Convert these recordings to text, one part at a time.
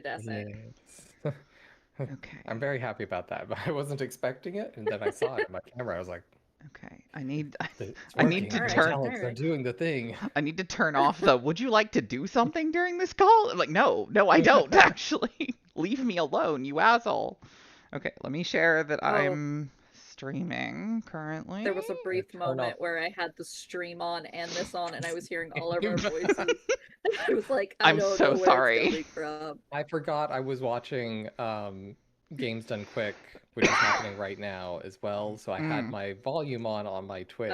iridescent. Yes. Okay. I'm very happy about that, but I wasn't expecting it, and then I saw it on my camera. I was like, Okay. I need it's I working. need to My turn talents are doing the thing. I need to turn off the would you like to do something during this call? I'm like, no, I don't actually. Leave me alone, you asshole. Okay, let me share that I'm streaming currently. There was a brief Turn moment off. where I had the stream on and this on, and I was hearing all of our voices. And I was like, I I'm don't so know where sorry. it's coming from. I forgot I was watching Games Done Quick, which is happening right now as well. So I had my volume on my Twitch,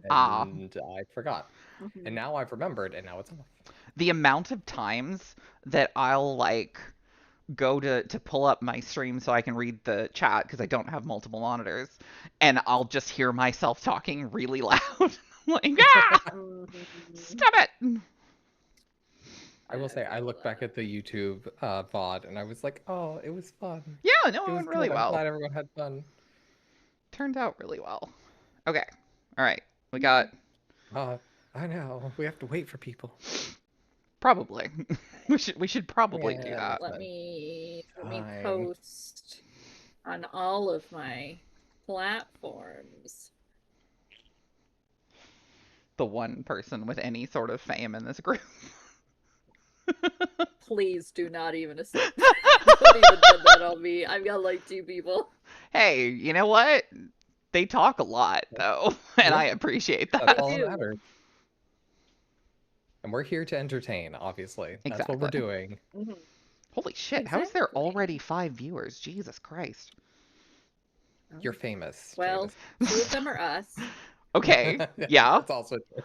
and I forgot. And now I've remembered, and now it's off. The amount of times that I'll like go to pull up my stream so I can read the chat because I don't have multiple monitors, and I'll just hear myself talking really loud. Like, ah! Stop it! I will say, I look back at the YouTube VOD, and I was like, oh, it was fun. Yeah, no, It it was went really good. well. I'm glad everyone had fun. Turned out really well. Okay. All right. We got... I know. We have to wait for people. Probably. we should probably do that. Let me post on all of my platforms. The one person with any sort of fame in this group. Please do not even assume. Don't even put that on me. I've got like 2 people. Hey, you know what? They talk a lot, though, and I appreciate that. That's all that matters. And we're here to entertain, obviously. That's Exactly. what we're doing. Holy shit, how is there already 5 viewers? Jesus Christ. You're famous. Well, Jadis. 2 of them are us. Okay, yeah. That's also true.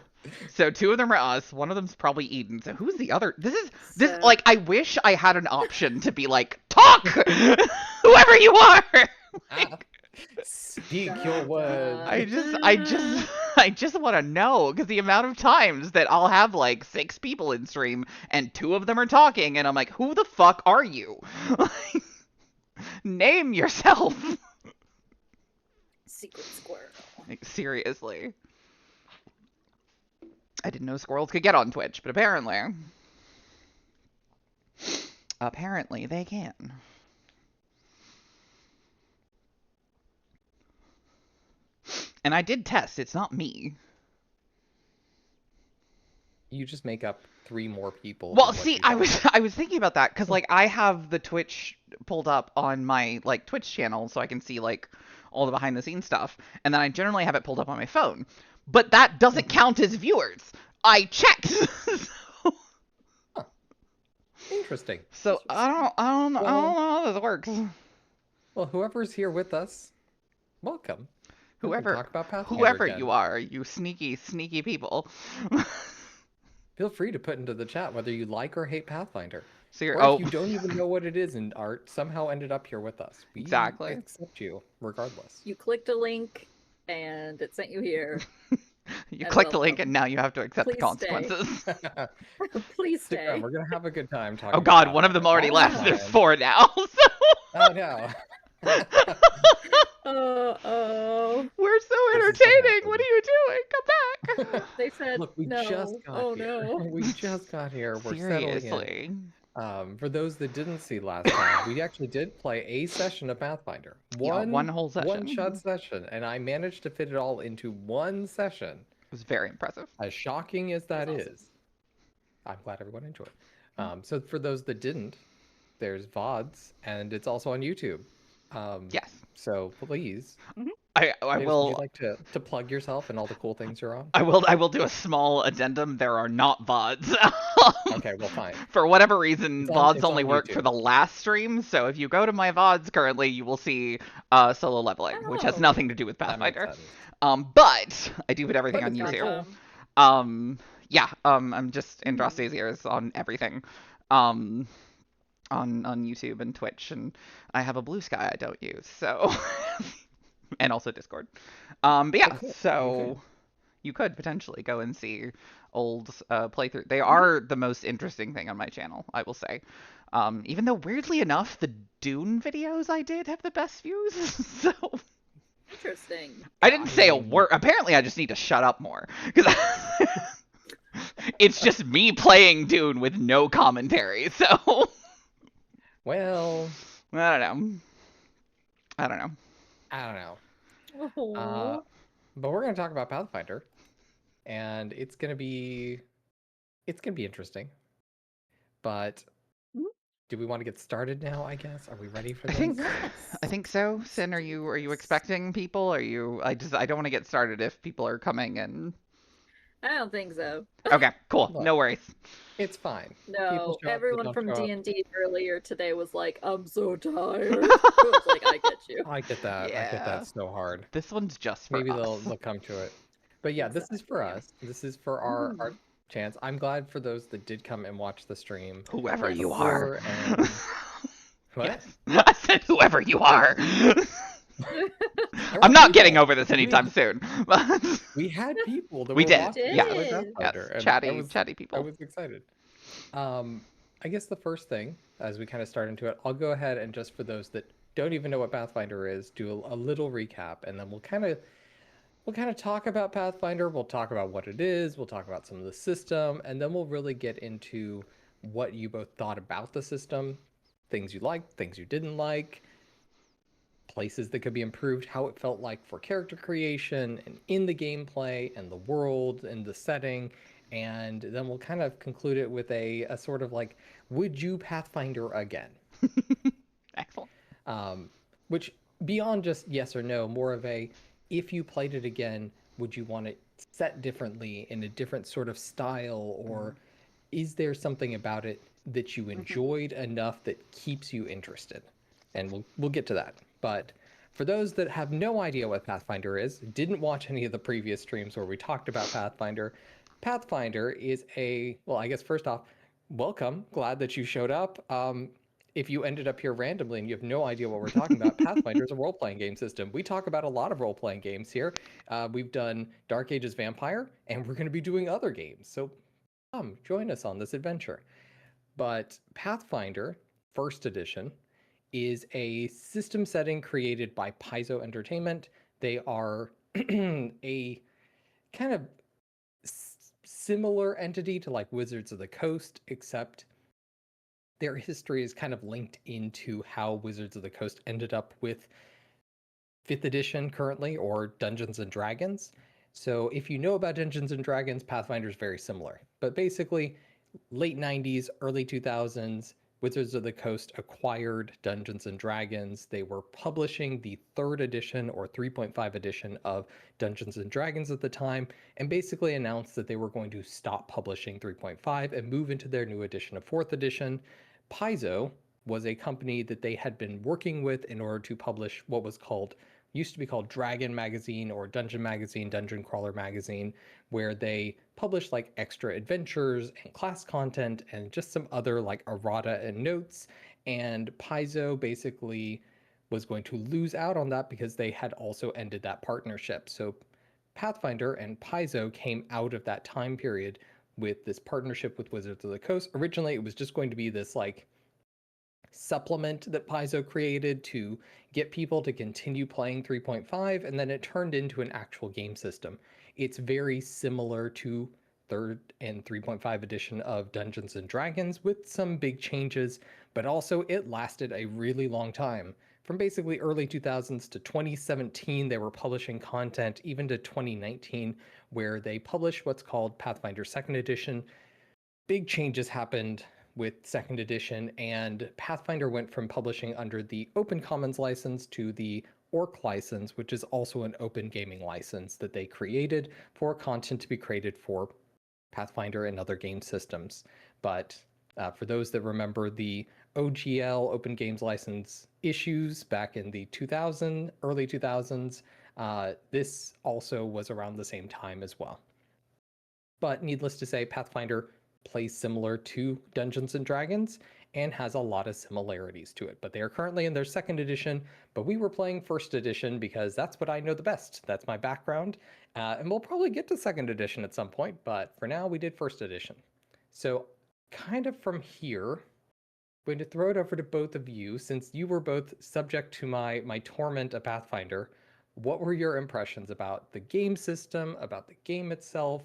So 2 of them are us. One of them's probably Eden. So who's the other? This like, I wish I had an option to be like, talk! Whoever you are! Like, speak your words. I just want to know, because the amount of times that I'll have like 6 people in stream and 2 of them are talking, and I'm like, who the fuck are you? Name yourself. Secret squirrel. Like, seriously. I didn't know squirrels could get on Twitch, but apparently they can. And I did test. It's not me. You just make up 3 more people. Well, see, I was thinking about that because like I have the Twitch pulled up on my like Twitch channel so I can see like all the behind the scenes stuff, and then I generally have it pulled up on my phone. But that doesn't count as viewers. I checked. Interesting. So I don't know how this works. Well, whoever's here with us, welcome. Whoever you are, you sneaky people. Feel free to put into the chat whether you like or hate Pathfinder. So or if you don't even know what it is and Art somehow ended up here with us. We exactly accept you regardless. You clicked a link and it sent you here. You clicked the link and now you have to accept the consequences. Please stay. We're gonna have a good time talking. Oh God, one of them already left. There's 4 now. So. Oh no. We're so entertaining. What are you doing? Come back. They said, look, we no. just got here. No. We just got here. We're Seriously. settling in. For those that didn't see last time, we actually did play a session of Pathfinder. One whole session. One-shot session, and I managed to fit it all into one session. It was very impressive. As shocking as that is, I'm glad everyone enjoyed. So for those that didn't, there's VODs, and it's also on YouTube. Yes. So please. I will. Would you like to plug yourself and all the cool things you're on? I will do a small addendum. There are not VODs. Okay, well, fine. For whatever reason, VODs only work for the last stream. So if you go to my VODs currently, you will see solo leveling, which has nothing to do with Pathfinder. But I do put everything on YouTube. I'm just Andrastasiers on everything. On YouTube and Twitch, and I have a Bluesky I don't use, so and also Discord. But yeah, so you could potentially go and see old playthrough. They are the most interesting thing on my channel, I will say. Even though weirdly enough, the Dune videos I did have the best views. So interesting. I didn't say a word. Apparently, I just need to shut up more because it's just me playing Dune with no commentary. So. Well, I don't know. I don't know. I don't know. Oh. But we're going to talk about Pathfinder, and it's going to be interesting. But do we want to get started now, I guess? Are we ready for this? I think so. Cinn, are you expecting people? I don't want to get started if people are coming and I don't think so. Okay, cool. Look, no worries. it's fine. People No, show up, they everyone don't from show up. D&D earlier today was like, I'm so tired. I was like, I get you. I get that. I get Yeah. that so hard. This one's just for Maybe us. they'll come to it. But yeah, this is for Exactly. us. This is for our chance. I'm glad for those that did come and watch the stream. Whoever Yes. you are. And what? Yes. I said whoever you are. I'm not getting over this anytime soon. We had people that We were did. watching Yes. play Yes. Pathfinder, and Chatty I people. was excited. I guess the first thing, as we kind of start into it, I'll go ahead and just for those that don't even know what Pathfinder is, do a little recap, and then we'll kind of talk about Pathfinder. We'll talk about what it is. We'll talk about some of the system, and then we'll really get into what you both thought about the system, things you liked, things you didn't like, places that could be improved, how it felt like for character creation and in the gameplay and the world and the setting. And then we'll kind of conclude it with a sort of like, would you Pathfinder again? Excellent. Which beyond just yes or no, more of a, if you played it again, would you want it set differently in a different sort of style, or is there something about it that you enjoyed enough that keeps you interested? And we'll get to that. But for those that have no idea what Pathfinder is, didn't watch any of the previous streams where we talked about Pathfinder, Pathfinder is well, I guess first off, welcome. Glad that you showed up. If you ended up here randomly and you have no idea what we're talking about, Pathfinder is a role-playing game system. We talk about a lot of role-playing games here. We've done Dark Ages Vampire, and we're going to be doing other games. So come, join us on this adventure. But Pathfinder, first edition, is a system setting created by Paizo Entertainment. They are a kind of similar entity to like Wizards of the Coast, except their history is kind of linked into how Wizards of the Coast ended up with 5th edition currently, or Dungeons and Dragons. So if you know about Dungeons and Dragons, Pathfinder is very similar. But basically, late 90s, early 2000s, Wizards of the Coast acquired Dungeons and Dragons. They were publishing the 3rd edition or 3.5 edition of Dungeons and Dragons at the time, and basically announced that they were going to stop publishing 3.5 and move into their new edition of 4th edition. Paizo was a company that they had been working with in order to publish what was used to be called Dragon Magazine or Dungeon Magazine, Dungeon Crawler Magazine, where they published like extra adventures and class content and just some other like errata and notes. And Paizo basically was going to lose out on that because they had also ended that partnership. So Pathfinder and Paizo came out of that time period with this partnership with Wizards of the Coast. Originally, it was just going to be this like supplement that Paizo created to get people to continue playing 3.5, and then it turned into an actual game system. It's very similar to 3rd and 3.5 edition of Dungeons and Dragons with some big changes, but also it lasted a really long time. From basically early 2000s to 2017, they were publishing content, even to 2019, where they published what's called Pathfinder 2nd edition. Big changes happened with 2nd edition, and Pathfinder went from publishing under the Open Commons license to the Orc license, which is also an open gaming license that they created for content to be created for Pathfinder and other game systems. But for those that remember the OGL Open Games License issues back in the early 2000s, this also was around the same time as well. But needless to say, Pathfinder plays similar to Dungeons and Dragons and has a lot of similarities to it. But they are currently in their 2nd edition, but we were playing 1st edition because that's what I know the best. That's my background. And we'll probably get to 2nd edition at some point, but for now we did 1st edition. So kind of from here, I'm going to throw it over to both of you, since you were both subject to my torment of Pathfinder. What were your impressions about the game system, about the game itself?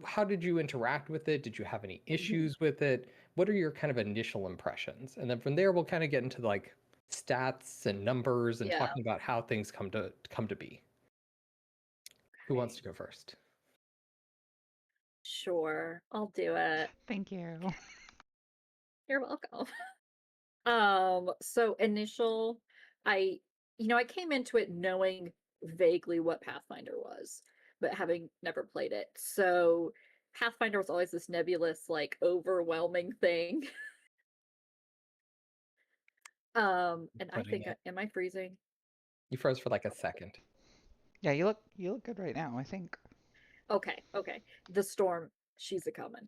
How did you interact with it? Did you have any issues with it? what are your kind of initial impressions? And then from there, we'll kind of get into like stats and numbers and talking about how things come to be. Who wants to go first? Sure, I'll do it. Thank you. You're welcome. So initial, I came into it knowing vaguely what Pathfinder was, but having never played it. So Pathfinder was always this nebulous, like overwhelming thing. And I think, am I freezing? You froze for like a second. Yeah, you look good right now, I think. Okay. The storm, she's a coming.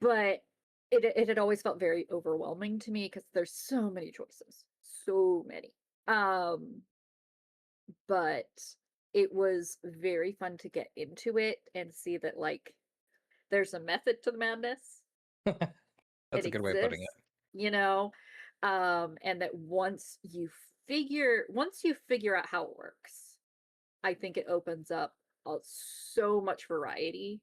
But it had always felt very overwhelming to me because there's so many choices. So many. But it was very fun to get into it and see that like there's a method to the madness. That's a good way of putting it. And that once you figure out how it works, I think it opens up so much variety.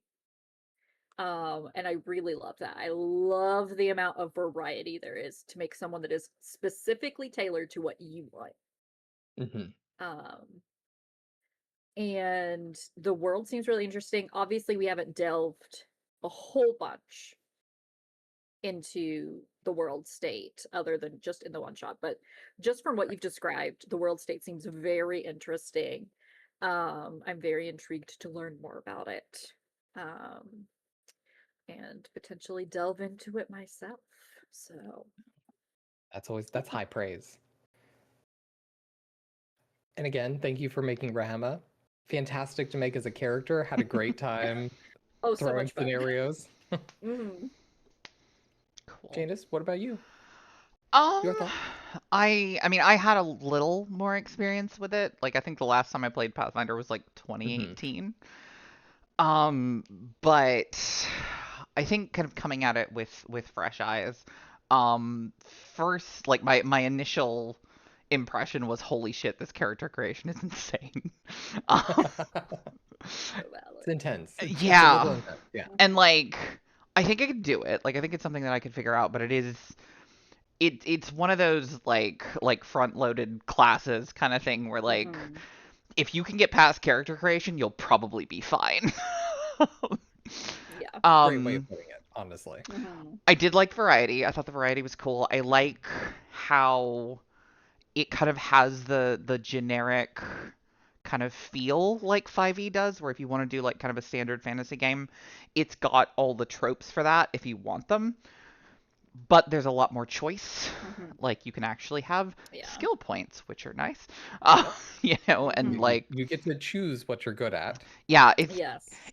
And I really love that. I love the amount of variety there is to make someone that is specifically tailored to what you want. And the world seems really interesting. Obviously, we haven't delved a whole bunch into the world state other than just in the one shot, but just from what you've described, the world state seems very interesting. I'm very intrigued to learn more about it. And potentially delve into it myself. So that's high praise. And again, thank you for making Rahama. Fantastic to make as a character. Had a great time throwing so scenarios. Cool. Janice, what about you? Your thoughts? I mean, I had a little more experience with it. Like, I think the last time I played Pathfinder was like 2018. But I think kind of coming at it with fresh eyes. First, like my initial impression was, holy shit, this character creation is insane. It's intense. Yeah. It's a little intense. Yeah. And like, I think I could do it. Like, I think it's something that I could figure out, but it's one of those like front-loaded classes kind of thing where like if you can get past character creation, you'll probably be fine. Yeah. Great way of putting it, honestly. I did like variety. I thought the variety was cool. I like how it kind of has the generic kind of feel like 5e does, where if you want to do like kind of a standard fantasy game, it's got all the tropes for that if you want them. But there's a lot more choice. Like, you can actually have skill points, which are nice. And like... You get to choose what you're good at. Yeah,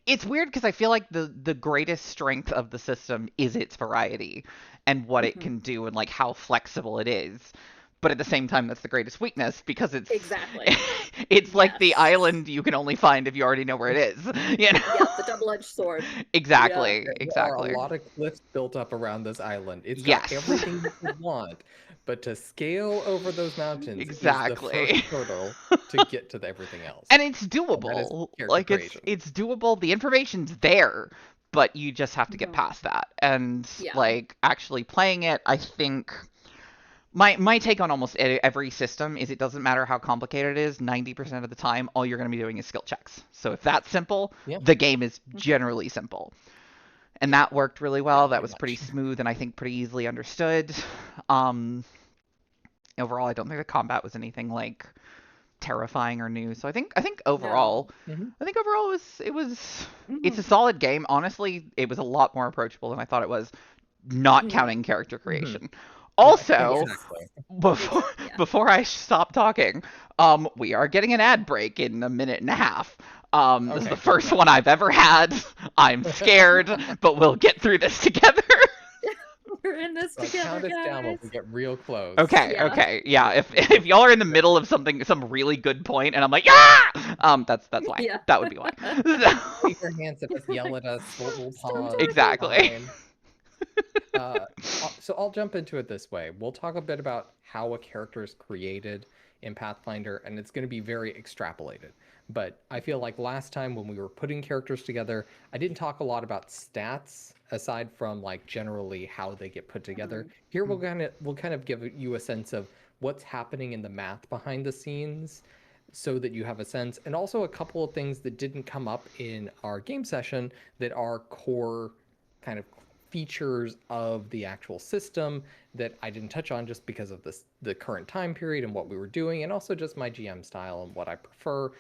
it's weird because I feel like the greatest strength of the system is its variety and what it can do and like how flexible it is. But at the same time, that's the greatest weakness because it's it's like the island you can only find if you already know where it is. Yeah, the double-edged sword. Exactly. There are a lot of cliffs built up around this island. It's got everything you could want, but to scale over those mountains is the first hurdle to get to everything else. And it's doable. Like it's doable. The information's there, but you just have to get past that. And like actually playing it, I think. My take on almost every system is it doesn't matter how complicated it is, 90% of the time, all you're going to be doing is skill checks. So if that's simple, the game is generally simple. And that worked really well. That was pretty smooth and I think pretty easily understood. Overall, I don't think the combat was anything like terrifying or new. So I think overall, it's a solid game. Honestly, it was a lot more approachable than I thought it was, not counting character creation. Also, before I stop talking, we are getting an ad break in a minute and a half. This is the first one I've ever had. I'm scared, but we'll get through this together. We're in this together, count us guys. down when we get real close. Okay. Yeah, if y'all are in the middle of some really good point, and I'm like, that's why. Yeah. That would be why. Keep your hands up, just yell at us. We'll pause. Exactly. So I'll jump into it this way. We'll talk a bit about how a character is created in Pathfinder, and it's going to be very extrapolated. But I feel like last time when we were putting characters together, I didn't talk a lot about stats aside from like generally how they get put together. Here we'll kind of give you a sense of what's happening in the math behind the scenes so that you have a sense, and also a couple of things that didn't come up in our game session that are core kind of features of the actual system that I didn't touch on just because of the current time period and what we were doing, and also just my GM style and what I prefer.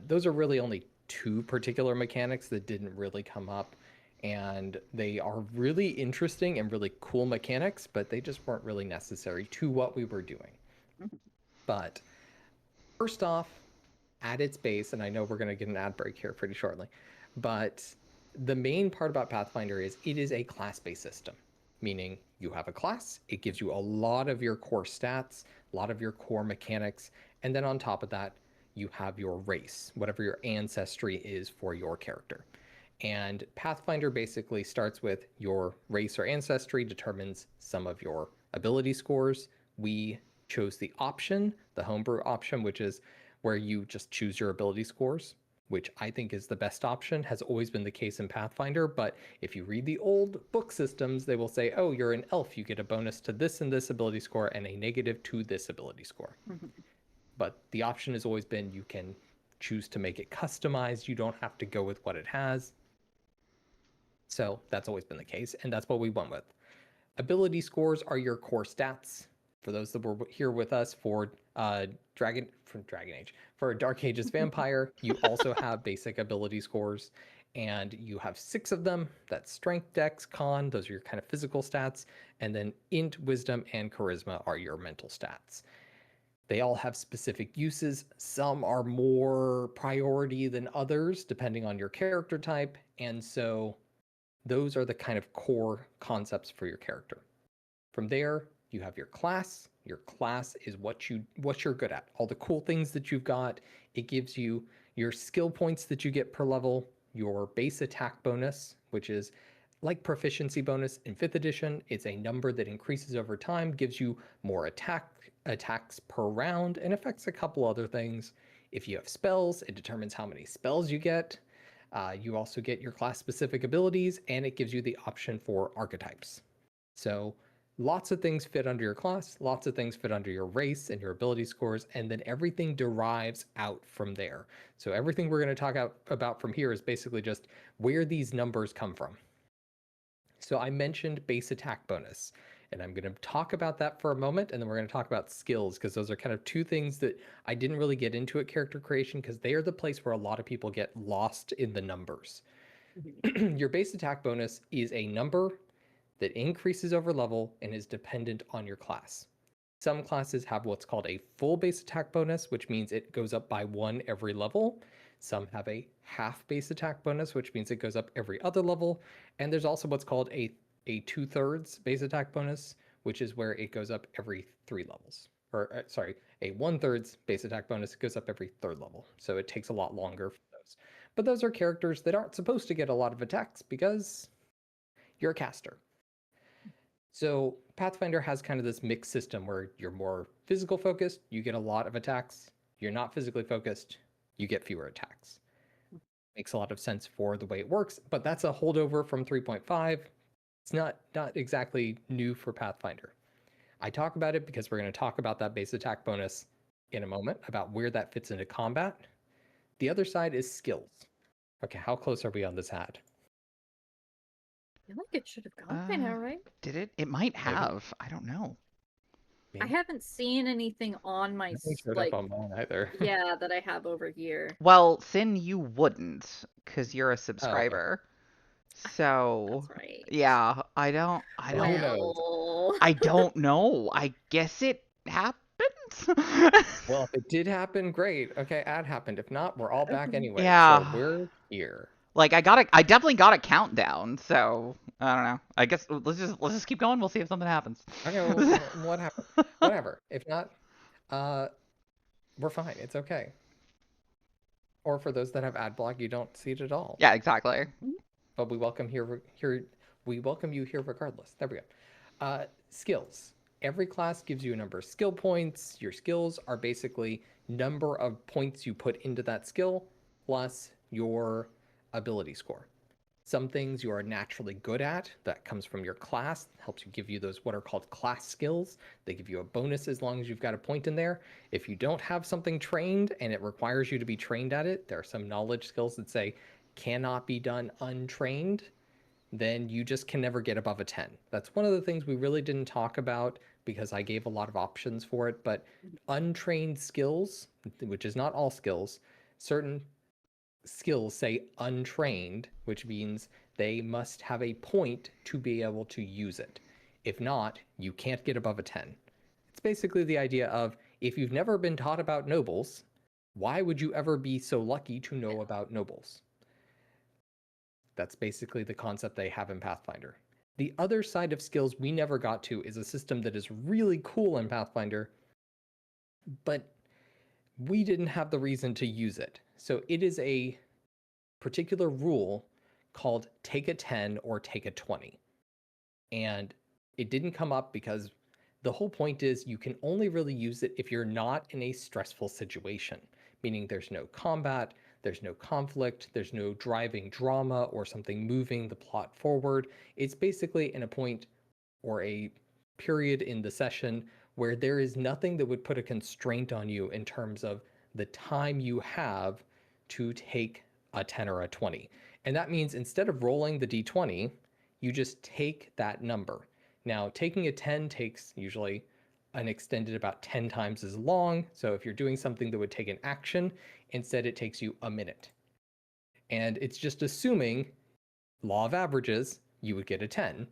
Those are really only two particular mechanics that didn't really come up, and they are really interesting and really cool mechanics, but they just weren't really necessary to what we were doing. But first off, at its base, and I know we're going to get an ad break here pretty shortly, but the main part about Pathfinder is it is a class-based system, meaning you have a class, it gives you a lot of your core stats, a lot of your core mechanics, and then on top of that, you have your race, whatever your ancestry is for your character. And Pathfinder basically starts with your race or ancestry determines some of your ability scores. We chose the option, the homebrew option, which is where you just choose your ability scores, which I think is the best option, has always been the case in Pathfinder. But if you read the old book systems, they will say, oh, you're an elf, you get a bonus to this and this ability score and a negative to this ability score. But the option has always been you can choose to make it customized. You don't have to go with what it has. So that's always been the case, and that's what we went with. Ability scores are your core stats. For those that were here with us for Dragon Age, for Dark Ages Vampire, you also have basic ability scores, and you have 6 of them. That's Strength, Dex, Con. Those are your kind of physical stats, and then Int, Wisdom, and Charisma are your mental stats. They all have specific uses. Some are more priority than others, depending on your character type, and so those are the kind of core concepts for your character. From there, you have your class. Your class is what you're good at. All the cool things that you've got. It gives you your skill points that you get per level, your base attack bonus, which is like proficiency bonus in 5th edition. It's a number that increases over time, gives you more attacks per round, and affects a couple other things. If you have spells, it determines how many spells you get. You also get your class-specific abilities, and it gives you the option for archetypes. So lots of things fit under your class, lots of things fit under your race and your ability scores, and then everything derives out from there. So everything we're going to talk about from here is basically just where these numbers come from. So I mentioned base attack bonus, and I'm going to talk about that for a moment, and then we're going to talk about skills, because those are kind of two things that I didn't really get into at character creation, because they are the place where a lot of people get lost in the numbers. Your base attack bonus is a number that increases over level and is dependent on your class. Some classes have what's called a full base attack bonus, which means it goes up by 1 every level. Some have a half base attack bonus, which means it goes up every other level. And there's also what's called a 2/3 base attack bonus, which is where it goes up every 3 levels. Or a 1/3 base attack bonus, it goes up every 3rd level. So it takes a lot longer for those. But those are characters that aren't supposed to get a lot of attacks because you're a caster. So Pathfinder has kind of this mixed system where you're more physical focused, you get a lot of attacks. You're not physically focused, you get fewer attacks. Makes a lot of sense for the way it works, but that's a holdover from 3.5. It's not exactly new for Pathfinder. I talk about it because we're going to talk about that base attack bonus in a moment, about where that fits into combat. The other side is skills. Okay, how close are we on this ad? I feel like it should have gone by now, right? Did it? It might have. Maybe. I don't know. Maybe. I haven't seen anything on my showed up on mine either. Yeah, that I have over here. Well, Cinn, you wouldn't, because you're a subscriber. Oh, okay. So that's right. Yeah, I don't well... I don't know. I guess it happened. Well, if it did happen, great. Okay, ad happened. If not, we're all back anyway. Yeah. So we're here. Like I definitely got a countdown, so I don't know. I guess let's just keep going. We'll see if something happens. Okay, well, what happened? Whatever. If not, we're fine. It's okay. Or for those that have ad block, you don't see it at all. Yeah, exactly. But we welcome here We welcome you here regardless. There we go. Skills. Every class gives you a number of skill points. Your skills are basically number of points you put into that skill plus your ability score. Some things you are naturally good at, that comes from your class, helps you give you those what are called class skills. They give you a bonus as long as you've got a point in there. If you don't have something trained and it requires you to be trained at it, there are some knowledge skills that say cannot be done untrained, then you just can never get above a 10. That's one of the things we really didn't talk about because I gave a lot of options for it, but untrained skills, which is not all skills, certain skills say untrained, which means they must have a point to be able to use it. If not, you can't get above a 10. It's basically the idea of if you've never been taught about nobles, why would you ever be so lucky to know about nobles? That's basically the concept they have in Pathfinder. The other side of skills we never got to is a system that is really cool in Pathfinder, but we didn't have the reason to use it. So it is a particular rule called take a 10 or take a 20. And it didn't come up because the whole point is you can only really use it if you're not in a stressful situation, meaning there's no combat, there's no conflict, there's no driving drama or something moving the plot forward. It's basically in a point or a period in the session where there is nothing that would put a constraint on you in terms of the time you have to take a 10 or a 20. And that means instead of rolling the d20, you just take that number. Now, taking a 10 takes usually an extended about 10 times as long. So if you're doing something that would take an action, instead it takes you a minute. And it's just assuming, law of averages, you would get a 10.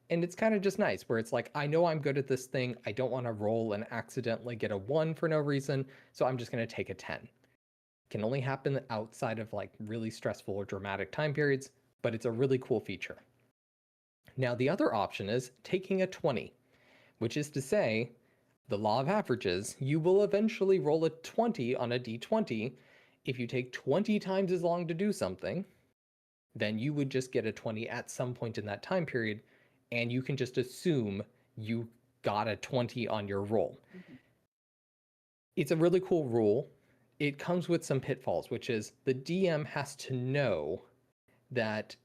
And it's kind of just nice where it's like, I know I'm good at this thing. I don't want to roll and accidentally get a 1 for no reason. So I'm just going to take a 10. It can only happen outside of like really stressful or dramatic time periods, but it's a really cool feature. Now, the other option is taking a 20, which is to say, the law of averages, you will eventually roll a 20 on a d20. If you take 20 times as long to do something, then you would just get a 20 at some point in that time period, and you can just assume you got a 20 on your roll. Mm-hmm. It's a really cool rule. It comes with some pitfalls, which is the DM has to know that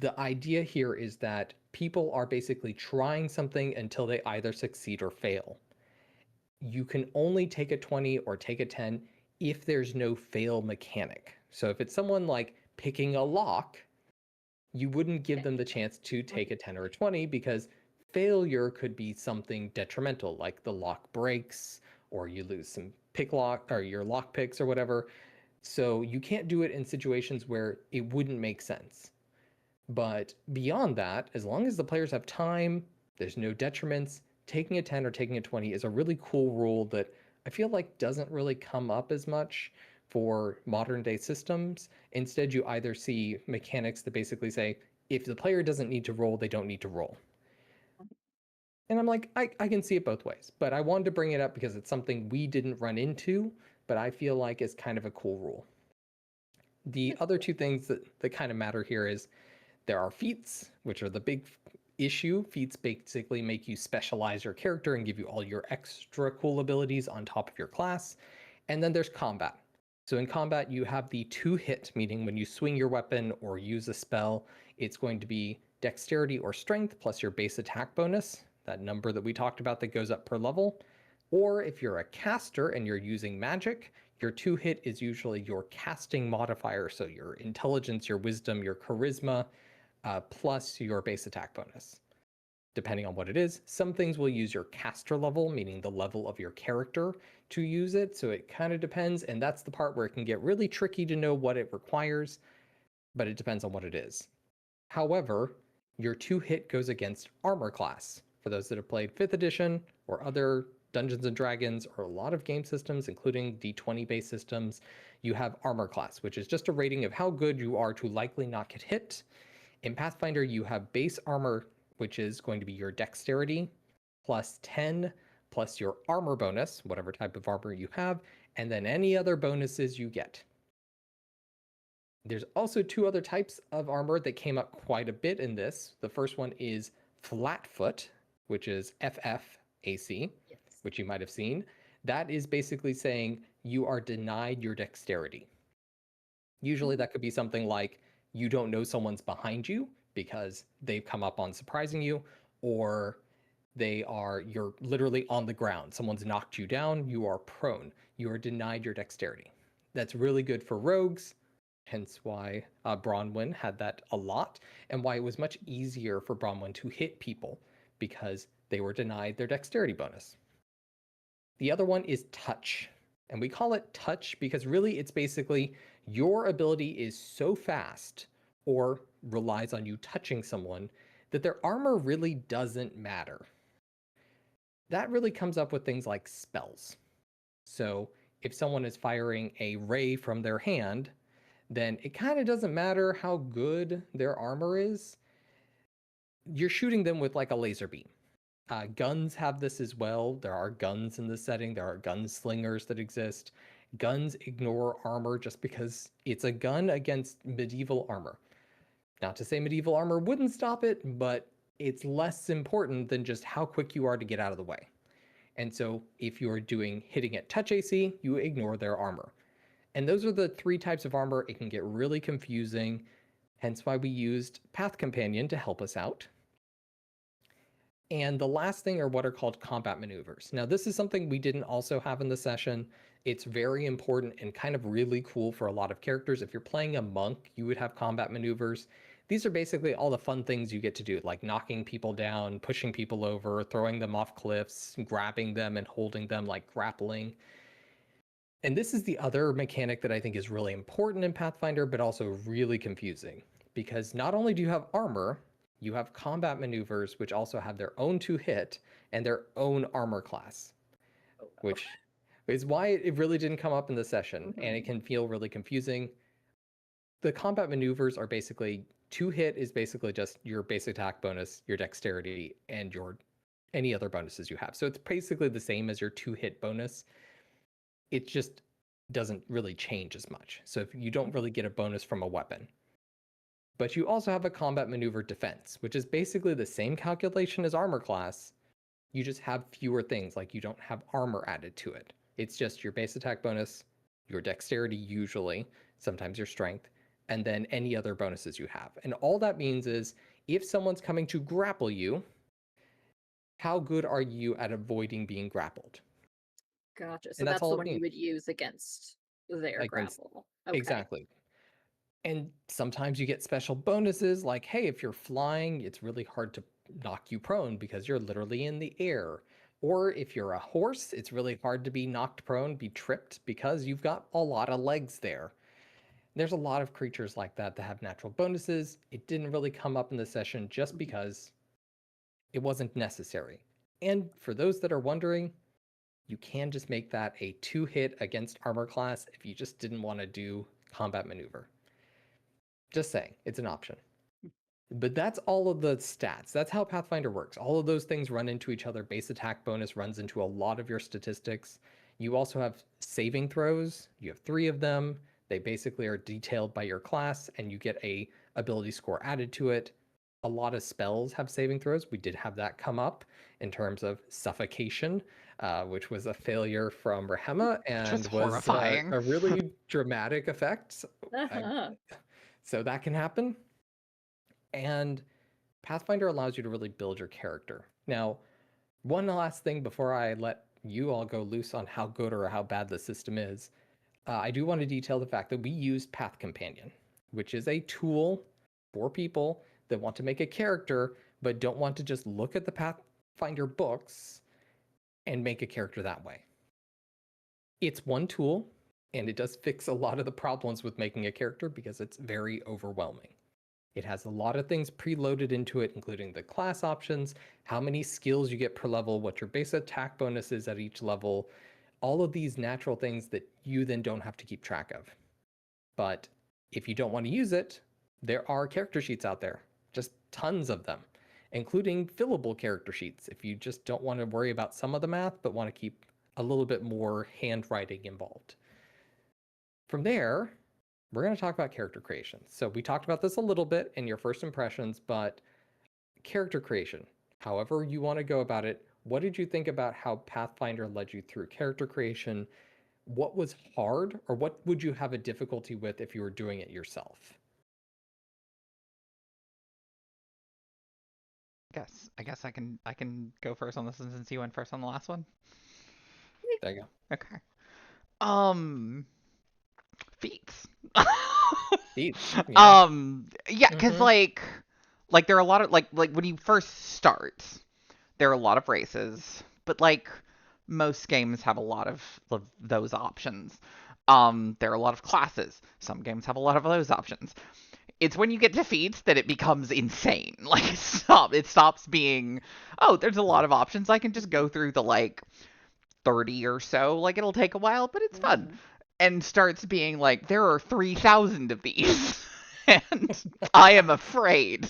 the idea here is that people are basically trying something until they either succeed or fail. You can only take a 20 or take a 10 if there's no fail mechanic. So if it's someone like picking a lock, you wouldn't give them the chance to take a 10 or a 20 because failure could be something detrimental, like the lock breaks or you lose some pick lock or your lock picks or whatever. So you can't do it in situations where it wouldn't make sense. But beyond that, as long as the players have time, there's no detriments, taking a 10 or taking a 20 is a really cool rule that I feel like doesn't really come up as much for modern day systems. Instead, you either see mechanics that basically say, if the player doesn't need to roll, they don't need to roll. And I'm like, I can see it both ways, but I wanted to bring it up because it's something we didn't run into, but I feel like is kind of a cool rule. The other two things that kind of matter here is there are feats, which are the big issue. Feats basically make you specialize your character and give you all your extra cool abilities on top of your class. And then there's combat. So in combat, you have the 2-hit, meaning when you swing your weapon or use a spell, it's going to be dexterity or strength plus your base attack bonus, that number that we talked about that goes up per level. Or if you're a caster and you're using magic, your 2-hit is usually your casting modifier, so your intelligence, your wisdom, your charisma, plus your base attack bonus. Depending on what it is, some things will use your caster level, meaning the level of your character, to use it. So it kind of depends. And that's the part where it can get really tricky to know what it requires, but it depends on what it is. However, your 2-hit goes against armor class. For those that have played 5th edition or other Dungeons and Dragons or a lot of game systems, including D20 based systems, you have armor class, which is just a rating of how good you are to likely not get hit. In Pathfinder, you have base armor, which is going to be your dexterity, plus 10, plus your armor bonus, whatever type of armor you have, and then any other bonuses you get. There's also 2 other types of armor that came up quite a bit in this. The first one is flatfoot, which is FFAC, Yes. which you might have seen. That is basically saying you are denied your dexterity. Usually that could be something like you don't know someone's behind you because they've come up on surprising you, or you're literally on the ground. Someone's knocked you down, you are prone. You are denied your dexterity. That's really good for rogues, hence why Bronwyn had that a lot, and why it was much easier for Bronwyn to hit people, because they were denied their dexterity bonus. The other one is touch, and we call it touch because really it's basically your ability is so fast or relies on you touching someone that their armor really doesn't matter. That really comes up with things like spells. So if someone is firing a ray from their hand, then it kind of doesn't matter how good their armor is. You're shooting them with like a laser beam. Guns have this as well. There are guns in this setting. There are gunslingers that exist. Guns ignore armor just because it's a gun against medieval armor. Not to say medieval armor wouldn't stop it, but it's less important than just how quick you are to get out of the way. And so if you're hitting at touch AC, you ignore their armor. And those are the 3 types of armor. It can get really confusing, hence why we used Path Companion to help us out. And the last thing are what are called combat maneuvers. Now, this is something we didn't also have in the session. It's very important and kind of really cool for a lot of characters. If you're playing a monk, you would have combat maneuvers. These are basically all the fun things you get to do, like knocking people down, pushing people over, throwing them off cliffs, grabbing them and holding them, like grappling. And this is the other mechanic that I think is really important in Pathfinder, but also really confusing. Because not only do you have armor, you have combat maneuvers, which also have their own 2-hit and their own armor class, which is why it really didn't come up in the session, and it can feel really confusing. The combat maneuvers are basically 2-hit is basically just your basic attack bonus, your dexterity, and any other bonuses you have. So it's basically the same as your 2-hit bonus. It just doesn't really change as much. So if you don't really get a bonus from a weapon. But you also have a combat maneuver defense, which is basically the same calculation as armor class. You just have fewer things, like you don't have armor added to it. It's just your base attack bonus, your dexterity usually, sometimes your strength, and then any other bonuses you have. And all that means is if someone's coming to grapple you, how good are you at avoiding being grappled? Gotcha. So that's the one you would use against their grapple. Okay. Exactly. And sometimes you get special bonuses like, hey, if you're flying, it's really hard to knock you prone because you're literally in the air. Or if you're a horse, it's really hard to be knocked prone, be tripped, because you've got a lot of legs there. There's a lot of creatures like that that have natural bonuses. It didn't really come up in the session just because it wasn't necessary. And for those that are wondering, you can just make that a 2-hit against armor class if you just didn't want to do combat maneuver. Just saying, it's an option. But that's all of the stats. That's how Pathfinder works. All of those things run into each other. Base attack bonus runs into a lot of your statistics. You also have saving throws. You have 3 of them. They basically are detailed by your class, and you get a ability score added to it. A lot of spells have saving throws. We did have that come up in terms of suffocation, which was a failure from Rahema and was a really dramatic effect. So that can happen. And Pathfinder allows you to really build your character. Now, one last thing before I let you all go loose on how good or how bad the system is, I do want to detail the fact that we used Path Companion, which is a tool for people that want to make a character but don't want to just look at the Pathfinder books and make a character that way. It's one tool, and it does fix a lot of the problems with making a character because it's very overwhelming. It has a lot of things preloaded into it, including the class options, how many skills you get per level, what your base attack bonus is at each level, all of these natural things that you then don't have to keep track of. But if you don't want to use it, there are character sheets out there, just tons of them, including fillable character sheets if you just don't want to worry about some of the math, but want to keep a little bit more handwriting involved. From there, we're going to talk about character creation. So we talked about this a little bit in your first impressions, but character creation, however you want to go about it, what did you think about how Pathfinder led you through character creation? What was hard, or what would you have a difficulty with if you were doing it yourself? I guess I can go first on this one since you went first on the last one. There you go. Okay. Feats. Feats. Yeah. Yeah, because like there are a lot of like when you first start, there are a lot of races, but like most games have a lot of those options. There are a lot of classes. Some games have a lot of those options. It's when you get to feats that it becomes insane. Like it stops being, oh, there's a lot of options. I can just go through the like 30 or so. Like it'll take a while, but it's fun. And starts being like, there are 3,000 of these. And I am afraid.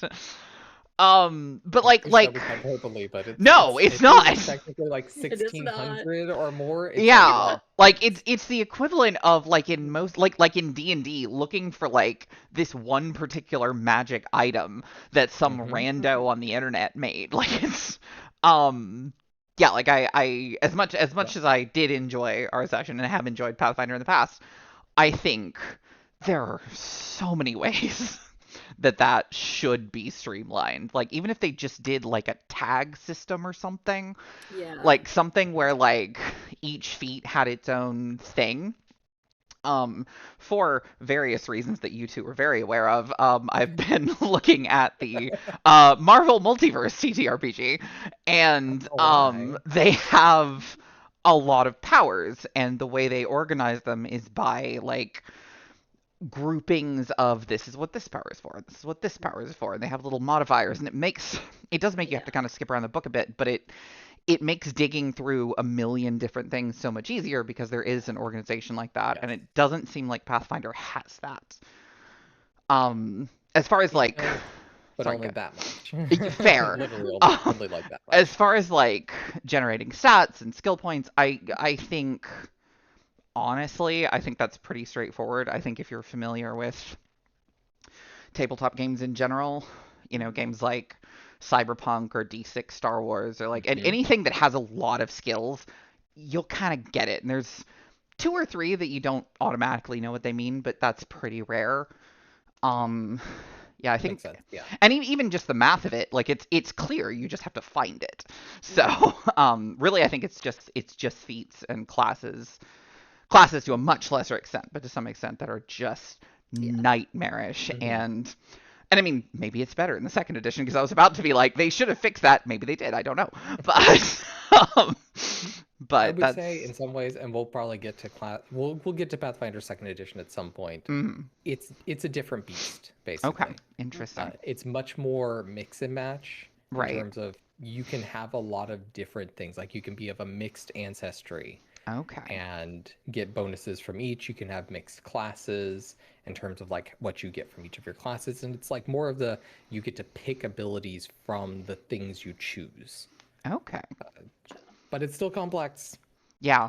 But like hyperbole, but it's not. It's technically like 1,600 or more. It's yeah, like it's the equivalent of like in most like in D&D looking for like this one particular magic item that some rando on the internet made. Like it's yeah, like I as much as I did enjoy our session and have enjoyed Pathfinder in the past, I think there are so many ways that should be streamlined. Like even if they just did like a tag system or something. Yeah. Like something where like each feat had its own thing. For various reasons that you two are very aware of, I've been looking at the Marvel Multiverse TTRPG, and they have a lot of powers, and the way they organize them is by like groupings of this is what this power is for, this is what this power is for, and they have little modifiers, and it does make you have to kind of skip around the book a bit, but it makes digging through a million different things so much easier because there is an organization like that, and it doesn't seem like Pathfinder has that. As far as like, but only that much. Fair. Literally only like that much. As far as like generating stats and skill points, I think. Honestly, I think that's pretty straightforward. I think if you're familiar with tabletop games in general, you know, games like Cyberpunk or D6 Star Wars or like anything that has a lot of skills, you'll kind of get it. And there's 2 or 3 that you don't automatically know what they mean, but that's pretty rare. Yeah, I think, yeah. And even just the math of it, like it's clear. You just have to find it. So, really, I think it's just feats and classes to a much lesser extent, but to some extent that are just nightmarish. And I mean, maybe it's better in the second edition because I was about to be like, they should have fixed that. Maybe they did. I don't know. But I would say in some ways, and we'll probably get to we'll get to Pathfinder second edition at some point. It's a different beast, basically. Okay, interesting. It's much more mix and match in terms of you can have a lot of different things. Like you can be of a mixed ancestry. Okay. And get bonuses from each. You can have mixed classes in terms of like what you get from each of your classes, and it's like more of the you get to pick abilities from the things you choose. Okay. But it's still complex. Yeah.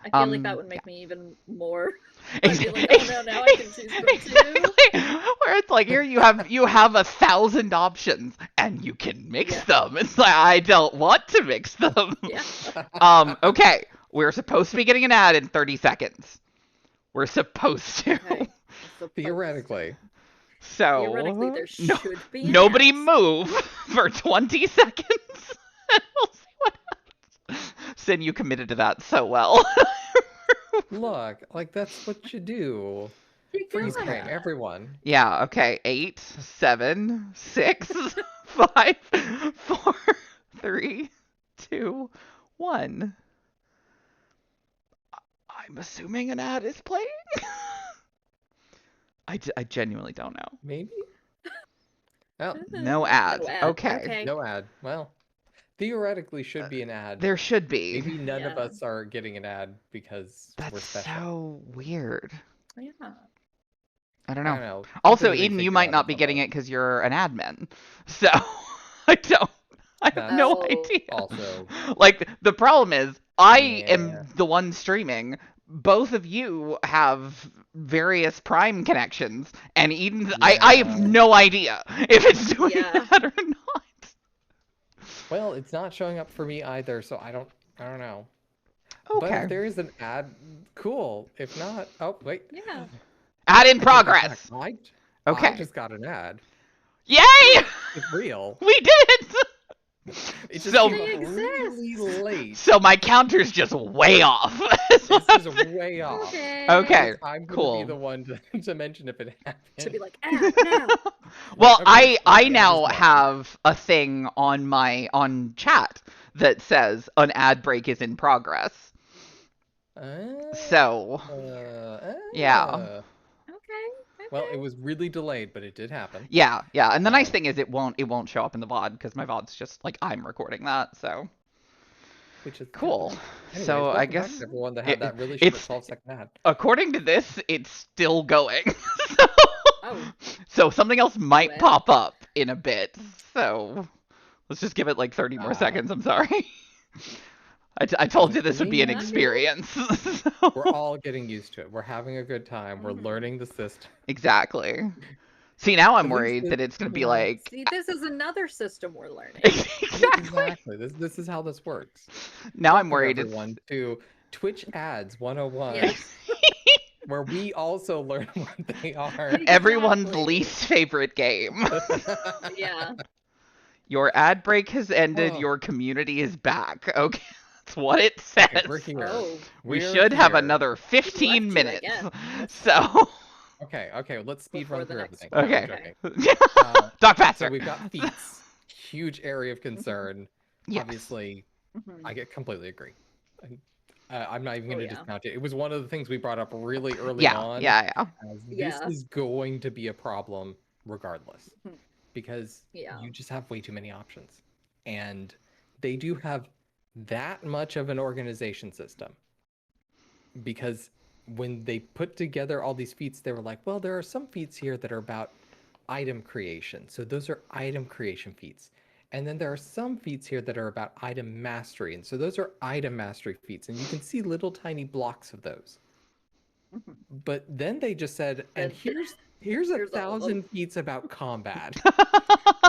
I feel like that would make me even more. I'd be like, oh no, now I can choose them too. Where it's like here you have 1,000 options and you can mix them. It's like I don't want to mix them. Yeah. Okay, we're supposed to be getting an ad in 30 seconds. We're supposed to. Okay. Theoretically. So theoretically there should be. Nobody move for 20 seconds. We'll see what happens. Cinn, you committed to that so well. Look, like that's what you do. Freeze frame, everyone. Yeah, okay. 8, 7, 6, 5, 4, 3, 2, 1. I'm assuming an ad is playing. I genuinely don't know. Maybe? Oh. No ad. No ad. Okay. No ad. Well, theoretically should be an ad. There should be. Maybe none of us are getting an ad because we're special. That's so weird. Yeah. I don't know. Also, Eden, you might not be getting it because you're an admin. So, I have no idea. Also. Like, the problem is, I am the one streaming. Both of you have various Prime connections, and I have no idea if it's doing that or not. Well, it's not showing up for me either, so I don't know. Okay. But if there is an ad, cool. If not, oh wait. Yeah. Ad in progress. I just got an ad. Yay! It's real. We did it! It just came up really late. So my counter's just way off. This is way off. Okay, I'm cool. gonna be the one to mention if it happened. To be like, now. Well, I now have a thing on chat that says an ad break is in progress. So yeah. Okay. Well, it was really delayed, but it did happen. Yeah. And the nice thing is it won't show up in the VOD because my VOD's just like I'm recording that, so. Which is cool. Anyways, so I guess everyone that had that really short 12-second ad. According to this, it's still going. Oh. So something else might pop up in a bit. So let's just give it like 30 more seconds. I'm sorry. I told you this would be an experience. So. We're all getting used to it. We're having a good time. We're learning the system. Exactly. See, now I'm worried that it's going to be like... See, this is another system we're learning. Exactly. This is how this works. Now I'm worried everyone to Twitch Ads 101. Yes. Where we also learn what they are. Exactly. Everyone's least favorite game. Yeah. Your ad break has ended. Your community is back. Okay. That's what it says. Okay, we're here. We should have another 15 minutes. So... Okay, let's speed run through everything. Okay. Talk faster. So we've got feats. Huge area of concern. Yes. Obviously, I completely agree. I'm not even going to discount it. It was one of the things we brought up really early on. Yeah. This is going to be a problem regardless. Because you just have way too many options. And they do have that much of an organization system. Because when they put together all these feats, they were like, well, there are some feats here that are about item creation. So those are item creation feats. And then there are some feats here that are about item mastery. And so those are item mastery feats. And you can see little tiny blocks of those. But then they just said, and here's 1,000 feats about combat.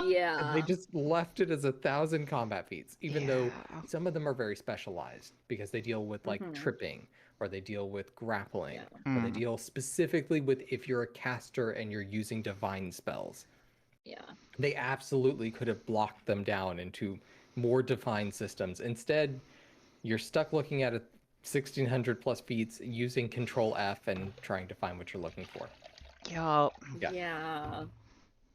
Yeah. And they just left it as 1,000 combat feats, even though some of them are very specialized because they deal with like tripping, or they deal with grappling, or they deal specifically with if you're a caster and you're using divine spells. Yeah. They absolutely could have blocked them down into more defined systems. Instead, you're stuck looking at 1,600 plus feats using Control F and trying to find what you're looking for. Yeah,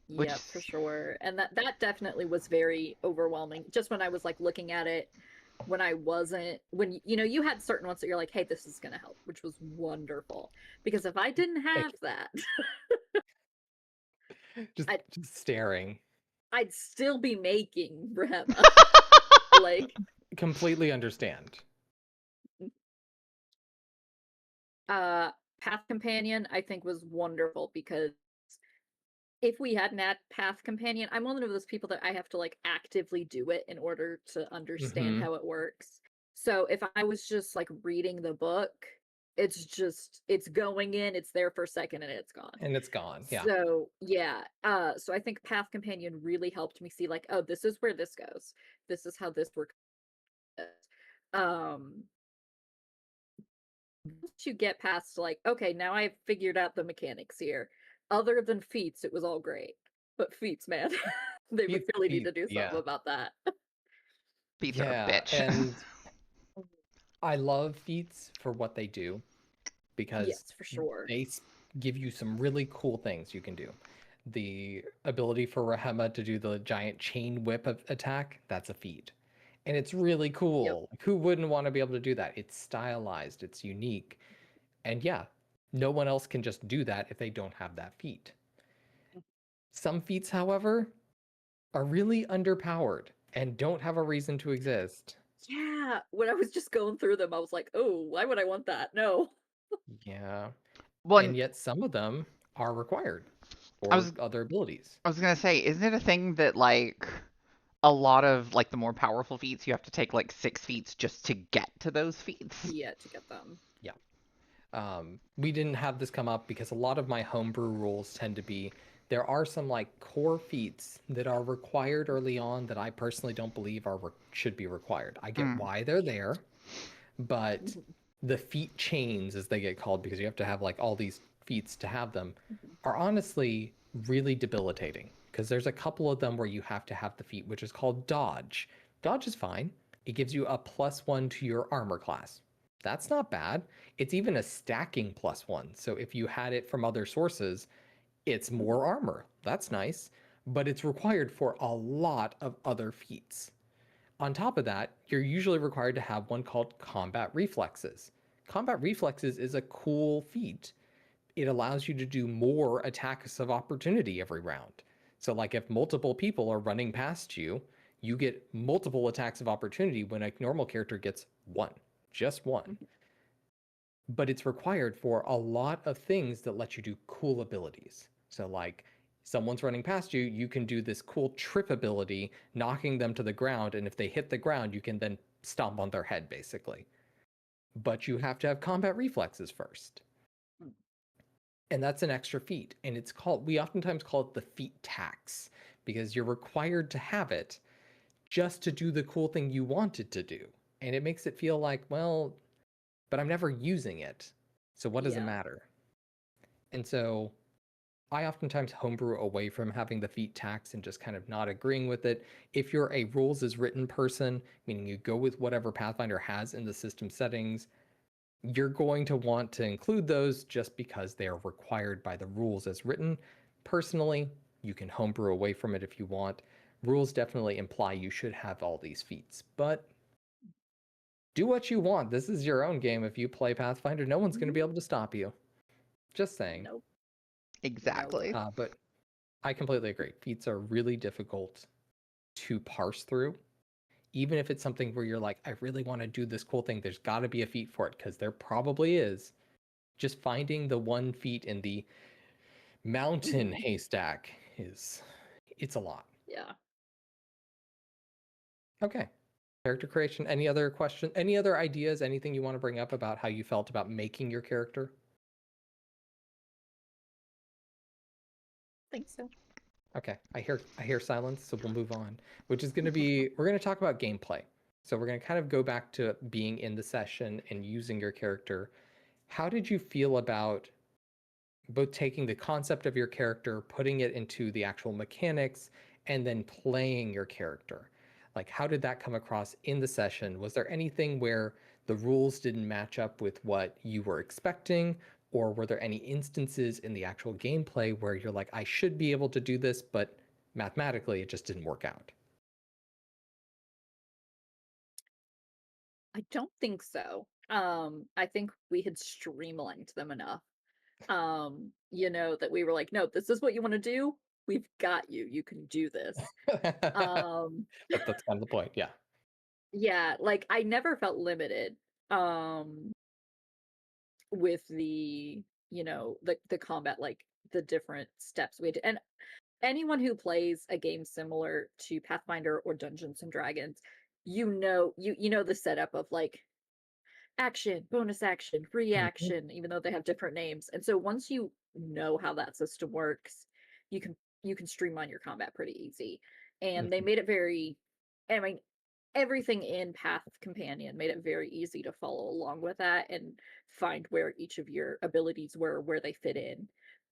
for sure. And that definitely was very overwhelming. Just when I was like looking at it, when you had certain ones that you're like, hey, this is gonna help, which was wonderful. Because if I didn't have that, just staring, I'd still be making Rema. Like, completely understand. Path Companion, I think, was wonderful because if we hadn't had Path Companion, I'm one of those people that I have to like actively do it in order to understand how it works. So if I was just like reading the book, it's going in, it's there for a second, and it's gone. Yeah. So so I think Path Companion really helped me see like, oh, this is where this goes. This is how this works. Once you get past like, okay, now I've figured out the mechanics here. Other than feats, it was all great. But feats, man, they really need to do something about that. Feats are a bitch. And I love feats for what they do, because for sure, they give you some really cool things you can do. The ability for Rahema to do the giant chain whip attack, that's a feat. And it's really cool. Yep. Like, who wouldn't want to be able to do that? It's stylized, it's unique. And no one else can just do that if they don't have that feat. Some feats, however, are really underpowered and don't have a reason to exist. Yeah, when I was just going through them, I was like, oh, why would I want that? No. Yeah. Well, and yet some of them are required for other abilities. I was going to say, isn't it a thing that, like, a lot of, like, the more powerful feats, you have to take, like, 6 feats just to get to those feats? Yeah, to get them. Yeah. We didn't have this come up because a lot of my homebrew rules tend to be there are some like core feats that are required early on that I personally don't believe should be required. I get why they're there, but the feat chains, as they get called, because you have to have like all these feats to have them, are honestly really debilitating. Because there's a couple of them where you have to have the feat, which is called dodge. Dodge is fine. It gives you a +1 to your armor class. That's not bad. It's even a stacking +1. So if you had it from other sources, it's more armor. That's nice. But it's required for a lot of other feats. On top of that, you're usually required to have one called combat reflexes. Combat reflexes is a cool feat. It allows you to do more attacks of opportunity every round. So, like if multiple people are running past you, you get multiple attacks of opportunity when a normal character gets one, just one. But it's required for a lot of things that let you do cool abilities. So, like someone's running past you, you can do this cool trip ability, knocking them to the ground. And if they hit the ground, you can then stomp on their head, basically. But you have to have combat reflexes first. And that's an extra feat. And we oftentimes call it the feat tax because you're required to have it just to do the cool thing you wanted to do. And it makes it feel like, well, but I'm never using it. So what does it matter? And so I oftentimes homebrew away from having the feat tax and just kind of not agreeing with it. If you're a rules as written person, meaning you go with whatever Pathfinder has in the system settings, you're going to want to include those just because they are required by the rules as written. Personally, you can homebrew away from it if you want. Rules definitely imply you should have all these feats, but do what you want. This is your own game. If you play Pathfinder, no one's going to be able to stop you. Just saying. Nope. Exactly. But I completely agree. Feats are really difficult to parse through. Even if it's something where you're like, I really want to do this cool thing, there's got to be a feat for it, because there probably is. Just finding the one feat in the mountain haystack it's a lot. Yeah. Okay. Character creation. Any other question? Any other ideas? Anything you want to bring up about how you felt about making your character? I think so. Okay. I hear silence, so we'll move on. Which is going to be, we're going to talk about gameplay. So we're going to kind of go back to being in the session and using your character. How did you feel about both taking the concept of your character, putting it into the actual mechanics, and then playing your character? Like, how did that come across in the session? Was there anything where the rules didn't match up with what you were expecting? Or were there any instances in the actual gameplay where you're like, I should be able to do this, but mathematically it just didn't work out? I don't think so. I think we had streamlined them enough. That we were like, no, this is what you want to do. We've got you. You can do this. That's kind of the point, yeah. Yeah, like I never felt limited with the combat, like the different steps we had and anyone who plays a game similar to Pathfinder or Dungeons and Dragons, you know the setup of like action, bonus action, reaction, even though they have different names. And so once you know how that system works, you can you can streamline your combat pretty easy. And they made it very, I mean, everything in Path Companion made it very easy to follow along with that and find where each of your abilities were, where they fit in.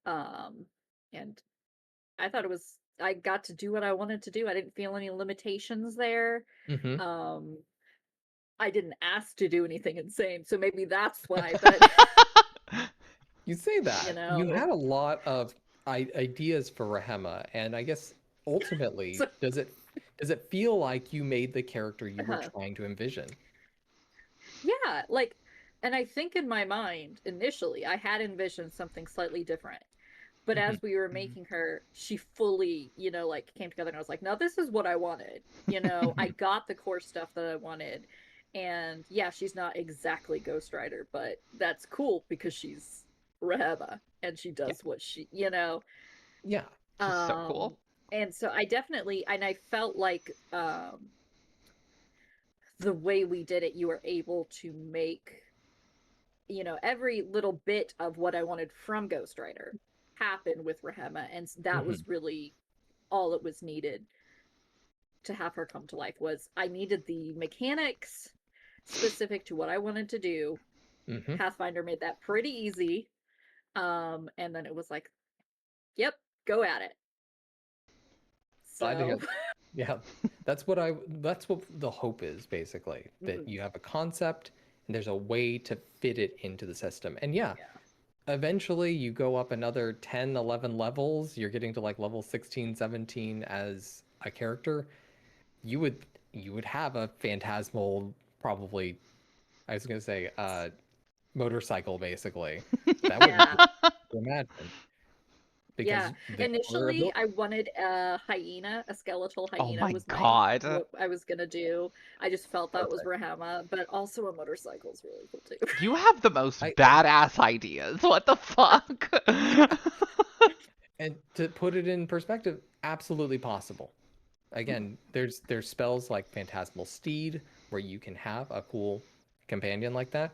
And I got to do what I wanted to do. I didn't feel any limitations there. Mm-hmm. I didn't ask to do anything insane, so maybe that's why, but You say that. You had a lot of ideas for Rahema, and I guess ultimately, so, does it feel like you made the character you were trying to envision? yeah, like, and I think in my mind, initially, I had envisioned something slightly different. But as we were making her, she fully, like came together and I was like, no, this is what I wanted. I got the core stuff that I wanted. And yeah, she's not exactly Ghost Rider, but that's cool because she's Raheba and she does what Yeah. She's so cool. And so I felt like the way we did it, you were able to make every little bit of what I wanted from Ghost Rider happened with Rahema, and that was really all it was needed to have her come to life. Was I needed the mechanics specific to what I wanted to do. Pathfinder made that pretty easy. And then it was like, yep, go at it. Glad to hear So that. Yeah, that's what the hope is, basically, that you have a concept and there's a way to fit it into the system. And yeah, eventually you go up another 10, 11 levels, you're getting to like level 16, 17 as a character. You would have a phantasmal, probably, I was gonna say, motorcycle, basically. That would be imagine. Because initially I wanted a hyena, a skeletal Oh hyena my was god. what I was gonna do. I just felt that was Rahema, but also a motorcycle is really cool too. You have the most badass ideas. What the fuck? And to put it in perspective, absolutely possible. Again, there's spells like Phantasmal Steed, where you can have a cool companion like that.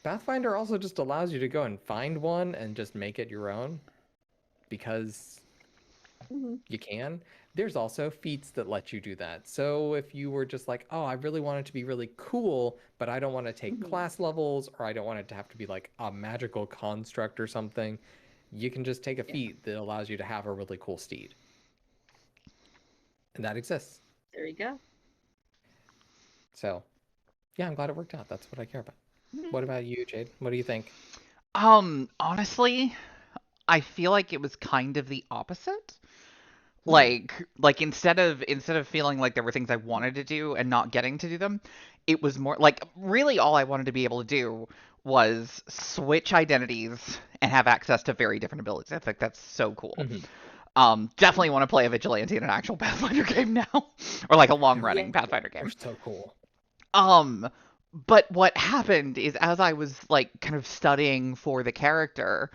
Pathfinder also just allows you to go and find one and just make it your own, because you can. There's also feats that let you do that. So if you were just like, oh, I really want it to be really cool, but I don't want to take class levels, or I don't want it to have to be like a magical construct or something, you can just take a feat that allows you to have a really cool steed. And that exists. There you go. So, yeah, I'm glad it worked out. That's what I care about. What about you, Jade? What do you think? Honestly, I feel like it was kind of the opposite. Like instead of feeling like there were things I wanted to do and not getting to do them, it was more like really all I wanted to be able to do was switch identities and have access to very different abilities. I think that's so cool. Definitely want to play a vigilante in an actual Pathfinder game now, or like a long-running Pathfinder game. They're so cool. But what happened is, as I was like kind of studying for the character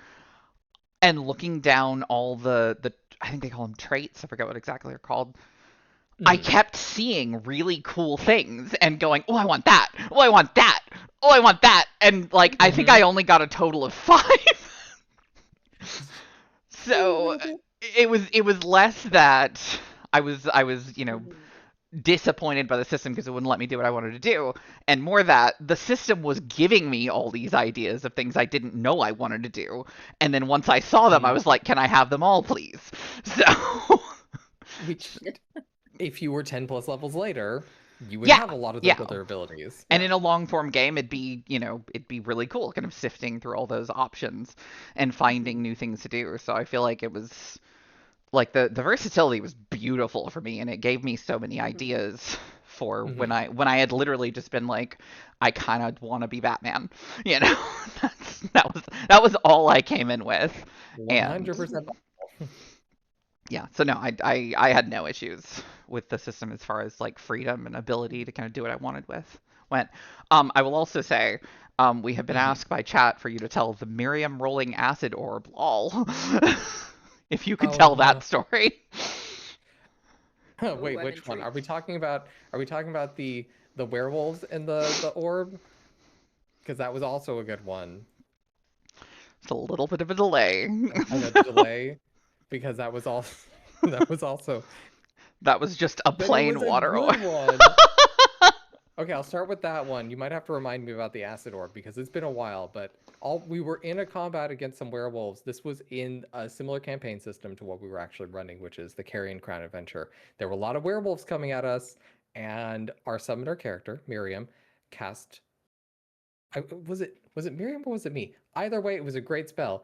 and looking down all the I think they call them traits. I forget what exactly they're called. I kept seeing really cool things and going, oh, I want that. Oh, I want that. Oh, I want that. And like, I think I only got a total of 5. So it was less that I was disappointed by the system because it wouldn't let me do what I wanted to do, and more that the system was giving me all these ideas of things I didn't know I wanted to do, and then once I saw them, I was like, can I have them all, please? So, which, if you were 10 plus levels later, you would have a lot of those other abilities. And in a long form game, it'd be really cool, kind of sifting through all those options and finding new things to do. So I feel like it was like the versatility was beautiful for me, and it gave me so many ideas for when I had literally just been like, I kind of want to be Batman, that was all I came in with. 100%. Yeah, so no, I had no issues with the system as far as like freedom and ability to kind of do what I wanted went. I will also say, we have been asked by chat for you to tell the Miriam rolling acid orb lol. If you could tell that story. Wait, which one? Are we talking about the werewolves and the orb? Because that was also a good one. It's a little bit of a delay. A delay, because that was also that was just a plain water orb. Okay, I'll start with that one. You might have to remind me about the acid orb because it's been a while, but we were in a combat against some werewolves. This was in a similar campaign system to what we were actually running, which is the Carrion Crown Adventure. There were a lot of werewolves coming at us, and our summoner character, Miriam, cast... was it Miriam or was it me? Either way, it was a great spell.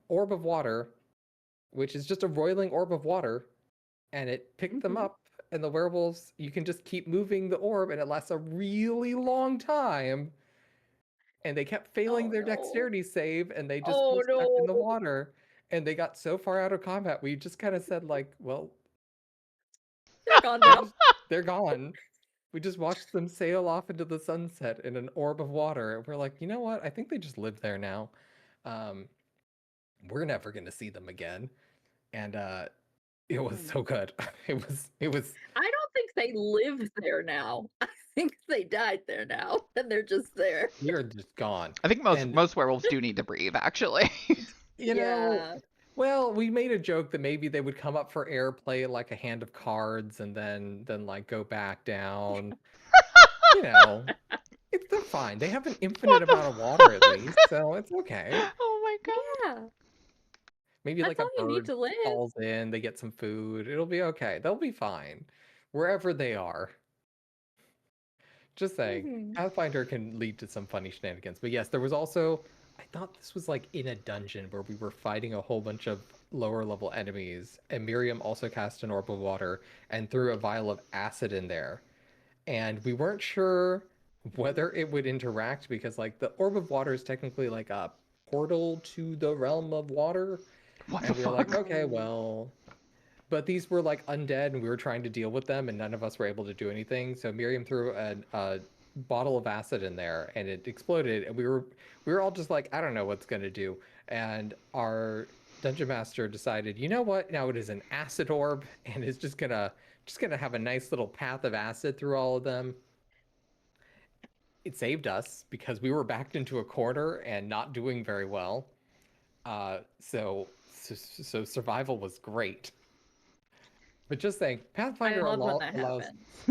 Orb of Water, which is just a roiling orb of water, and it picked them up. And the werewolves, you can just keep moving the orb, and it lasts a really long time. And they kept failing their dexterity save, and they just were stuck in the water. And they got so far out of combat, we just kind of said, like, well, they're gone now. They're gone. We just watched them sail off into the sunset in an orb of water. And we're like, you know what? I think they just live there now. We're never going to see them again. And it was so good. It was. I don't think they live there now. think they died there now, and they're just there. You're just gone. I think most werewolves do need to breathe, actually. You know, well, we made a joke that maybe they would come up for air, play like a hand of cards, and then like go back down. You know, they're fine. They have an infinite amount of water at least, so it's okay. Oh my god. Yeah. Maybe That's like all a you need bird to live. falls in, they get some food. It'll be okay. They'll be fine wherever they are. Just saying, Pathfinder can lead to some funny shenanigans. But yes, there was also, I thought this was like in a dungeon where we were fighting a whole bunch of lower level enemies, and Miriam also cast an orb of water and threw a vial of acid in there. And we weren't sure whether it would interact because like the orb of water is technically like a portal to the realm of water. What And the we were fuck? like, okay, well, but these were like undead and we were trying to deal with them and none of us were able to do anything. So Miriam threw a bottle of acid in there and it exploded and we were all just like, I don't know what's going to do. And our dungeon master decided, you know what? Now it is an acid orb and it's just going to have a nice little path of acid through all of them. It saved us because we were backed into a corner and not doing very well. So survival was great. But just saying, Pathfinder allows,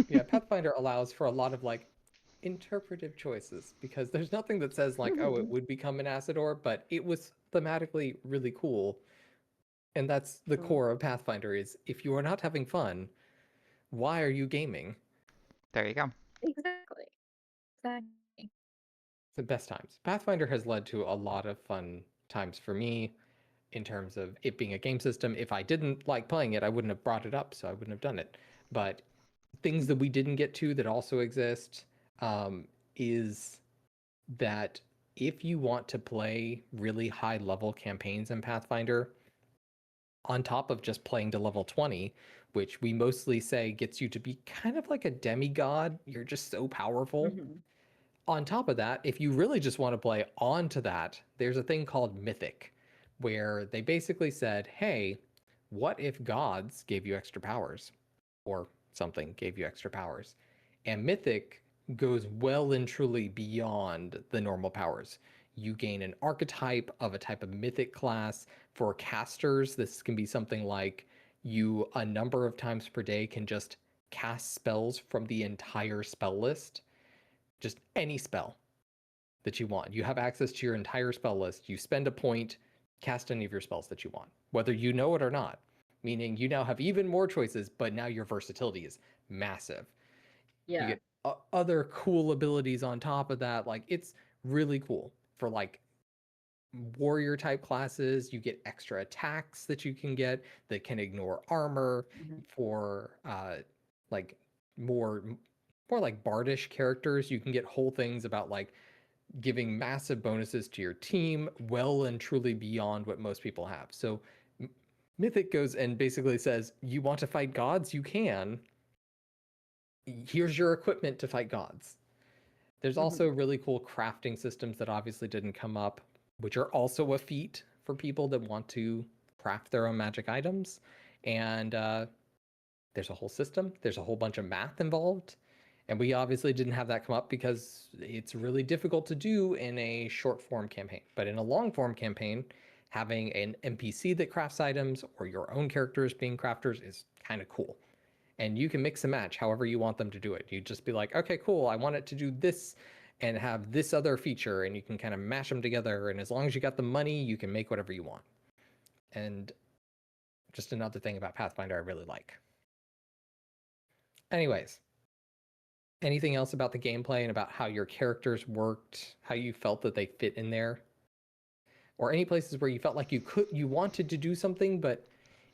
yeah, Pathfinder allows for a lot of like interpretive choices because there's nothing that says like, oh, it would become an acid orb, but it was thematically really cool. And that's the core of Pathfinder is if you are not having fun, why are you gaming? There you go. Exactly. It's the best times. Pathfinder has led to a lot of fun times for me in terms of it being a game system. If I didn't like playing it, I wouldn't have brought it up, so I wouldn't have done it. But things that we didn't get to that also exist is that if you want to play really high level campaigns in Pathfinder, on top of just playing to level 20, which we mostly say gets you to be kind of like a demigod, you're just so powerful. On top of that, if you really just want to play onto that, there's a thing called Mythic, where they basically said, hey, what if gods gave you extra powers? Or something gave you extra powers? And Mythic goes well and truly beyond the normal powers. You gain an archetype of a type of mythic class. For casters, this can be something like you a number of times per day can just cast spells from the entire spell list. Just any spell that you want. You have access to your entire spell list. You spend a point, cast any of your spells that you want, whether you know it or not. Meaning you now have even more choices, but now your versatility is massive. Yeah. You get other cool abilities on top of that. Like it's really cool for like warrior type classes. You get extra attacks that you can get that can ignore armor. For like more like bardish characters, you can get whole things about like giving massive bonuses to your team, well and truly beyond what most people have. So Mythic goes and basically says, you want to fight gods? You can. Here's your equipment to fight gods. There's also really cool crafting systems that obviously didn't come up, which are also a feat for people that want to craft their own magic items. And there's a whole system. There's a whole bunch of math involved. And we obviously didn't have that come up because it's really difficult to do in a short form campaign. But in a long form campaign, having an NPC that crafts items or your own characters being crafters is kind of cool. And you can mix and match however you want them to do it. You just be like, okay, cool, I want it to do this and have this other feature, and you can kind of mash them together. And as long as you got the money, you can make whatever you want. And just another thing about Pathfinder I really like. Anyways, anything else about the gameplay and about how your characters worked, how you felt that they fit in there? Or any places where you felt like you wanted to do something, but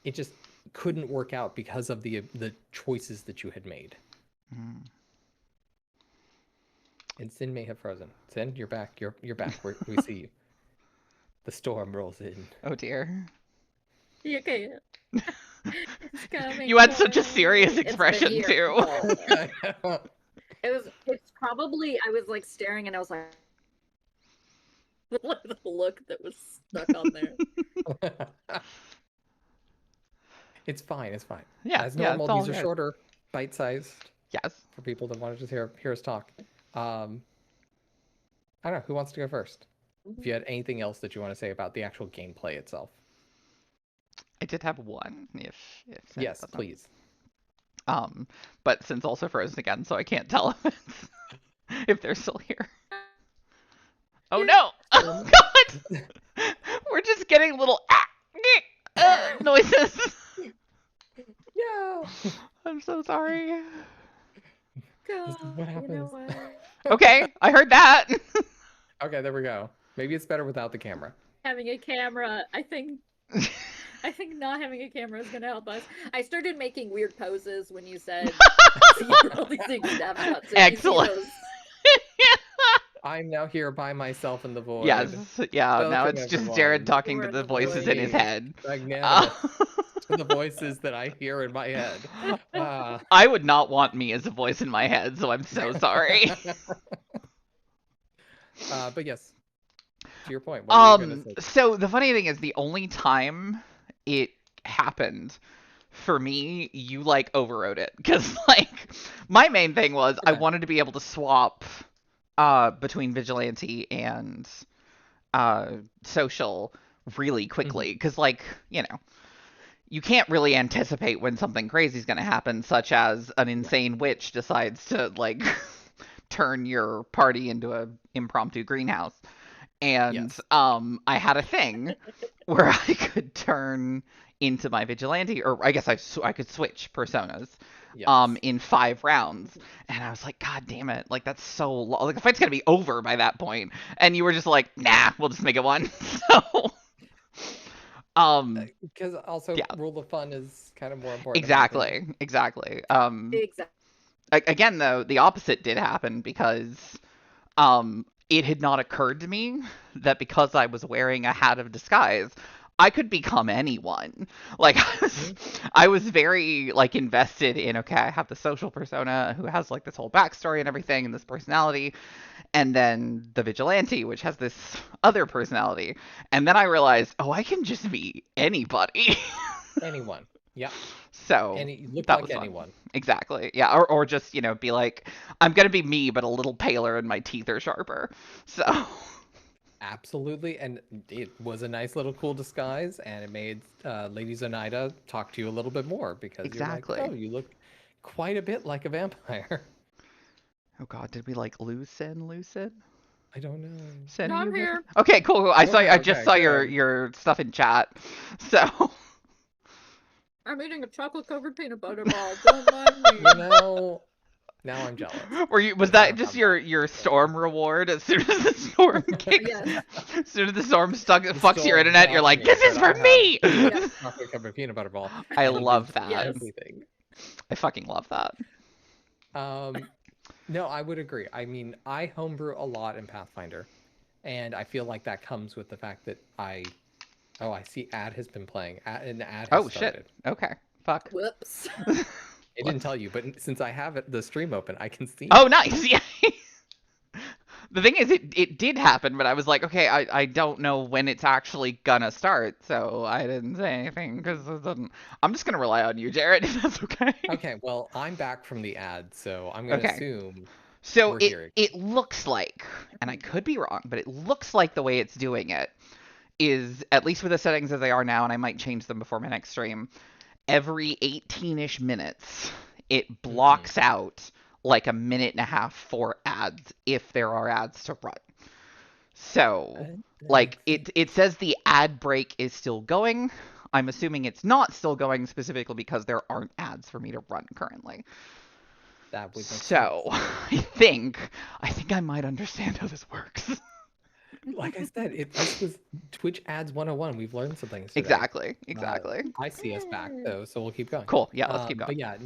it just couldn't work out because of the choices that you had made. And Cinn may have frozen. Cinn, you're back. You're back. We see you. The storm rolls in. Oh dear. You okay? It's coming. You had such a serious expression too. It's probably, I was like staring and I was like, the look that was stuck on there. It's fine. It's fine. Yeah. As normal, it's all these are good. shorter, bite-sized. Yes. For people that want to just hear us talk. I don't know. Who wants to go first? If you had anything else that you want to say about the actual gameplay itself. I did have one, if yes, please. But since also frozen again, so I can't tell if they're still here. Oh no! Oh god! We're just getting little noises. No. I'm so sorry. God, what happens? You know what? Okay, I heard that. Okay, there we go. Maybe it's better without the camera. Having a camera, I think not having a camera is gonna help us. I started making weird poses when you said all these things snapshots. Excellent. I'm now here by myself in the void. Yes, yeah. Welcome, now it's just Jared talking to the voices in his head. To the voices that I hear in my head. I would not want me as a voice in my head, so I'm so sorry. But yes, to your point. What were you gonna say? So the funny thing is, the only time it happened for me, you like overrode it, because like my main thing was I wanted to be able to swap between vigilante and social really quickly, because like, you know, you can't really anticipate when something crazy is going to happen, such as an insane witch decides to like turn your party into an impromptu greenhouse. And I had a thing where I could turn into my vigilante, or I guess I could switch personas in 5 rounds. And I was like, God damn it, like that's so long. Like the fight's gonna be over by that point. And you were just like, nah, we'll just make it one. So because also rule of fun is kind of more important. Exactly. Again, though, the opposite did happen, because it had not occurred to me that because I was wearing a hat of disguise, I could become anyone. Like, I was very like invested in, okay, I have the social persona who has like this whole backstory and everything, and this personality, and then the vigilante, which has this other personality. And then I realized, oh, I can just be anybody. Anyone. Yeah. So you look that like was anyone. Fun. Exactly. Yeah. Or just, you know, be like, I'm gonna be me, but a little paler and my teeth are sharper. So absolutely. And it was a nice little cool disguise, and it made Lady Zonaida talk to you a little bit more, because you're like, oh, you look quite a bit like a vampire. Oh god, did we like lose Cinn? I don't know. Cinn, no, I'm here. Okay, cool. I just saw your stuff in chat. So I'm eating a chocolate covered peanut butter ball. Don't mind me. You know, now I'm jealous. Was that just your storm reward? As soon as the storm kicks, as soon as the storm fucks your internet, you're like, this is for me. Chocolate covered peanut butter ball. I love that. Everything. I fucking love that. No, I would agree. I mean, I homebrew a lot in Pathfinder, and I feel like that comes with the fact that I see Ad has been playing. Ad has started. Shit. Okay. Fuck. Whoops. It didn't tell you, but since I have the stream open, I can see. Oh, nice. Yeah. The thing is, it did happen, but I was like, okay, I don't know when it's actually gonna start, so I didn't say anything, because I'm just gonna rely on you, Jared, if that's okay. Okay, well, I'm back from the ad, so I'm gonna assume. So it looks like, and I could be wrong, but it looks like the way it's doing it is, at least with the settings as they are now, and I might change them before my next stream, every 18-ish minutes, it blocks out like a minute and a half for ads, if there are ads to run. So, like, it says the ad break is still going. I'm assuming it's not still going specifically because there aren't ads for me to run currently. That would make sense. I think I might understand how this works. Like I said, this was Twitch Ads 101. We've learned some things today. Exactly. I see us back, though, so we'll keep going. Cool. Yeah, let's keep going. But yeah,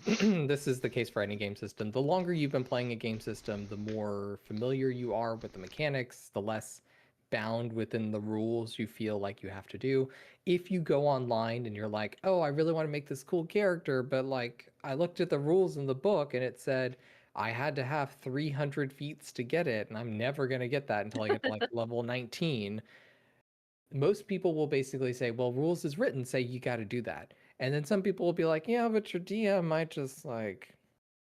this is the case for any game system. The longer you've been playing a game system, the more familiar you are with the mechanics, the less bound within the rules you feel like you have to do. If you go online and you're like, oh, I really want to make this cool character, but like I looked at the rules in the book and it said I had to have 300 feats to get it, and I'm never going to get that until I get to like level 19. Most people will basically say, well, rules is written say you got to do that. And then some people will be like, yeah, but your DM might just like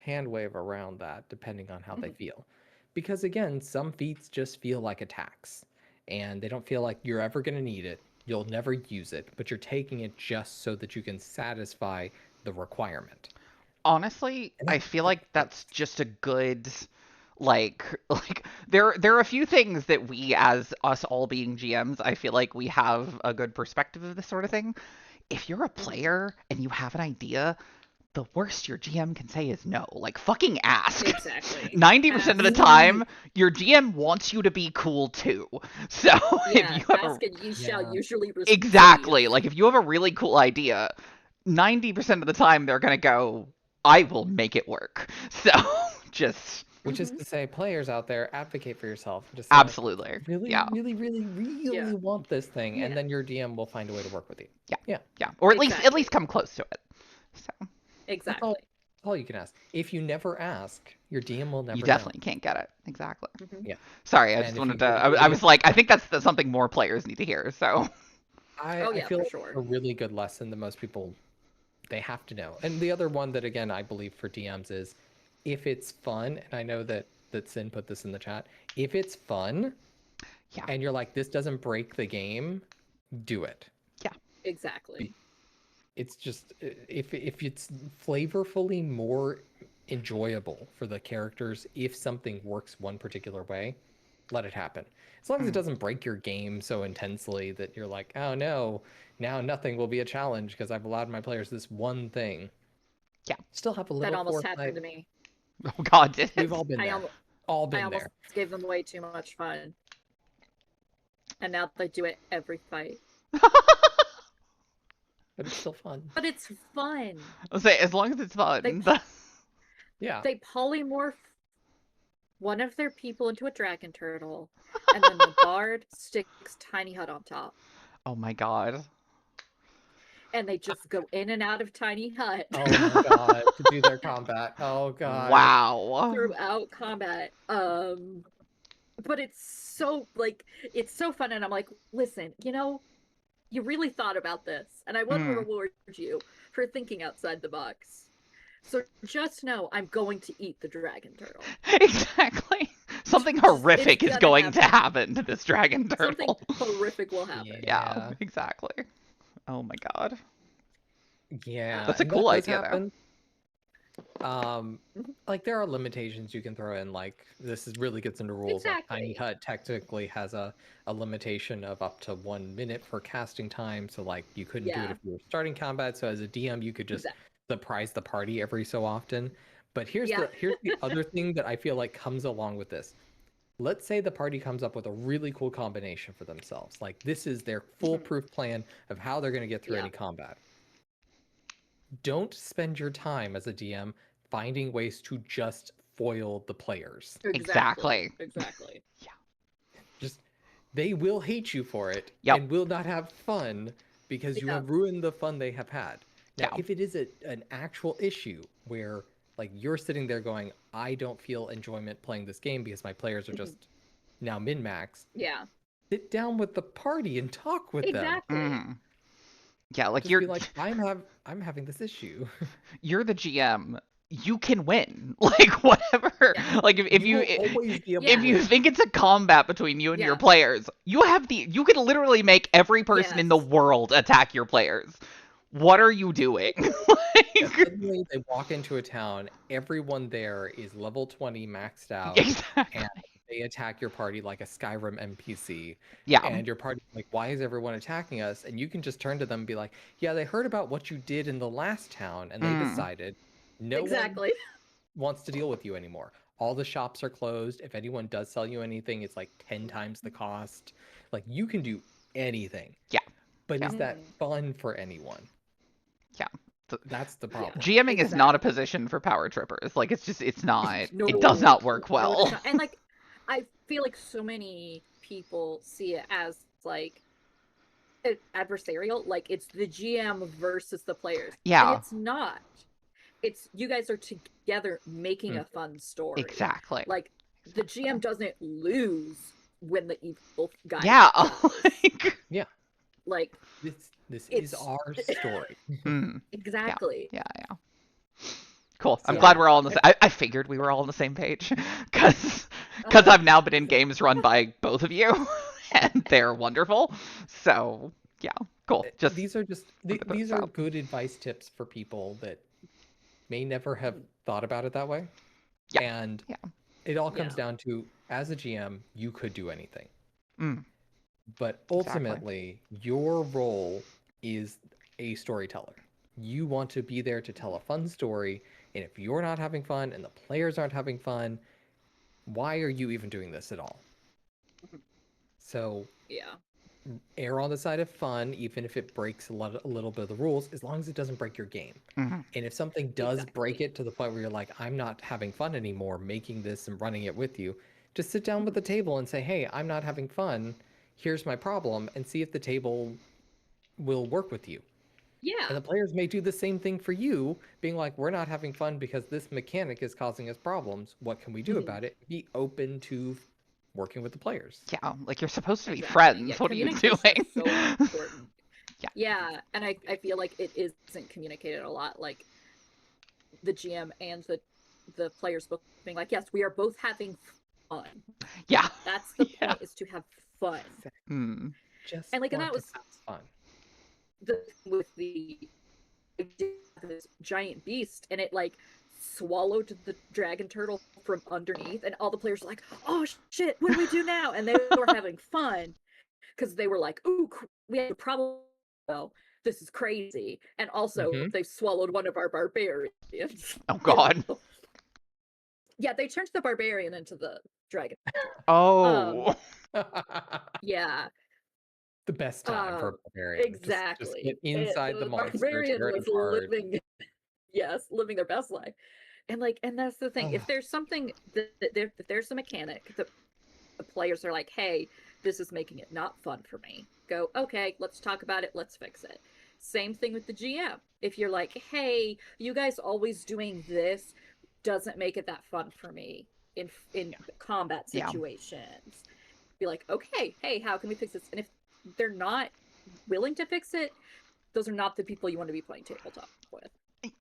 hand wave around that depending on how they feel. Because again, some feats just feel like attacks and they don't feel like you're ever going to need it. You'll never use it, but you're taking it just so that you can satisfy the requirement. Honestly, I feel like that's just a good like there are a few things that we, as us all being GMs, I feel like we have a good perspective of this sort of thing. If you're a player and you have an idea, the worst your GM can say is no. Like, fucking ask. Exactly. 90% of the time, your GM wants you to be cool too. So if you have ask and you shall usually receive. Exactly. Like, if you have a really cool idea, 90% of the time they're gonna go, I will make it work. So just... Which is to say, players out there, advocate for yourself. Just absolutely. Like, really, yeah. really want this thing, and then your DM will find a way to work with you. Yeah. Or at least come close to it. So exactly. That's all you can ask. If you never ask, your DM will never. You definitely can't get it. Exactly. Yeah. Sorry, I just wanted to. I was like, I think that's something more players need to hear. So. I feel like a really good lesson that most people they have to know. And the other one that again I believe for DMs is if it's fun, and I know that Cinn put this in the chat, if it's fun, and you're like, this doesn't break the game, do it. Yeah. Exactly. It's just if it's flavorfully more enjoyable for the characters, if something works one particular way, let it happen. As long as it doesn't break your game so intensely that you're like, oh no, now nothing will be a challenge because I've allowed my players this one thing. Yeah. Still have a little that almost foresight. happened to me. Oh God, did it? We've all been there. I almost gave them way too much fun. And now they do it every fight. But it's still fun. But it's fun. I'll say, as long as it's fun. Yeah. They polymorph one of their people into a dragon turtle, and then the bard sticks Tiny Hut on top. Oh my God. And they just go in and out of Tiny Hut. Oh my God. To do their combat. Oh God. Wow. Throughout combat. But it's so, it's so fun, and I'm like, listen, you really thought about this, and I want to reward you for thinking outside the box. So just know I'm going to eat the dragon turtle. Exactly. Something horrific is going to happen to this dragon turtle. Something horrific will happen. Yeah, exactly. Oh my God. Yeah. That's a cool idea, though. Like there are limitations you can throw in, like this really gets into rules. Exactly. Like Tiny Hut technically has a limitation of up to 1 minute for casting time, so like you couldn't do it if you were starting combat. So as a DM you could just surprise the party every so often. But here's the other thing that I feel like comes along with this. Let's say the party comes up with a really cool combination for themselves. Like this is their foolproof plan of how they're going to get through any combat. Don't spend your time as a DM finding ways to just foil the players. Exactly. Yeah. Just they will hate you for it and will not have fun because you have ruined the fun they have had. Now, if it is an actual issue where like you're sitting there going, I don't feel enjoyment playing this game because my players are just now min-maxed. Yeah. Sit down with the party and talk with them. Yeah, like just you're like, I'm having this issue. You're the GM. You can win. Like whatever. Yeah. Like if you think it's a combat between you and your players, you can literally make every person in the world attack your players. What are you doing? Suddenly they walk into a town, everyone there is level 20 maxed out. Exactly. And they attack your party like a Skyrim NPC. Yeah. And your party's like, why is everyone attacking us? And you can just turn to them and be like, yeah, they heard about what you did in the last town, and they decided no one wants to deal with you anymore. All the shops are closed. If anyone does sell you anything, it's like 10 times the cost. Like, you can do anything. Yeah. But is that fun for anyone? Yeah. That's the problem. GMing is not a position for power trippers. Like, it's not. It does not work well. And, like, I feel like so many people see it as, like, adversarial. Like, it's the GM versus the players. Yeah. And it's not. It's you guys are together making a fun story. Exactly. Like, the GM doesn't lose when the evil guy Yeah. Like, this is our story. Exactly. Yeah. Cool. I'm So- glad we're all on the same. I figured we were all on the same page because I've now been in games run by both of you, and they're wonderful. So yeah, cool. Just these are good advice tips for people that may never have thought about it that way. Yeah. And Yeah. it all comes down to, as a GM, you could do anything. Mm. But ultimately, your role is a storyteller. You want to be there to tell a fun story, and if you're not having fun and the players aren't having fun, why are you even doing this at all? So err on the side of fun, even if it breaks a little bit of the rules, as long as it doesn't break your game. Mm-hmm. And if something does break it to the point where you're like, I'm not having fun anymore making this and running it with you, just sit down with the table and say, hey, I'm not having fun. Here's my problem, and see if the table will work with you. Yeah. And the players may do the same thing for you, being like, we're not having fun because this mechanic is causing us problems. What can we do about it? Be open to working with the players. Yeah, like you're supposed to be friends. Yeah, what are you communication doing? is so important. Yeah. Yeah, and I feel like it isn't communicated a lot. Like the GM and the players both being like, yes, we are both having fun. Yeah. That's the point, is to have fun. Mm. Just and like, and that was fun. With this giant beast, and it like swallowed the dragon turtle from underneath, and all the players were like, oh shit, what do we do now? And they were having fun because they were like, ooh, we have a problem. Well, this is crazy. And also they swallowed one of our barbarians. Oh god. Yeah, they turned the barbarian into the dragon. Oh. Yeah. The best time for a barbarian. Exactly. Just get inside the monster. Barbarian was living, living their best life. And like, and that's the thing. If there's something if there's a mechanic that the players are like, hey, this is making it not fun for me, go, okay, let's talk about it, let's fix it. Same thing with the GM. If you're like, hey, you guys always doing this doesn't make it that fun for me in combat situations. Be like, okay, hey, how can we fix this? And if they're not willing to fix it, those are not the people you want to be playing tabletop with.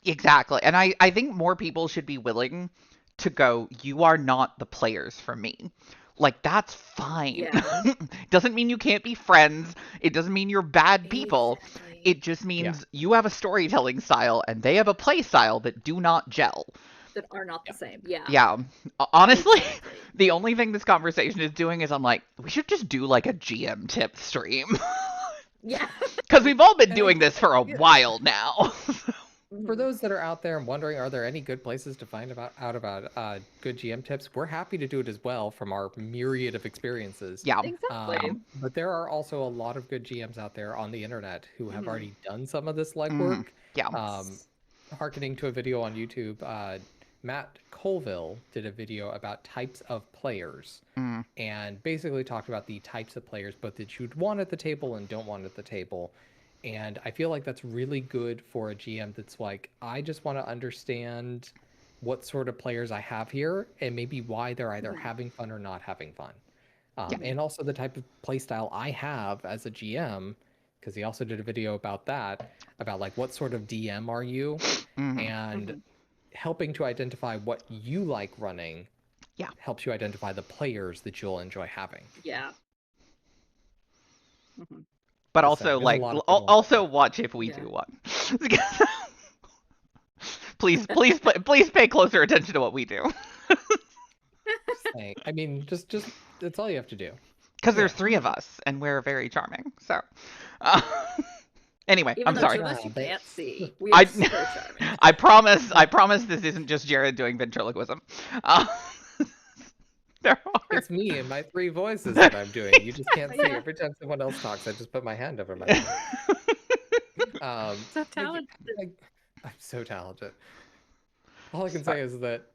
Exactly. And I think more people should be willing to go, you are not the players for me. Like, that's fine. Yeah. Doesn't mean you can't be friends. It doesn't mean you're bad people. Exactly. It just means you have a storytelling style and they have a play style that do not gel. That are not the same. Yeah. Yeah. Honestly, the only thing this conversation is doing is I'm like, we should just do like a GM tip stream. Yeah. Because we've all been doing this for a while now. For those that are out there and wondering, are there any good places to find out about good GM tips? We're happy to do it as well from our myriad of experiences. Yeah. Exactly. But there are also a lot of good GMs out there on the internet who have already done some of this legwork. Yeah. Hearkening to a video on YouTube, Matt Colville did a video about types of players and basically talked about the types of players both that you'd want at the table and don't want at the table. And I feel like that's really good for a GM that's like, I just want to understand what sort of players I have here and maybe why they're either having fun or not having fun. And also the type of play style I have as a GM, because he also did a video about that, about like what sort of DM are you, and helping to identify what you like running helps you identify the players that you'll enjoy having. Yeah. But also, like, also watch if we do one. please pay closer attention to what we do. I mean, just that's all you have to do. Because there's 3 of us, and we're very charming. So, anyway, even I'm sorry. You can't see. We are so charming. I promise this isn't just Jared doing ventriloquism. It's me and my 3 voices that I'm doing. You just can't see. Every time someone else talks, I just put my hand over my mouth. So talented. I'm so talented. All I can say is that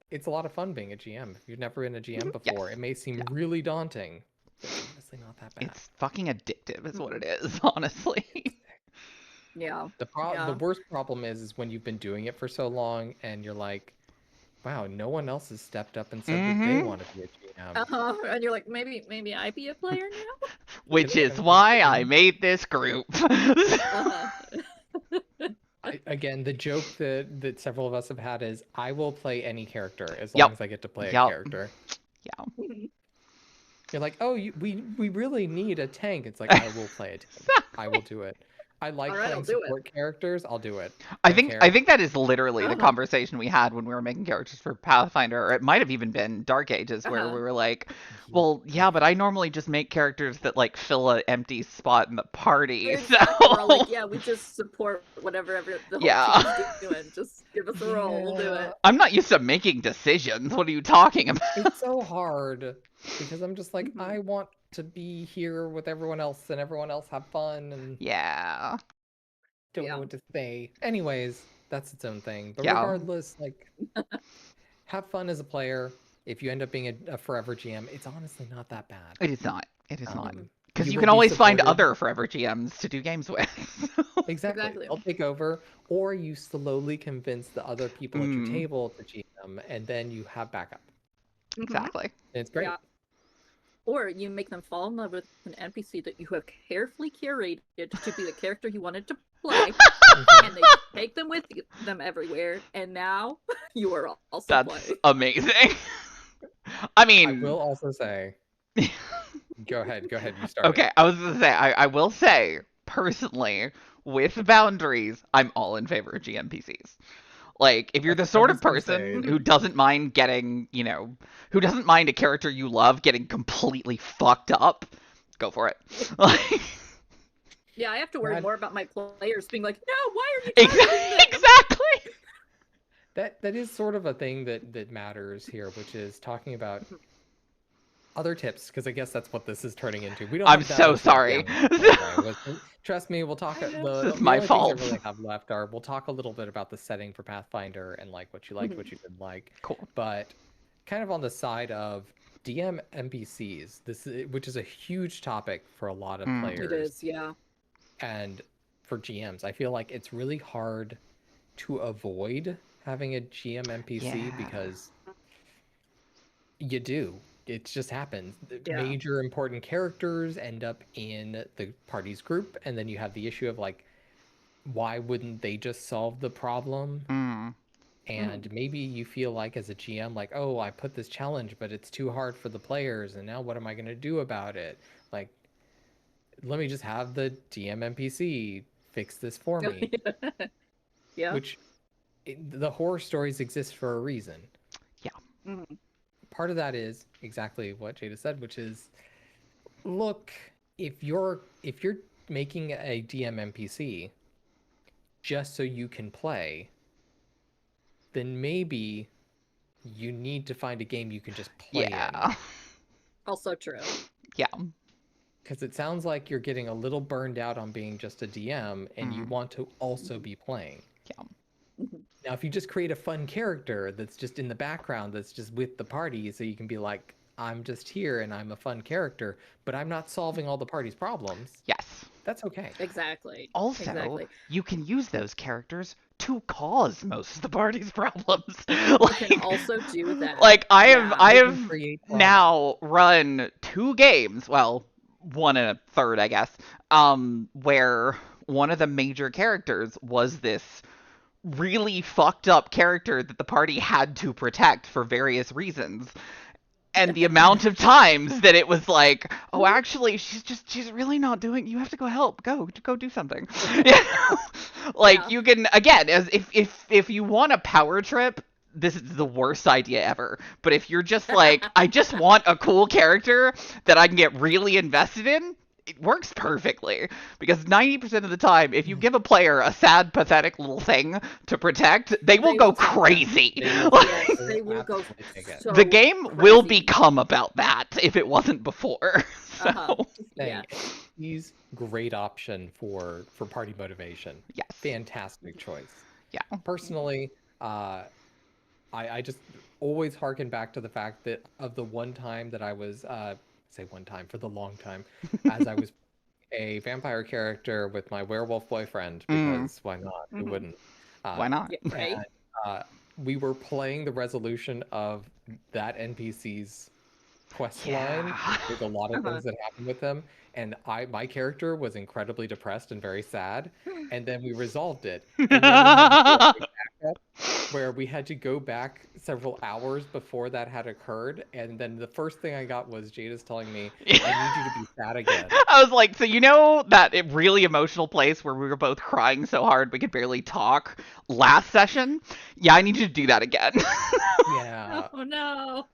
it's a lot of fun being a GM. If you've never been a GM before, it may seem really daunting. It's honestly not that bad. It's fucking addictive is what it is, honestly. Yeah. The worst problem is when you've been doing it for so long and you're like, wow, no one else has stepped up and said that they want to be a GM. And you're like, maybe I be a player now? Which is why I made this group. Again, the joke that several of us have had is, I will play any character as Yep. long as I get to play a character. Yeah. You're like, oh, we really need a tank. It's like, I will play a tank. I will do it. I like playing support characters. I'll do it. I think that is literally the conversation we had when we were making characters for Pathfinder, or it might have even been Dark Ages, where we were like, well, yeah, but I normally just make characters that like fill an empty spot in the party. Exactly. So we're like, yeah, we just support whatever the whole team's doing. Just give us a role, we'll do it. I'm not used to making decisions. What are you talking about? It's so hard because I'm just like, I want to be here with everyone else and everyone else have fun and don't know what to say. Anyways, that's its own thing. But regardless, like, have fun as a player. If you end up being a forever GM, it's honestly not that bad. It is not. It is not. Because you can always find other forever GMs to do games with. Exactly. I'll take over. Or you slowly convince the other people at your table to GM, and then you have backup. Exactly. And it's great. Yeah. Or you make them fall in love with an NPC that you have carefully curated to be the character you wanted to play, and they take them with them everywhere, and now you are also playing. That's amazing. I mean, I will also say, go ahead, you start. Okay, I was gonna say, I will say, personally, with boundaries, I'm all in favor of GMPCs. Like, if you're the sort of person who doesn't mind getting, who doesn't mind a character you love getting completely fucked up, go for it. Yeah, I have to worry more about my players being like, no, why are you targeting Exactly! That is sort of a thing that matters here, which is talking about other tips, because I guess that's what this is turning into. We don't. I'm so sorry. Trust me, we'll talk. This is my fault. Things I really have left are we'll talk a little bit about the setting for Pathfinder and like what you liked, what you didn't like. Cool. But kind of on the side of DM NPCs, which is a huge topic for a lot of players. It is, yeah. And for GMs, I feel like it's really hard to avoid having a GM NPC because you do. It just happens. Major important characters end up in the party's group, and then you have the issue of like, why wouldn't they just solve the problem? And maybe you feel like as a GM, like, oh, I put this challenge, but it's too hard for the players, and now what am I going to do about it? Like, let me just have the DM NPC fix this for me. Yeah. Which, the horror stories exist for a reason. Yeah. Part of that is exactly what Jada said, which is, look, if you're making a DM NPC just so you can play, then maybe you need to find a game you can just play in. Also true. Yeah. Because it sounds like you're getting a little burned out on being just a DM, and you want to also be playing. Yeah. Now, if you just create a fun character that's just in the background, that's just with the party, so you can be like, I'm just here and I'm a fun character, but I'm not solving all the party's problems. Yes. That's okay. Exactly. Also, you can use those characters to cause most of the party's problems. You can also do that. Like, I have now run 2 games, well, 1 and a third, I guess, where one of the major characters was this really fucked up character that the party had to protect for various reasons. And the amount of times that it was like, oh, actually, she's really not doing, you have to go help, go do something. Like, you can, again, as if you want a power trip, this is the worst idea ever. But if you're just like, I just want a cool character that I can get really invested in, it works perfectly. Because 90% of the time, if you give a player a sad, pathetic little thing to protect, they will go crazy. They will go so the game crazy. will become about that if it wasn't before. So he's great option for party motivation. Yes. Fantastic choice. Yeah. Personally, I just always harken back to the fact that of the one time that I was say one time for the long time, as I was a vampire character with my werewolf boyfriend, because why not? Who wouldn't? Why not? Right. And, we were playing the resolution of that NPC's quest line. There's a lot of things that happen with them, and my character was incredibly depressed and very sad, and then we resolved it, and then we had to do a big backup where we had to go back several hours before that had occurred, and then the first thing I got was Jada's telling me, I need you to be sad again. I was like, so you know that really emotional place where we were both crying so hard we could barely talk last session? Yeah, I need you to do that again. Yeah. Oh no.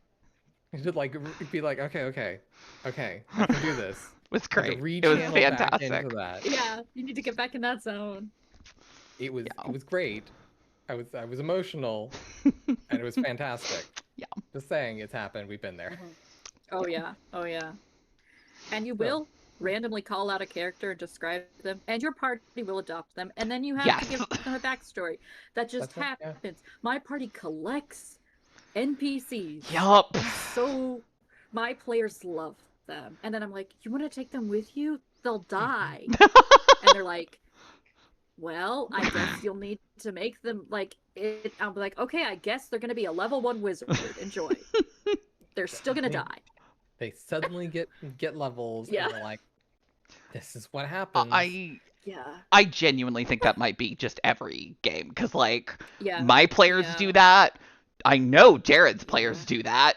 You should like be like, okay, I can do this. It was great. It was Re-channel back fantastic. into that. Yeah, you need to get back in that zone. It was great. I was emotional, and it was fantastic. Yeah. Just saying, it's happened. We've been there. Oh yeah. Oh yeah. And you will randomly call out a character and describe them, and your party will adopt them, and then you have to give them a backstory. That just happens. Yeah. My party collects NPCs. Yup. So my players love them. And then I'm like, you want to take them with you? They'll die. And they're like, well, I guess you'll need to make them like it. I'm like, okay, I guess they're going to be a level 1 wizard. Enjoy. They're still going to die. They suddenly get levels, Yeah. and they're like, this is what happens. I genuinely think that might be just every game, because like my players Yeah. do that. I know Jared's players do that.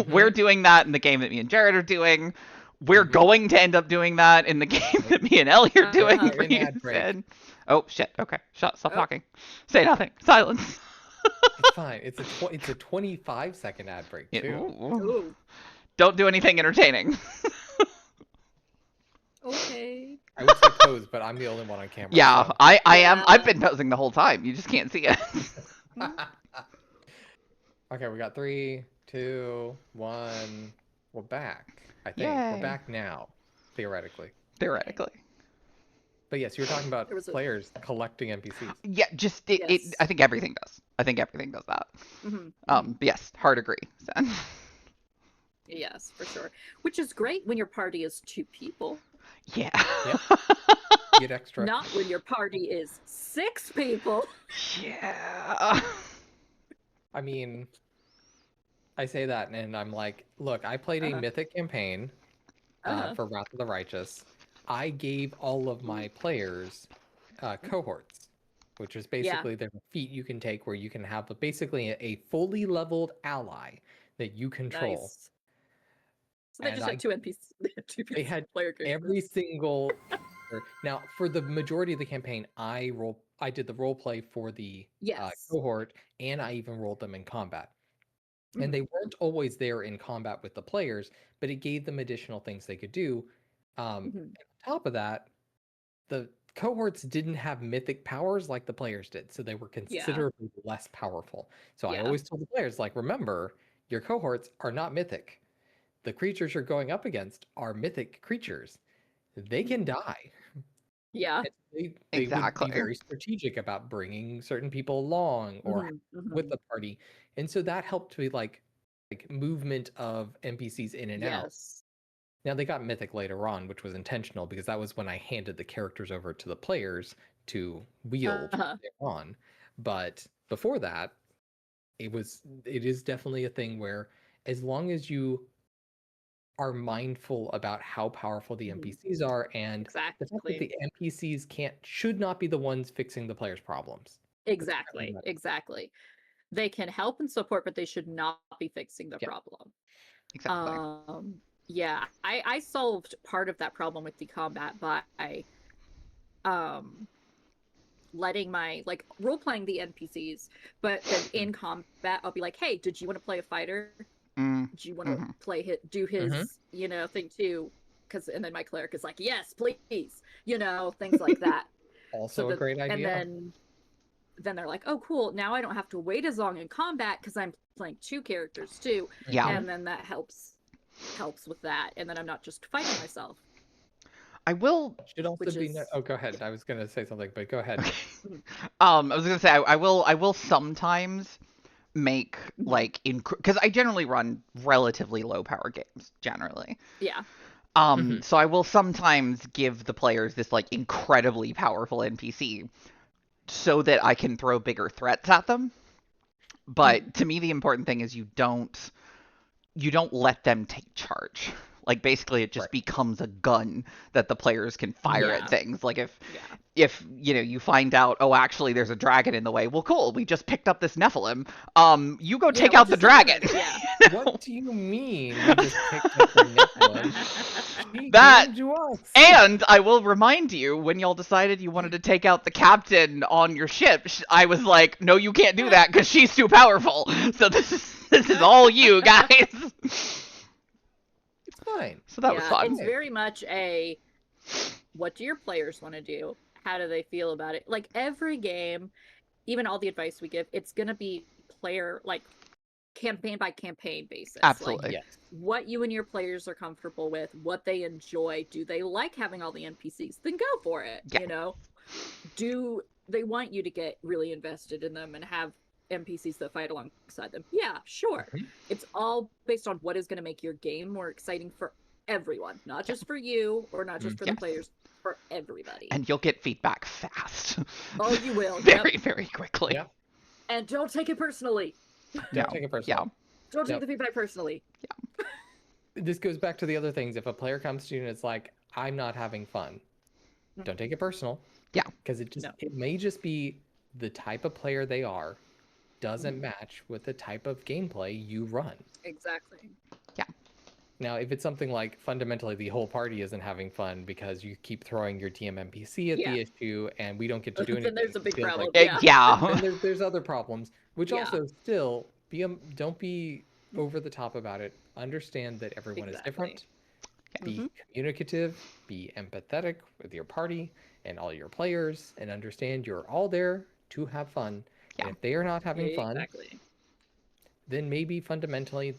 We're doing that in the game that me and Jared are doing. We're going to end up doing that in the game that me and Ellie are doing. For you, Cinn. Oh shit! Okay, stop talking. Say nothing. Silence. It's fine. It's a 25-second ad break too. Ooh. Don't do anything entertaining. Okay. I would say pose, but I'm the only one on camera. Yeah, so. I am. I've been posing the whole time. You just can't see it. Okay, we got 3, 2, 1. We're back. I think Yay. we're back now, theoretically. Theoretically. But yes, you were talking about players collecting NPCs. Yeah, just it. I think everything does. I think everything does that. Yes, hard agree. Cinn. Yes, for sure. Which is great when your party is 2 people. Yeah. Get extra. Not when your party is 6 people. Yeah. I mean, I say that and I'm like, look, I played a mythic campaign for Wrath of the Righteous. I gave all of my players cohorts, which is basically the feat you can take where you can have basically a fully leveled ally that you control. Nice. So they just had 2 NPCs. They had player characters. every single. Now, for the majority of the campaign, I did the role play for the cohort, and I even rolled them in combat. And they weren't always there in combat with the players, but it gave them additional things they could do. On top of that, the cohorts didn't have mythic powers like the players did, so they were considerably less powerful. So I always told the players, like, remember, your cohorts are not mythic. The creatures you're going up against are mythic creatures. They can die. Yeah. They would be very strategic about bringing certain people along or with the party. And so that helped to be like movement of NPCs in and out. Now they got mythic later on, which was intentional because that was when I handed the characters over to the players to wield on. But before that, it is definitely a thing where as long as you are mindful about how powerful the NPCs are and the fact that the NPCs should not be the ones fixing the players' problems. Exactly. They can help and support, but they should not be fixing the problem. Exactly. Yeah, I solved part of that problem with the combat by letting my role-playing the NPCs, but then in combat I'll be like, hey, did you want to play a fighter? Do you want to play do his thing too? And then my cleric is like, yes, please, things like that. Also a great idea. And then they're like, oh cool, now I don't have to wait as long in combat because I'm playing 2 characters too. And then that helps with that, and then I'm not just fighting myself. I will should also be oh, go ahead. I was gonna say something, but go ahead. I was gonna say I will sometimes make because I generally run relatively low power games generally. So I will sometimes give the players this incredibly powerful NPC so that I can throw bigger threats at them. But to me the important thing is you don't you don't let them take charge. Like, basically, it just becomes a gun that the players can fire at things. Like, if you find out, oh, actually, there's a dragon in the way. Well, cool. We just picked up this Nephilim. You go take out the dragon. What do you mean? We just picked up the Nephilim? She came to us. And I will remind you, when y'all decided you wanted to take out the captain on your ship, I was like, no, you can't do that because she's too powerful. So this is all you guys. Fine. So that was fun. It's very much a, what do your players want to do? How do they feel about it? Like, every game, even all the advice we give, it's going to be player, like, campaign by campaign basis. Absolutely. Like, what you and your players are comfortable with, what they enjoy. Do they like having all the NPCs? Then go for it. Do they want you to get really invested in them and have NPCs that fight alongside them? Yeah, sure. It's all based on what is going to make your game more exciting for everyone, not just for you or not just for the players, for everybody. And you'll get feedback fast. Oh, you will. Very, very quickly. Yeah. And don't take it personally. Don't take it personally. Don't take the feedback personally. This goes back to the other things. If a player comes to you and it's like, I'm not having fun, don't take it personal. Because it may just be the type of player they are doesn't match with the type of gameplay you run. Exactly. Now, if it's something like fundamentally the whole party isn't having fun because you keep throwing your DM NPC at the issue and we don't get to do anything. Then there's a big problem. Then there's other problems, which also still don't be over the top about it. Understand that everyone is different. Be communicative, be empathetic with your party and all your players, and understand you're all there to have fun. And if they are not having fun, then maybe fundamentally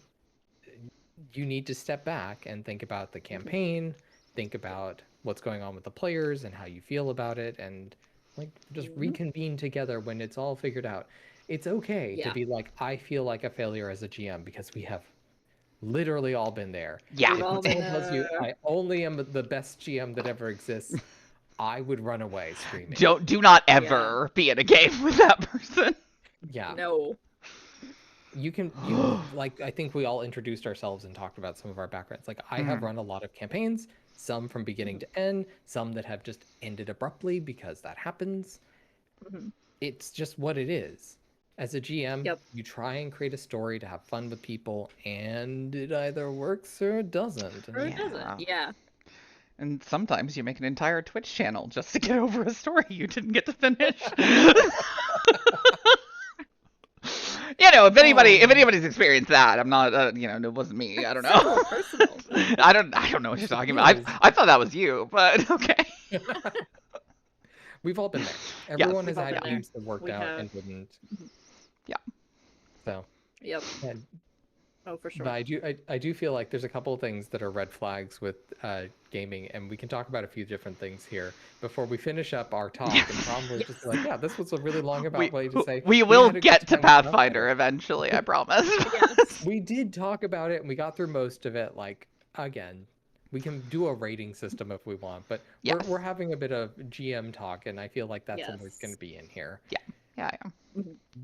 you need to step back and think about the campaign, think about what's going on with the players and how you feel about it, and like just reconvene together when it's all figured out. It's okay to be like, I feel like a failure as a GM, because we have literally all been there. If someone tells you, I only am the best GM that ever exists, I would run away screaming. Do not ever be in a game with that person. No. You like, I think we all introduced ourselves and talked about some of our backgrounds. Like, I have run a lot of campaigns, some from beginning to end, some that have just ended abruptly because that happens. It's just what it is. As a GM, you try and create a story to have fun with people, and it either works or it doesn't. Or it doesn't, And sometimes you make an entire Twitch channel just to get over a story you didn't get to finish. If anybody's experienced that, I'm not, it wasn't me. I don't know. I don't know what you're talking about. I thought that was you, but okay. We've all been there. Everyone has had games that worked out and didn't. So. Oh, for sure. But I do feel like there's a couple of things that are red flags with gaming, and we can talk about a few different things here before we finish up our talk. And probably just like, this was a really long way to say. We will get to Pathfinder eventually, I promise. We did talk about it, and we got through most of it. Like, again, we can do a rating system if we want, but we're having a bit of GM talk, and I feel like that's always going to be in here. Yeah.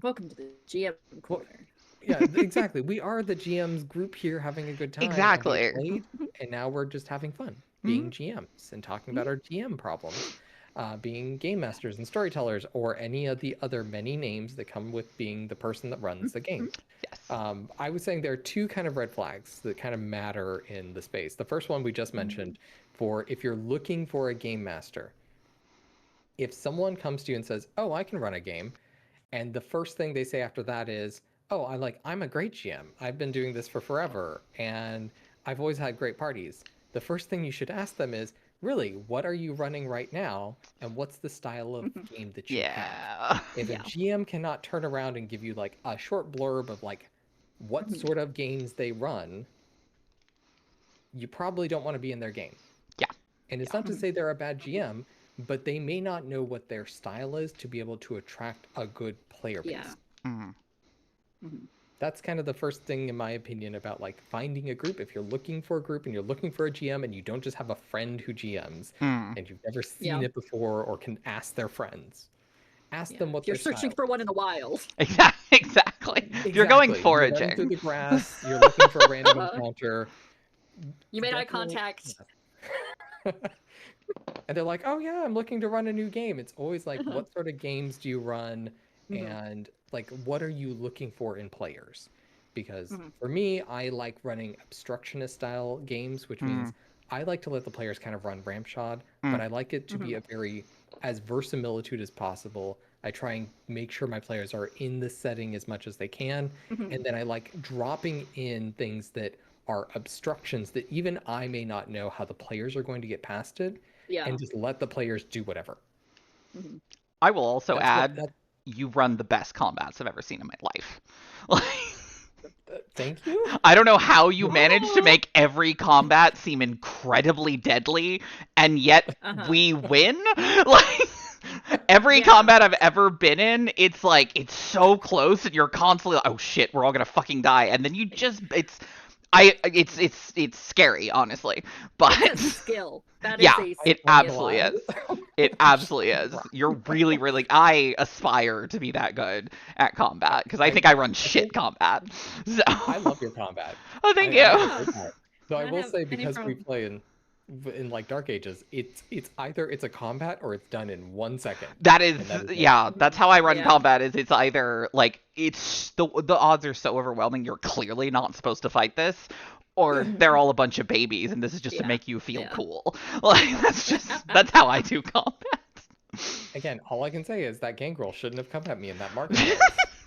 Welcome to the GM corner. Yeah, exactly. We are the GM's group here having a good time. Exactly. And now we're just having fun being GMs and talking about our GM problems, being game masters and storytellers, or any of the other many names that come with being the person that runs the game. I was saying there are two kind of red flags that kind of matter in the space. The first one we just mentioned, for if you're looking for a game master, if someone comes to you and says, oh, I can run a game, and the first thing they say after that is, oh, I'm a great GM. I've been doing this for forever, and I've always had great parties. The first thing you should ask them is, really, what are you running right now, and what's the style of game that you have? If a GM cannot turn around and give you like a short blurb of like what sort of games they run, you probably don't want to be in their game. And it's not to say they're a bad GM, but they may not know what their style is to be able to attract a good player base. That's kind of the first thing, in my opinion, about like finding a group. If you're looking for a group and you're looking for a GM and you don't just have a friend who GMs and you've never seen it before or can ask their friends, ask them what If you're their searching style for is. one in the wild. Exactly. If you're going foraging. You're running through the grass, you're looking for a random encounter. You made eye Definitely- contact. And they're like, oh yeah, I'm looking to run a new game. It's always like, Mhm. what sort of games do you run? Mhm. And like, what are you looking for in players? Because Mhm. for me, I like running obstructionist style games, which means I like to let the players kind of run ramshod, but I like it to be a very, as verisimilitude as possible. I try and make sure my players are in the setting as much as they can. And then I like dropping in things that are obstructions that even I may not know how the players are going to get past it. Yeah. And just let the players do whatever. I will also That's what- add, you run the best combats I've ever seen in my life. Thank you. I don't know how you manage to make every combat seem incredibly deadly, and yet we win. Like every combat I've ever been in, it's like it's so close, and you're constantly like, oh shit, we're all gonna fucking die, and then you just it's scary, honestly. But It's a skill. That yeah, is it skill. absolutely is. It absolutely is. You're really, really. I aspire to be that good at combat because I think I run shit combat. So I love your combat. oh, thank I have you. a great time. Though I Not will have say, any because we problem. play in like Dark Ages, it's either it's a combat or it's done in 1 second. That is, And that is it. yeah, that's how I run Yeah. combat. Is it's either like it's the odds are so overwhelming. You're clearly not supposed to fight this, or they're all a bunch of babies, and this is just to Yeah. make you feel Yeah. cool. Like that's how I do combat. Again, all I can say is that gangrel shouldn't have come at me in that marketplace.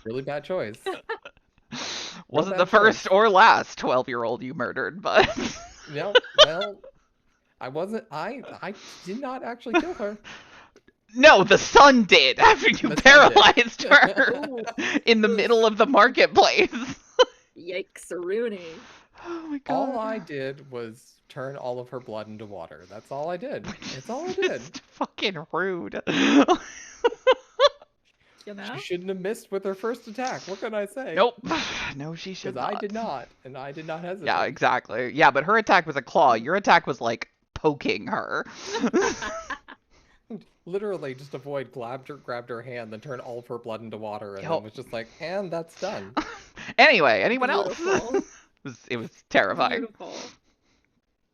Really bad choice. Wasn't bad the first or last 12-year-old you murdered, but No, well, I wasn't. I did not actually kill her. no, the sun did after you The sun did. paralyzed her Ooh. in the middle of the marketplace. Yikes, Rooney. Oh my god. All I did was turn all of her blood into water. That's all I did. That's all I did. Just fucking rude. You know? She shouldn't have missed with her first attack. What can I say? Nope. No, she should Because not. I did not, and I did not hesitate. Yeah, exactly. Yeah, but her attack was a claw. Your attack was like poking her. Literally just avoid, grabbed her hand, then turned all of her blood into water, and Yup. then was just like, and that's done. Anyway, anyone Beautiful. else? It was terrifying. Beautiful.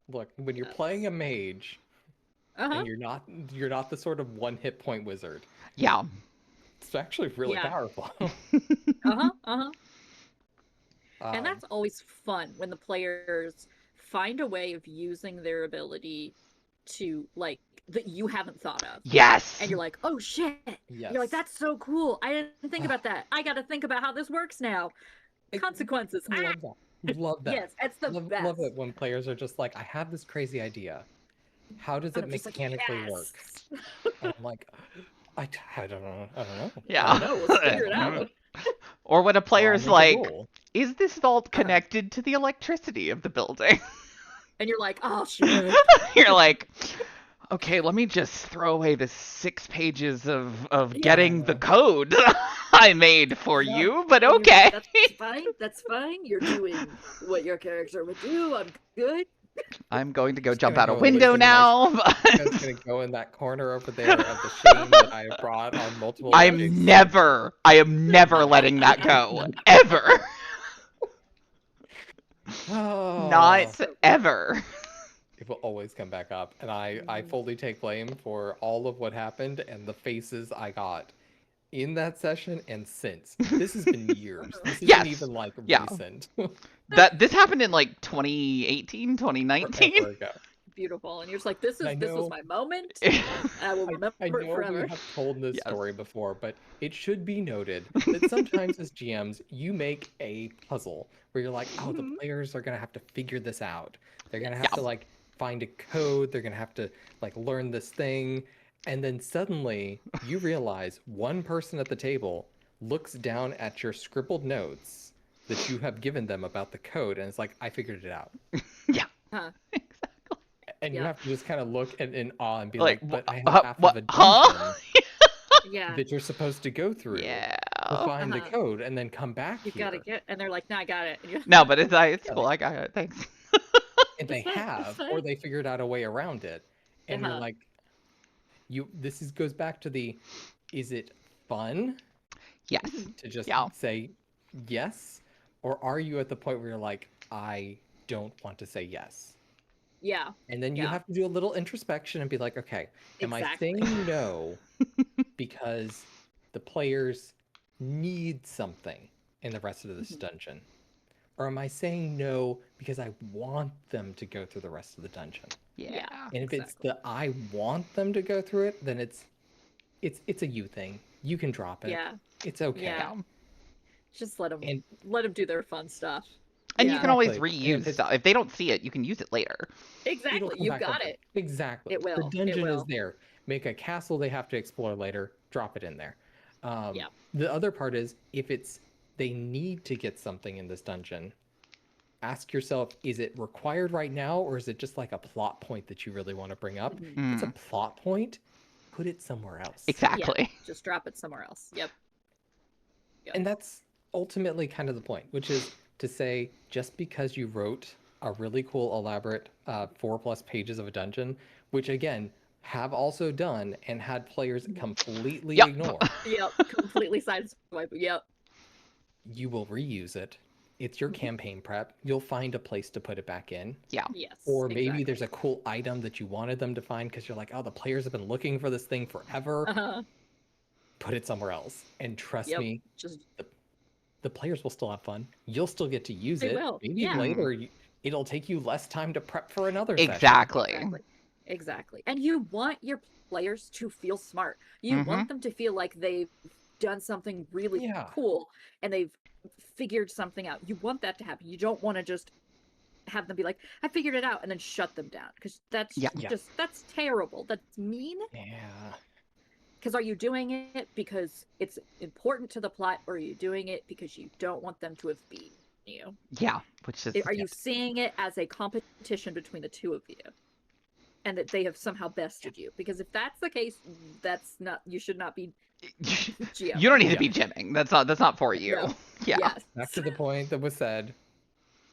Look, when you're playing a mage, and you're not the sort of one hit point wizard, Yeah. it's actually really Yeah. powerful. And that's always fun when the players find a way of using their ability to, like, that you haven't thought of. Yes. And you're like, oh shit. Yes. You're like, that's so cool. I didn't think about that. I got to think about how this works now. Consequences. Love that. Love that. Yes, it's the best. Love it when players are just like, I have this crazy idea. How does it I'm just like, mechanically yes. work? And I'm like, I don't know. Yeah. I don't know. Let's figure it out. Or when a player's I'll like, make a rule. is this vault connected to the electricity of the building? And you're like, oh shit. You're like, okay, let me just throw away the 6 pages of getting the code I made for you, but okay. That's fine. That's fine. You're doing what your character would do. I'm good. I'm going to go jump gonna out a go window live in my- now. I'm just gonna go in that corner over there of the shame that I have brought on multiple I occasions. am never letting that go. Ever. Oh. Not ever. It will always come back up, and I fully take blame for all of what happened and the faces I got in that session and since. This has been years. This isn't Yes. even like Yeah. recent. This happened in like 2018, 2019. Forever ago. Beautiful. And you're just like, this I was know- my moment. I will remember I know it forever. we have told this Yes. story before, but it should be noted that sometimes as GMs, you make a puzzle where you're like, oh, the players are going to have to figure this out. They're going to have to like find a code. They're going to have to like learn this thing. And then suddenly you realize one person at the table looks down at your scribbled notes that you have given them about the code. And it's like, I figured it out. Yeah. Huh. And you Yeah. have to just kind of look in awe and be Like, like, but I have half what? of a Huh? dungeon Yeah. that you're supposed to go through Yeah. to find the Uh-huh. code and then come back You here. gotta get, and they're like, no, I got it. And you're No, but it's cool. I got it. Thanks. And they It's fine, have, it's or fine. they figured out a way around it. And you're Uh-huh. like, goes back to the, is it fun Yes. to just Yeah. say yes? Or are you at the point where you're like, I don't want to say yes? Yeah. And then you Yeah. have to do a little introspection and be like, okay, am I saying no because the players need something in the rest of this dungeon? Or am I saying no because I want them to go through the rest of the dungeon? Yeah. And if it's the I want them to go through it, then it's a you thing. You can drop it. Yeah. It's okay. Yeah. Just let them And do their fun stuff. And Yeah. you can always Exactly. reuse stuff. If they don't see it, you can use it later. it'll Exactly. come You back got up. it. Exactly. It will. The dungeon It is will. there. Make a castle they have to explore later. Drop it in there. Yeah. The other part is if they need to get something in this dungeon, ask yourself, is it required right now, or is it just like a plot point that you really want to bring up? If it's a plot point, put it somewhere else. Exactly. Yeah, just drop it somewhere else. Yep. And that's ultimately kind of the point, which is to say, just because you wrote a really cool, elaborate 4+ pages of a dungeon, which again, have also done and had players completely ignore. Yep, completely sideswipe. Yep. You will reuse it. It's your campaign prep. You'll find a place to put it back in. Yeah. Yes. Or maybe there's a cool item that you wanted them to find because you're like, oh, the players have been looking for this thing forever. Put it somewhere else. And trust me, the players will still have fun. You'll still get to use it. Will. Maybe later it'll take you less time to prep for another session. Exactly. And you want your players to feel smart. You want them to feel like they've done something really cool and they've figured something out. You want that to happen. You don't want to just have them be like, I figured it out, and then shut them down, because that's that's terrible. That's mean. Yeah. Because are you doing it because it's important to the plot, or are you doing it because you don't want them to have beaten you? Yeah, which is. Are you seeing it as a competition between the two of you, and that they have somehow bested you? Because if that's the case, that's not. You should not be. GM. You don't need to be GMing. That's not for you. No. Yeah. Yes. Back to the point that was said.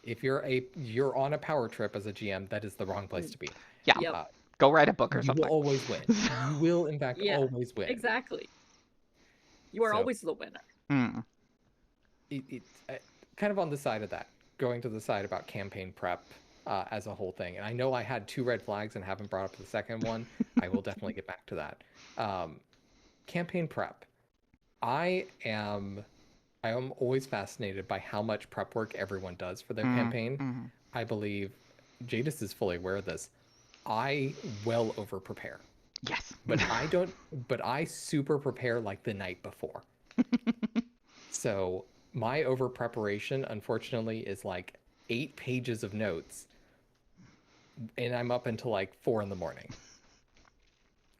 If you're on a power trip as a GM, that is the wrong place to be. Yeah. Yep. Go write a book or something. You will always win. You will, in fact, always win. Exactly. You are always the winner. It's kind of on the side of that, going to the side about campaign prep as a whole thing. And I know I had 2 red flags and haven't brought up the second one. I will definitely get back to that. Campaign prep. I am always fascinated by how much prep work everyone does for their campaign. I believe Jadis is fully aware of this. I well over prepare. Yes. But I super prepare like the night before. So my over preparation, unfortunately, is like 8 pages of notes. And I'm up until like 4 a.m,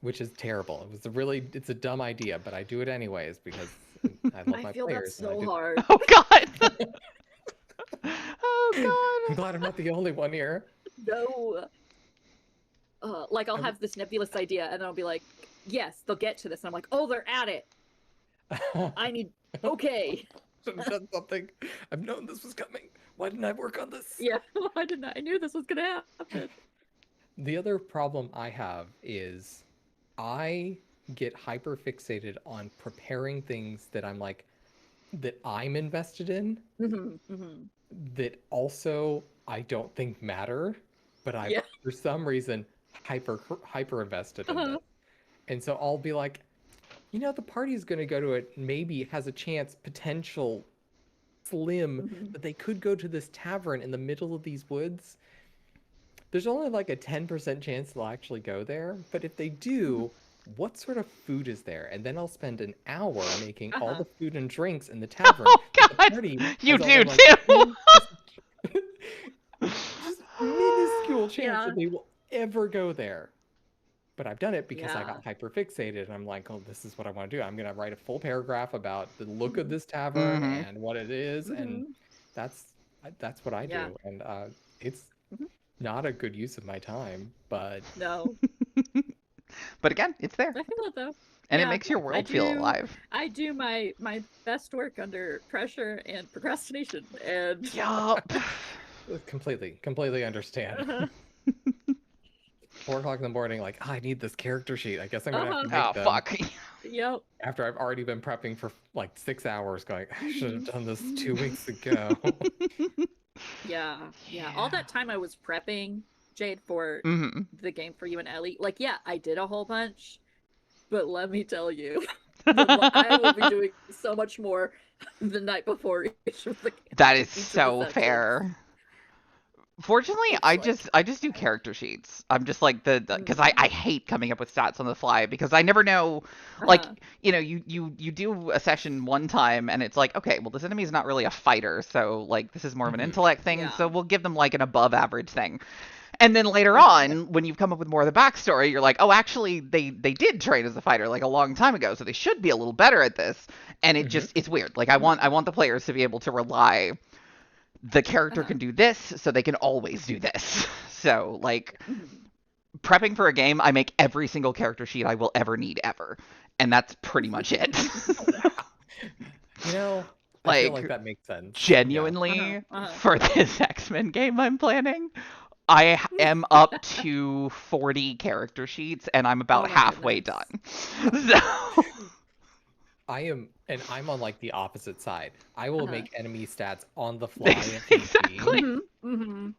which is terrible. It's a dumb idea, but I do it anyways because I love my players. That's so hard. Oh God. Oh God. I'm glad I'm not the only one here. No. Like I'll have this nebulous idea, and then I'll be like, "Yes, they'll get to this." And I'm like, "Oh, they're at it. Okay." Should have done something. I've known this was coming. Why didn't I work on this? Yeah, why didn't I? I knew this was gonna happen. The other problem I have is I get hyper fixated on preparing things that I'm like, that I'm invested in, that also I don't think matter, but I, for some reason, hyper invested in this. And so I'll be like, the party's going to go to it, maybe has a chance, potential, slim, that they could go to this tavern in the middle of these woods. There's only like a 10% chance they'll actually go there, but if they do, what sort of food is there? And then I'll spend an hour making all the food and drinks in the tavern. Oh God, you do too. Just minuscule chance that they will ever go there. But I've done it because I got hyper fixated, and I'm like, oh, this is what I want to do. I'm gonna write a full paragraph about the look of this tavern and what it is, and that's what I do. And it's not a good use of my time, but no. But again, it's there. I feel it though. And it makes your world feel alive. I do my best work under pressure and procrastination, and completely understand. 4 o'clock in the morning, like, I need this character sheet. I guess I'm gonna have to make them. Fuck. Yep. After I've already been prepping for like 6 hours, going, I should have done this 2 weeks ago. Yeah. All that time I was prepping, Jade, for the game for you and Ellie, like, yeah, I did a whole bunch, but let me tell you, I will be doing so much more the night before each of the That is so fair. Fortunately, I just do character sheets. I'm just like because I hate coming up with stats on the fly because I never know. Like you do a session one time and it's like, okay, well this enemy is not really a fighter, so like this is more of an intellect thing, so we'll give them like an above average thing. And then later on, when you've come up with more of the backstory, you're like, oh, actually, they did train as a fighter like a long time ago, so they should be a little better at this. And it's weird. Like I want the players to be able to rely. The character can do this, so they can always do this. So, like, prepping for a game, I make every single character sheet I will ever need ever. And that's pretty much it. You know, I feel like that makes sense. Genuinely, for this X-Men game I'm planning, I am up to 40 character sheets, and I'm about halfway done. So... I'm on like the opposite side. I will make enemy stats on the fly. Exactly.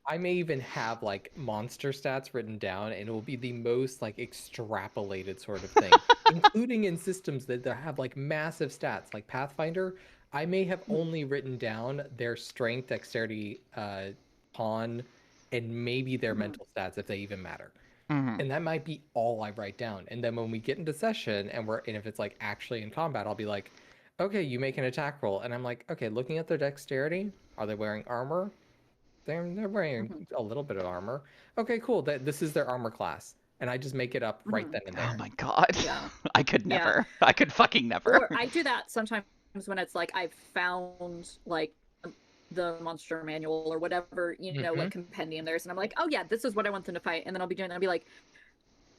I may even have like monster stats written down, and it will be the most like extrapolated sort of thing, including in systems that have like massive stats, like Pathfinder. I may have only written down their strength, dexterity, con, and maybe their mental stats if they even matter. And that might be all I write down. And then when we get into session and if it's like actually in combat, I'll be like, okay, you make an attack roll. And I'm like, okay, looking at their dexterity, are they wearing armor? They're wearing a little bit of armor. Okay, cool. This is their armor class. And I just make it up right then and there. Oh my god. Yeah. I could never. Yeah. I could fucking never. Or I do that sometimes when it's like I've found like the monster manual or whatever, like compendium there's, and I'm like, oh yeah, this is what I want them to fight, and then I'll be like,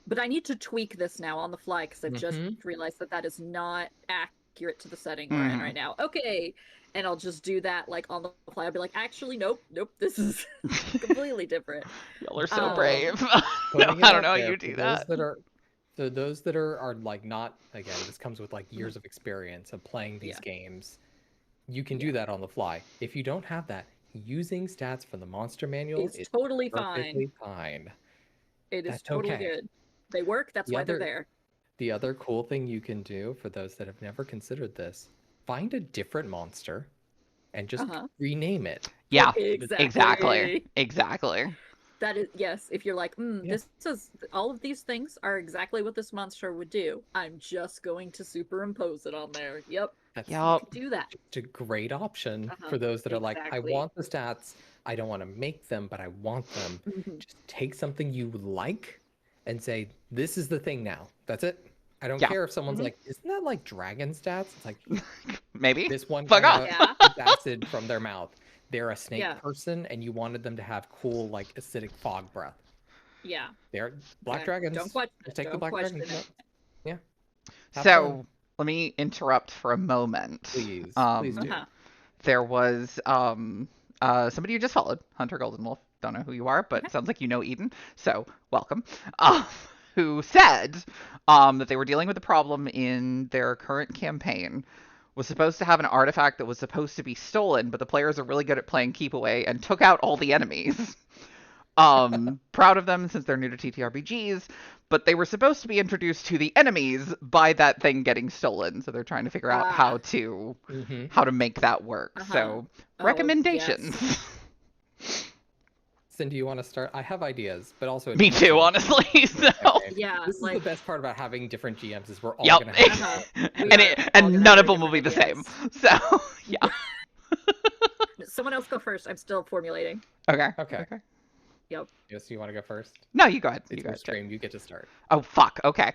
but I need to tweak this now on the fly because I've just realized that is not accurate to the setting we're in right now. Okay, and I'll just do that like on the fly. I'll be like, actually, nope, this is completely different. Y'all are so brave. No, I don't know how you do that. Those that are like not, again, this comes with like years of experience of playing these games. You can do that on the fly. If you don't have that, using stats from the monster manual is totally fine. It is totally good. They work, that's why they're there. The other cool thing you can do for those that have never considered this, find a different monster and just rename it. Yeah, exactly. That is, yes, if you're like, this is, all of these things are exactly what this monster would do. I'm just going to superimpose it on there. Yep. You can do that. It's a great option for those that are like, I want the stats. I don't want to make them, but I want them. Just take something you like and say, this is the thing now. That's it. I don't care if someone's like, isn't that like dragon stats? It's like, maybe this one fuck off. Acid from their mouth. They're a snake person, and you wanted them to have cool, like, acidic fog breath. Yeah. They're black dragons. Take the black dragons. Yeah. So, let me interrupt for a moment. Please do. There was somebody you just followed, Hunter Goldenwolf. Don't know who you are, but sounds like you know Eden, so welcome. Who said that they were dealing with a problem in their current campaign. Was supposed to have an artifact that was supposed to be stolen, but the players are really good at playing keep away and took out all the enemies. Proud of them since they're new to TTRPGs, but they were supposed to be introduced to the enemies by that thing getting stolen, so they're trying to figure out how to make that work. So, recommendations. Yes. Cinn, do you want to start? I have ideas, but also... Me too, honestly. So. Okay. Yeah, this is the best part about having different GMs is we're all going to have... and none of them will be the same. So, yeah. Someone else go first. I'm still formulating. Okay. Yep. Yes, you want to go first? No, you go ahead. It's your stream. You get to start. Oh, fuck. Okay.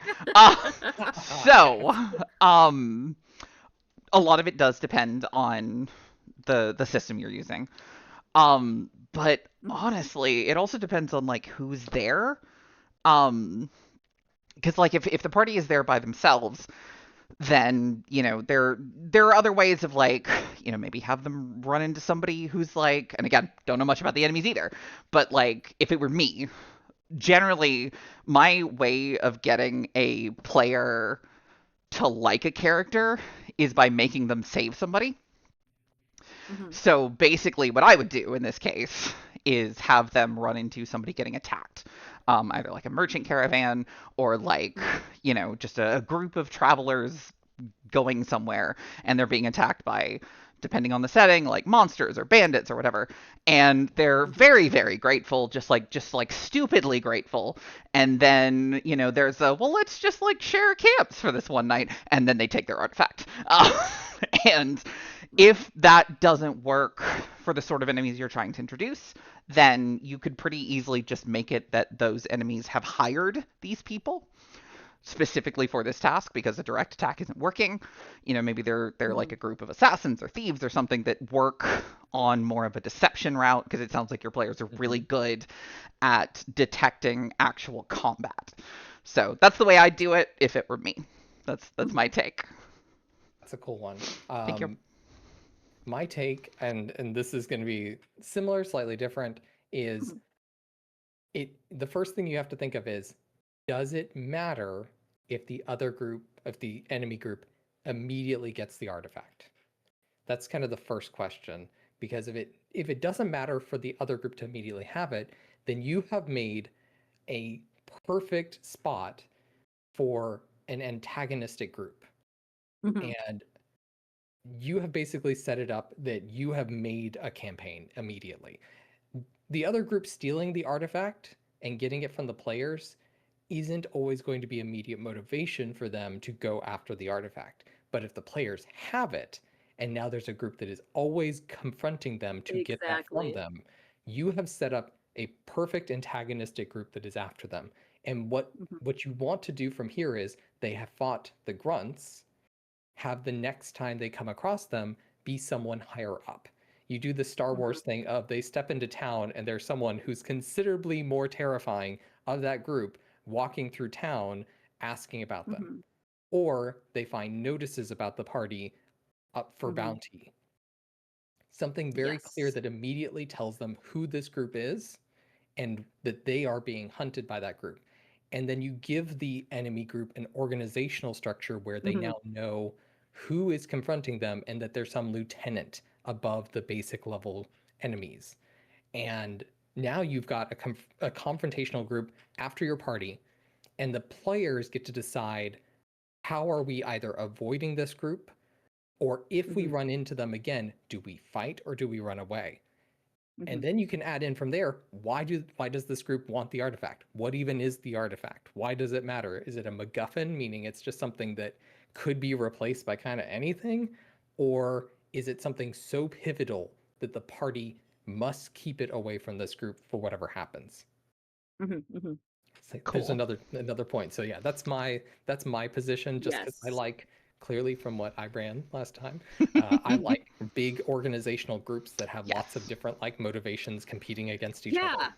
So, a lot of it does depend on the system you're using. But honestly, it also depends on like who's there. Because like if the party is there by themselves, then there are other ways of like maybe have them run into somebody who's like, and again, don't know much about the enemies either, but like if it were me, generally my way of getting a player to like a character is by making them save somebody. Mhm. So basically, what I would do in this case is have them run into somebody getting attacked, either like a merchant caravan or like, you know, just a group of travelers going somewhere and they're being attacked by, depending on the setting, like monsters or bandits or whatever, and they're very, very grateful, just like stupidly grateful. And then, you know, there's a, well, let's just like share camps for this one night, and then they take their artifact. And if that doesn't work for the sort of enemies you're trying to introduce, then you could pretty easily just make it that those enemies have hired these people specifically for this task because a direct attack isn't working. You know, maybe they're like a group of assassins or thieves or something that work on more of a deception route, because it sounds like your players are really good at detecting actual combat. So that's the way I'd do it if it were me. That's my take. That's a cool one. Thank you. My take, and this is going to be similar, slightly different, is the first thing you have to think of is, does it matter if the enemy group immediately gets the artifact? That's kind of the first question, because if it doesn't matter for the other group to immediately have it, then you have made a perfect spot for an antagonistic group. And you have basically set it up that you have made a campaign immediately. The other group stealing the artifact and getting it from the players isn't always going to be immediate motivation for them to go after the artifact. But if the players have it, and now there's a group that is always confronting them to get that from them, you have set up a perfect antagonistic group that is after them. And what you want to do from here is, they have fought the grunts, have the next time they come across them be someone higher up. You do the Star Wars thing of, they step into town and there's someone who's considerably more terrifying of that group walking through town asking about them. Or they find notices about the party up for bounty. Something very clear that immediately tells them who this group is and that they are being hunted by that group. And then you give the enemy group an organizational structure where they now know who is confronting them and that there's some lieutenant above the basic level enemies. And now you've got a confrontational group after your party, and the players get to decide, how are we either avoiding this group, or if we run into them again, do we fight or do we run away? And then you can add in from there, why does this group want the artifact? What even is the artifact? Why does it matter? Is it a MacGuffin, meaning it's just something that could be replaced by kind of anything? Or is it something so pivotal that the party must keep it away from this group for whatever happens? So Cool. there's another point. So yeah, that's my position, just because I like, clearly from what I ran last time, I like big organizational groups that have lots of different like motivations competing against each other.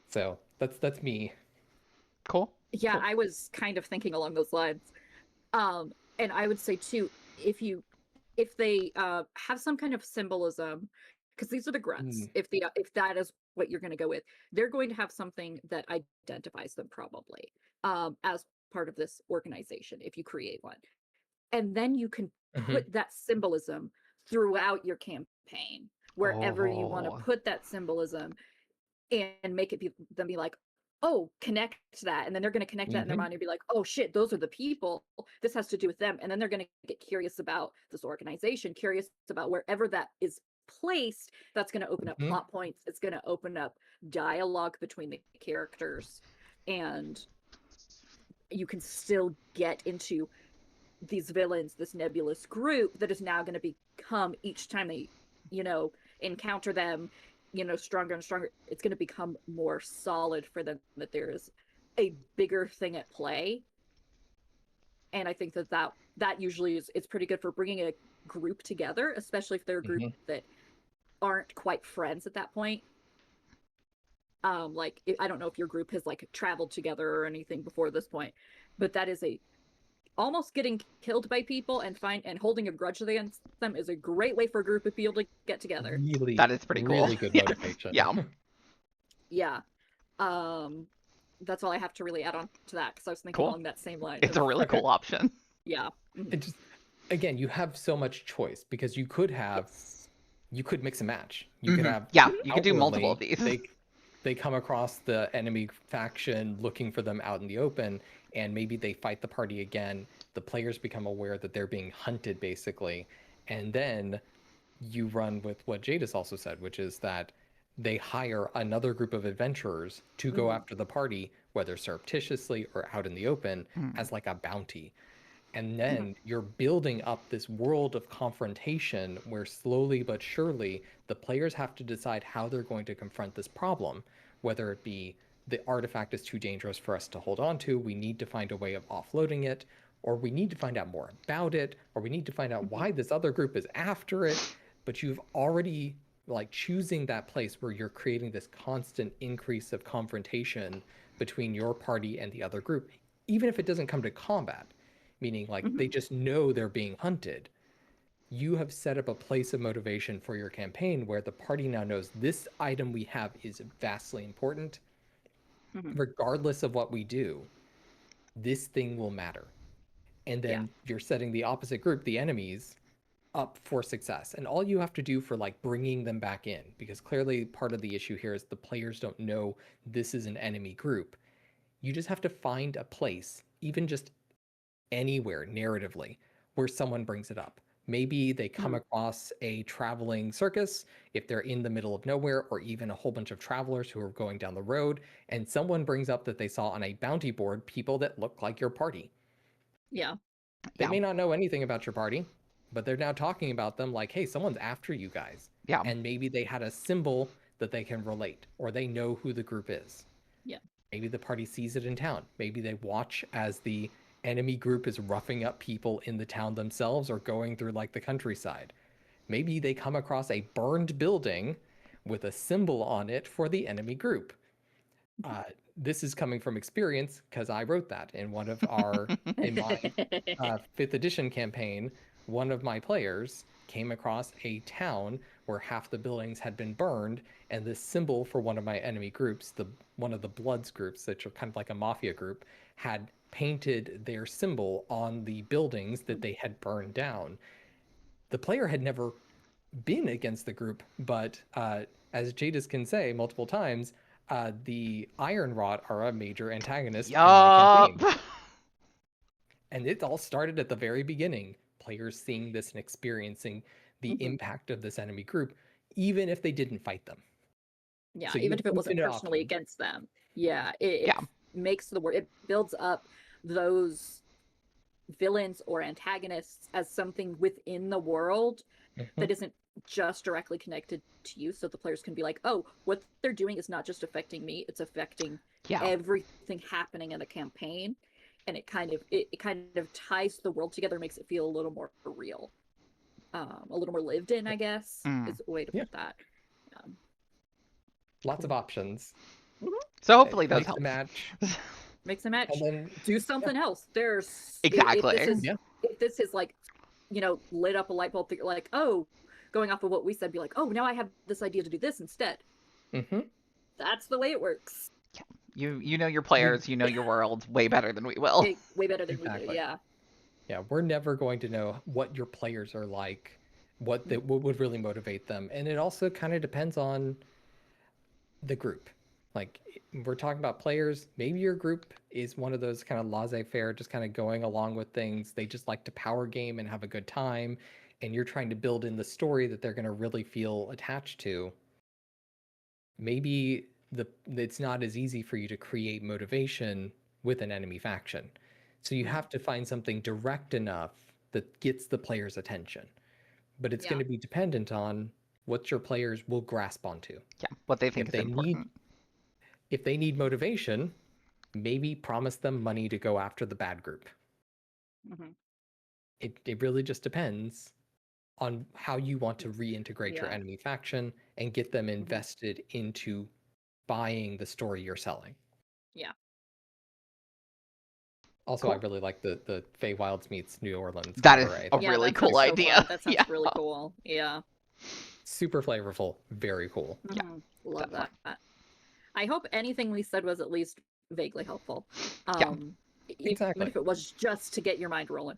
So that's me. Cool. Yeah, cool. I was kind of thinking along those lines. And I would say too, if they have some kind of symbolism, because these are the grunts, if that is what you're going to go with, they're going to have something that identifies them probably as part of this organization if you create one. And then you can put that symbolism throughout your campaign, wherever you want to put that symbolism, and make it them be like, oh, connect that. And then they're going to connect that in their mind and be like, oh shit, those are the people. This has to do with them. And then they're going to get curious about this organization, curious about wherever that is placed. That's going to open up plot points. It's going to open up dialogue between the characters. And you can still get into these villains, this nebulous group that is now going to become, each time they, encounter them, stronger and stronger. It's going to become more solid for them, that there's a bigger thing at play. And I think that usually it's pretty good for bringing a group together, especially if they're a group that aren't quite friends at that point. Like, I don't know if your group has like traveled together or anything before this point, but that is almost getting killed by people and holding a grudge against them is a great way for a group of people to get together. Really, that is pretty cool. Really good motivation. Yeah. That's all I have to really add on to that, because I was thinking along that same line. It's a really cool option. Yeah. It just, again, you have so much choice because you could mix and match. You could have Yeah, you could do multiple of outwardly these. they come across the enemy faction looking for them out in the open, and maybe they fight the party again. The players become aware that they're being hunted, basically, and then you run with what Jadis also said, which is that they hire another group of adventurers to go after the party, whether surreptitiously or out in the open, as like a bounty. And then you're building up this world of confrontation where slowly but surely the players have to decide how they're going to confront this problem, whether it be the artifact is too dangerous for us to hold on to, we need to find a way of offloading it, or we need to find out more about it, or we need to find out why this other group is after it. But you've already like choosing that place where you're creating this constant increase of confrontation between your party and the other group, even if it doesn't come to combat, meaning like they just know they're being hunted. You have set up a place of motivation for your campaign where the party now knows this item we have is vastly important. Regardless of what we do, this thing will matter. And then you're setting the opposite group, the enemies, up for success. And all you have to do for like bringing them back in, because clearly part of the issue here is the players don't know this is an enemy group. You just have to find a place, even just anywhere narratively, where someone brings it up. Maybe they come across a traveling circus if they're in the middle of nowhere, or even a whole bunch of travelers who are going down the road, and someone brings up that they saw on a bounty board people that look like your party. Yeah. They may not know anything about your party, but they're now talking about them like, hey, someone's after you guys. Yeah. And maybe they had a symbol that they can relate, or they know who the group is. Yeah. Maybe the party sees it in town. Maybe they watch as the enemy group is roughing up people in the town themselves or going through like the countryside. Maybe they come across a burned building with a symbol on it for the enemy group. This is coming from experience because I wrote that in one of in my 5th edition campaign. One of my players came across a town where half the buildings had been burned, and this symbol for one of my enemy groups, one of the Bloods groups, which are kind of like a mafia group, had painted their symbol on the buildings that they had burned down. The player had never been against the group, but as Jadis can say multiple times, the Iron Rot are a major antagonist in my campaign. And it all started at the very beginning. Players seeing this and experiencing the impact of this enemy group, even if they didn't fight them. Yeah, so even if it wasn't personally against them. Yeah, it makes the word, it builds up those villains or antagonists as something within the world that isn't just directly connected to you, so the players can be like, oh, what they're doing is not just affecting me, it's affecting everything happening in the campaign. And it kind of ties the world together, makes it feel a little more real, a little more lived in, I guess, is a way to put that. Lots of options. So hopefully those help. Mix and match. And then, do something else. There's exactly. If this is like, lit up a light bulb, like, oh, going off of what we said, be like, oh, now I have this idea to do this instead. That's the way it works. You know your players, you know your world way better than we will. Way better than we do, yeah. Yeah, we're never going to know what your players are like, what would really motivate them. And it also kind of depends on the group. Like, we're talking about players, maybe your group is one of those kind of laissez-faire, just kind of going along with things. They just like to power game and have a good time. And you're trying to build in the story that they're going to really feel attached to. Maybe it's not as easy for you to create motivation with an enemy faction. So you have to find something direct enough that gets the player's attention. But it's going to be dependent on what your players will grasp onto. Yeah, what they think is important. If they need motivation, maybe promise them money to go after the bad group. It really just depends on how you want to reintegrate your enemy faction and get them invested into buying the story you're selling. Yeah. Also, cool. I really like the Feywilds meets New Orleans. That is a really cool idea. That sounds really cool. Yeah. Super flavorful. Very cool. Yeah. Love that. I hope anything we said was at least vaguely helpful. Even if it was just to get your mind rolling.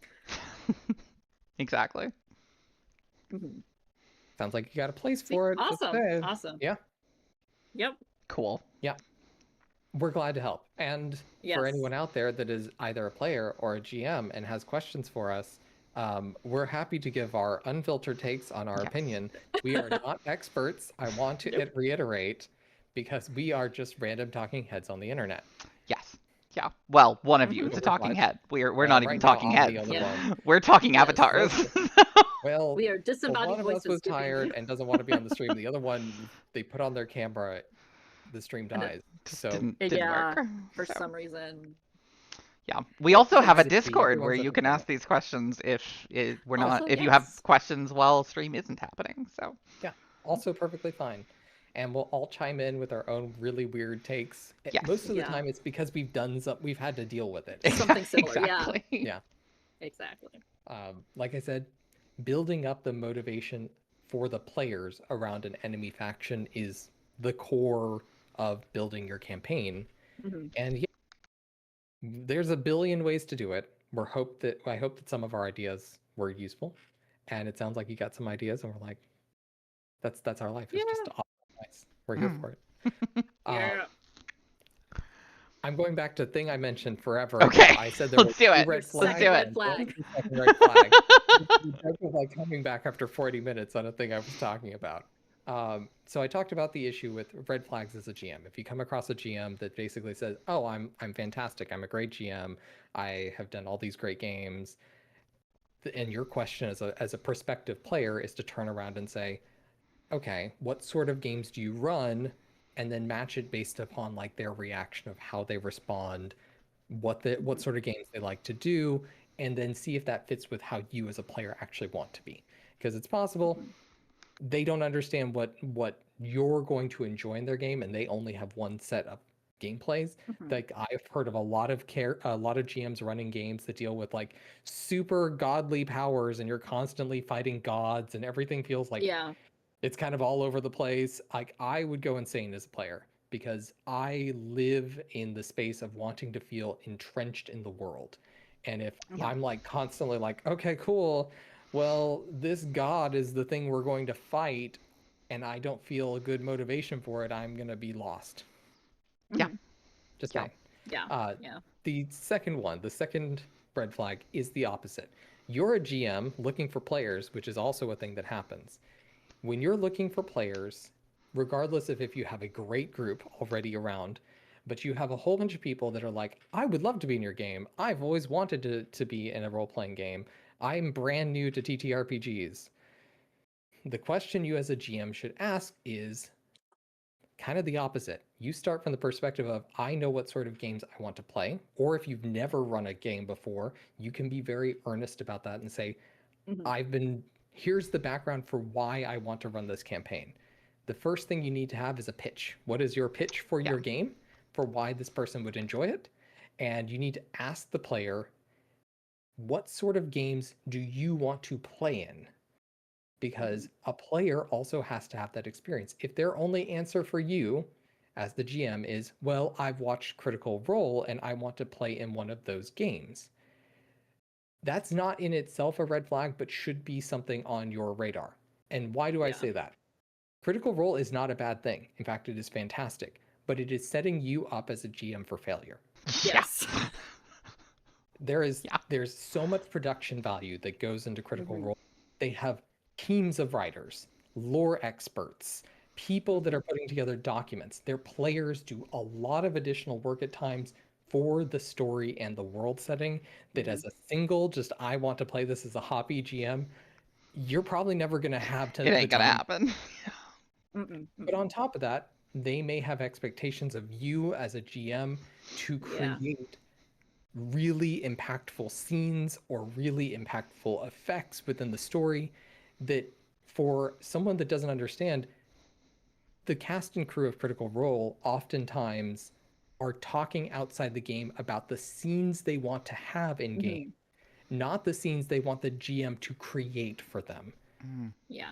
Exactly. Mm-hmm. Sounds like you got a place for it. Awesome. Yeah. Yep. Cool. Yeah. We're glad to help. And for anyone out there that is either a player or a GM and has questions for us, we're happy to give our unfiltered takes on our opinion. We are not experts. I want to reiterate, because we are just random talking heads on the internet. Yes. Yeah. Well, one of you is a talking head. We're not even talking heads. We're talking avatars. Well, we are disembodied one of voices. us was tired and doesn't want to be on the stream. The other one, they put on their camera, the stream dies. So didn't work for some reason. Yeah, we also have a Discord where you can ask these questions if we're not if you have questions while stream isn't happening. So yeah, also perfectly fine. And we'll all chime in with our own really weird takes. Yes. Most of the time it's because we've had to deal with it. Something similar. Exactly. Yeah. Exactly. Like I said, building up the motivation for the players around an enemy faction is the core of building your campaign. Mm-hmm. And there's a billion ways to do it. I hope that some of our ideas were useful, and it sounds like you got some ideas, and we're like, that's our life. It's just nice. We're here for it. Yeah. I'm going back to the thing I mentioned forever. Okay. I said there Let's do it. red flag. Let's do it. Red flag. The was like coming back after 40 minutes on a thing I was talking about. So I talked about the issue with red flags as a GM. If you come across a GM that basically says, "Oh, I'm fantastic. I'm a great GM. I have done all these great games," and your question as a prospective player is to turn around and say, "Okay, what sort of games do you run?" and then match it based upon like their reaction of how they respond, what sort of games they like to do, and then see if that fits with how you as a player actually want to be. Because it's possible they don't understand what you're going to enjoy in their game, and they only have one set of gameplays. Like I've heard of a lot of GMs running games that deal with like super godly powers, and you're constantly fighting gods, and everything feels like it's kind of all over the place. Like I would go insane as a player because I live in the space of wanting to feel entrenched in the world. And if I'm like constantly like, okay, cool, well, this god is the thing we're going to fight, and I don't feel a good motivation for it, I'm going to be lost. Yeah. Just saying. Yeah. The second red flag is the opposite. You're a GM looking for players, which is also a thing that happens. When you're looking for players, regardless of if you have a great group already around, but you have a whole bunch of people that are like, I would love to be in your game. I've always wanted to be in a role-playing game. I'm brand new to TTRPGs. The question you as a GM should ask is kind of the opposite. You start from the perspective of, I know what sort of games I want to play. Or if you've never run a game before, you can be very earnest about that and say, here's the background for why I want to run this campaign. The first thing you need to have is a pitch. What is your pitch for your game, for why this person would enjoy it? And you need to ask the player, what sort of games do you want to play in? Because a player also has to have that experience. If their only answer for you as the GM is, well, I've watched Critical Role and I want to play in one of those games, that's not in itself a red flag, but should be something on your radar. And why do I say that? Critical Role is not a bad thing. In fact, it is fantastic, but it is setting you up as a GM for failure. Yes. There's so much production value that goes into Critical Role. They have teams of writers, lore experts, people that are putting together documents. Their players do a lot of additional work at times for the story and the world setting that as a single, just I want to play this as a hobby GM, you're probably never going to have it ain't gonna happen. But on top of that, they may have expectations of you as a GM to create really impactful scenes or really impactful effects within the story that for someone that doesn't understand, the cast and crew of Critical Role oftentimes are talking outside the game about the scenes they want to have in game, not the scenes they want the GM to create for them.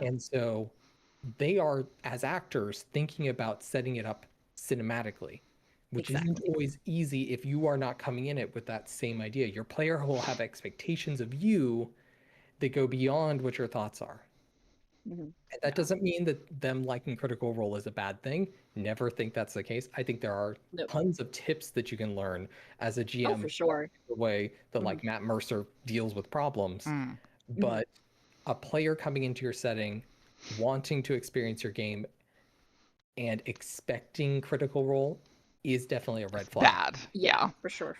And so they are, as actors, thinking about setting it up cinematically. which isn't always easy if you are not coming in it with that same idea. Your player will have expectations of you that go beyond what your thoughts are. And that doesn't mean that them liking Critical Role is a bad thing. Never think that's the case. I think there are tons of tips that you can learn as a GM. Oh, for sure. The way that like Matt Mercer deals with problems. But a player coming into your setting, wanting to experience your game and expecting Critical Role is definitely a red flag. Bad. Yeah. For sure.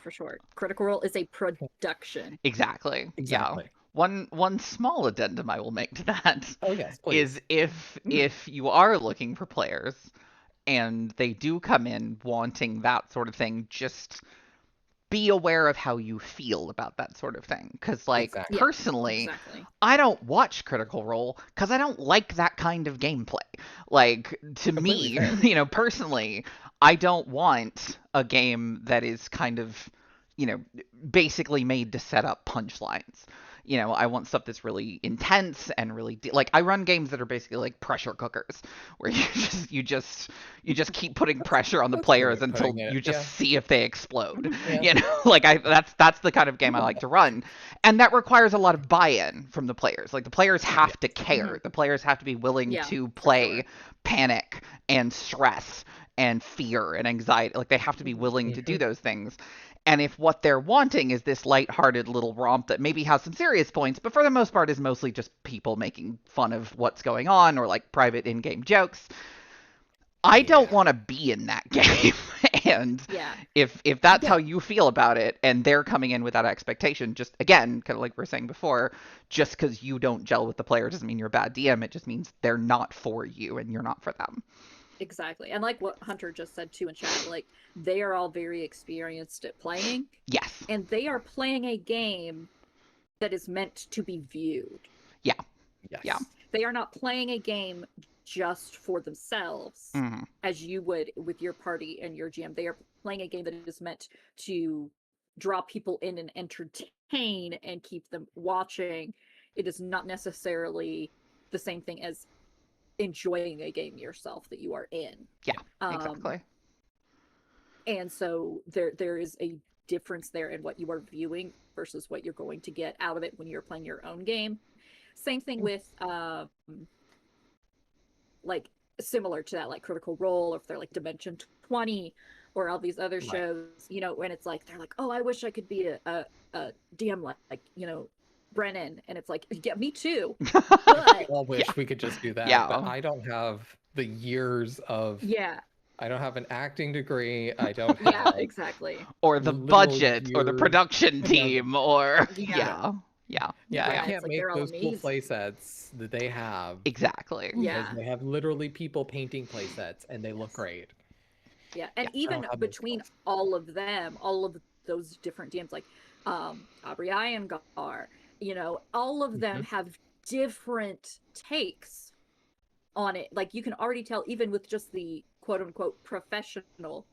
Critical Role is a production. Exactly. Yeah. One small addendum I will make to that is if you are looking for players and they do come in wanting that sort of thing, just be aware of how you feel about that sort of thing. Because, like, personally, I don't watch Critical Role because I don't like that kind of gameplay. Like, to me, you know, personally, I don't want a game that is kind of, you know, basically made to set up punchlines. You know, I want stuff that's really intense and really like I run games that are basically like pressure cookers, where you just keep putting pressure on the players until you just see if they explode. You know, like that's the kind of game I like to run, and that requires a lot of buy-in from the players. Like the players have to care. The players have to be willing to play panic and stress and fear and anxiety. Like they have to be willing to do those things. And if what they're wanting is this lighthearted little romp that maybe has some serious points, but for the most part is mostly just people making fun of what's going on or like private in-game jokes, I don't want to be in that game. And if that's how you feel about it and they're coming in with that expectation, just again, kind of like we were saying before, just because you don't gel with the player doesn't mean you're a bad DM. It just means they're not for you and you're not for them. Exactly. And like what Hunter just said too in chat, like they are all very experienced at playing. Yes. And they are playing a game that is meant to be viewed. Yeah. Yes. Yeah. They are not playing a game just for themselves as you would with your party and your GM. They are playing a game that is meant to draw people in and entertain and keep them watching. It is not necessarily the same thing as enjoying a game yourself that you are in. Yeah, exactly. And so there is a difference there in what you are viewing versus what you're going to get out of it when you're playing your own game. Same thing with like similar to that, like Critical Role, or if they're like Dimension 20 or all these other shows, you know, when it's like they're like, oh, I wish I could be a DM like, you know, Brennan, and it's like, yeah, me too. But I wish we could just do that. But I don't have the years of I don't have an acting degree. I don't have exactly. Or the budget or the production team or I can't make those cool play sets that they have. Exactly. Because they have literally people painting play sets and they look great. Yeah, and even between all of them, all of those different DMs, like Aubrey Iyengar, you know, all of them have different takes on it. Like you can already tell, even with just the quote unquote professional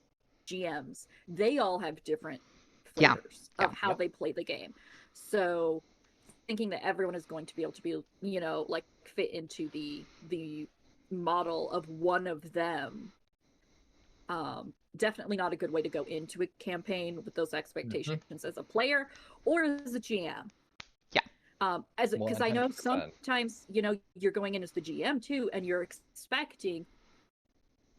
GMs, they all have different flavors of how they play the game. So thinking that everyone is going to be able to be, you know, like fit into the model of one of them, definitely not a good way to go into a campaign with those expectations as a player or as a GM. Because I know sometimes, you know, you're going in as the GM too, and you're expecting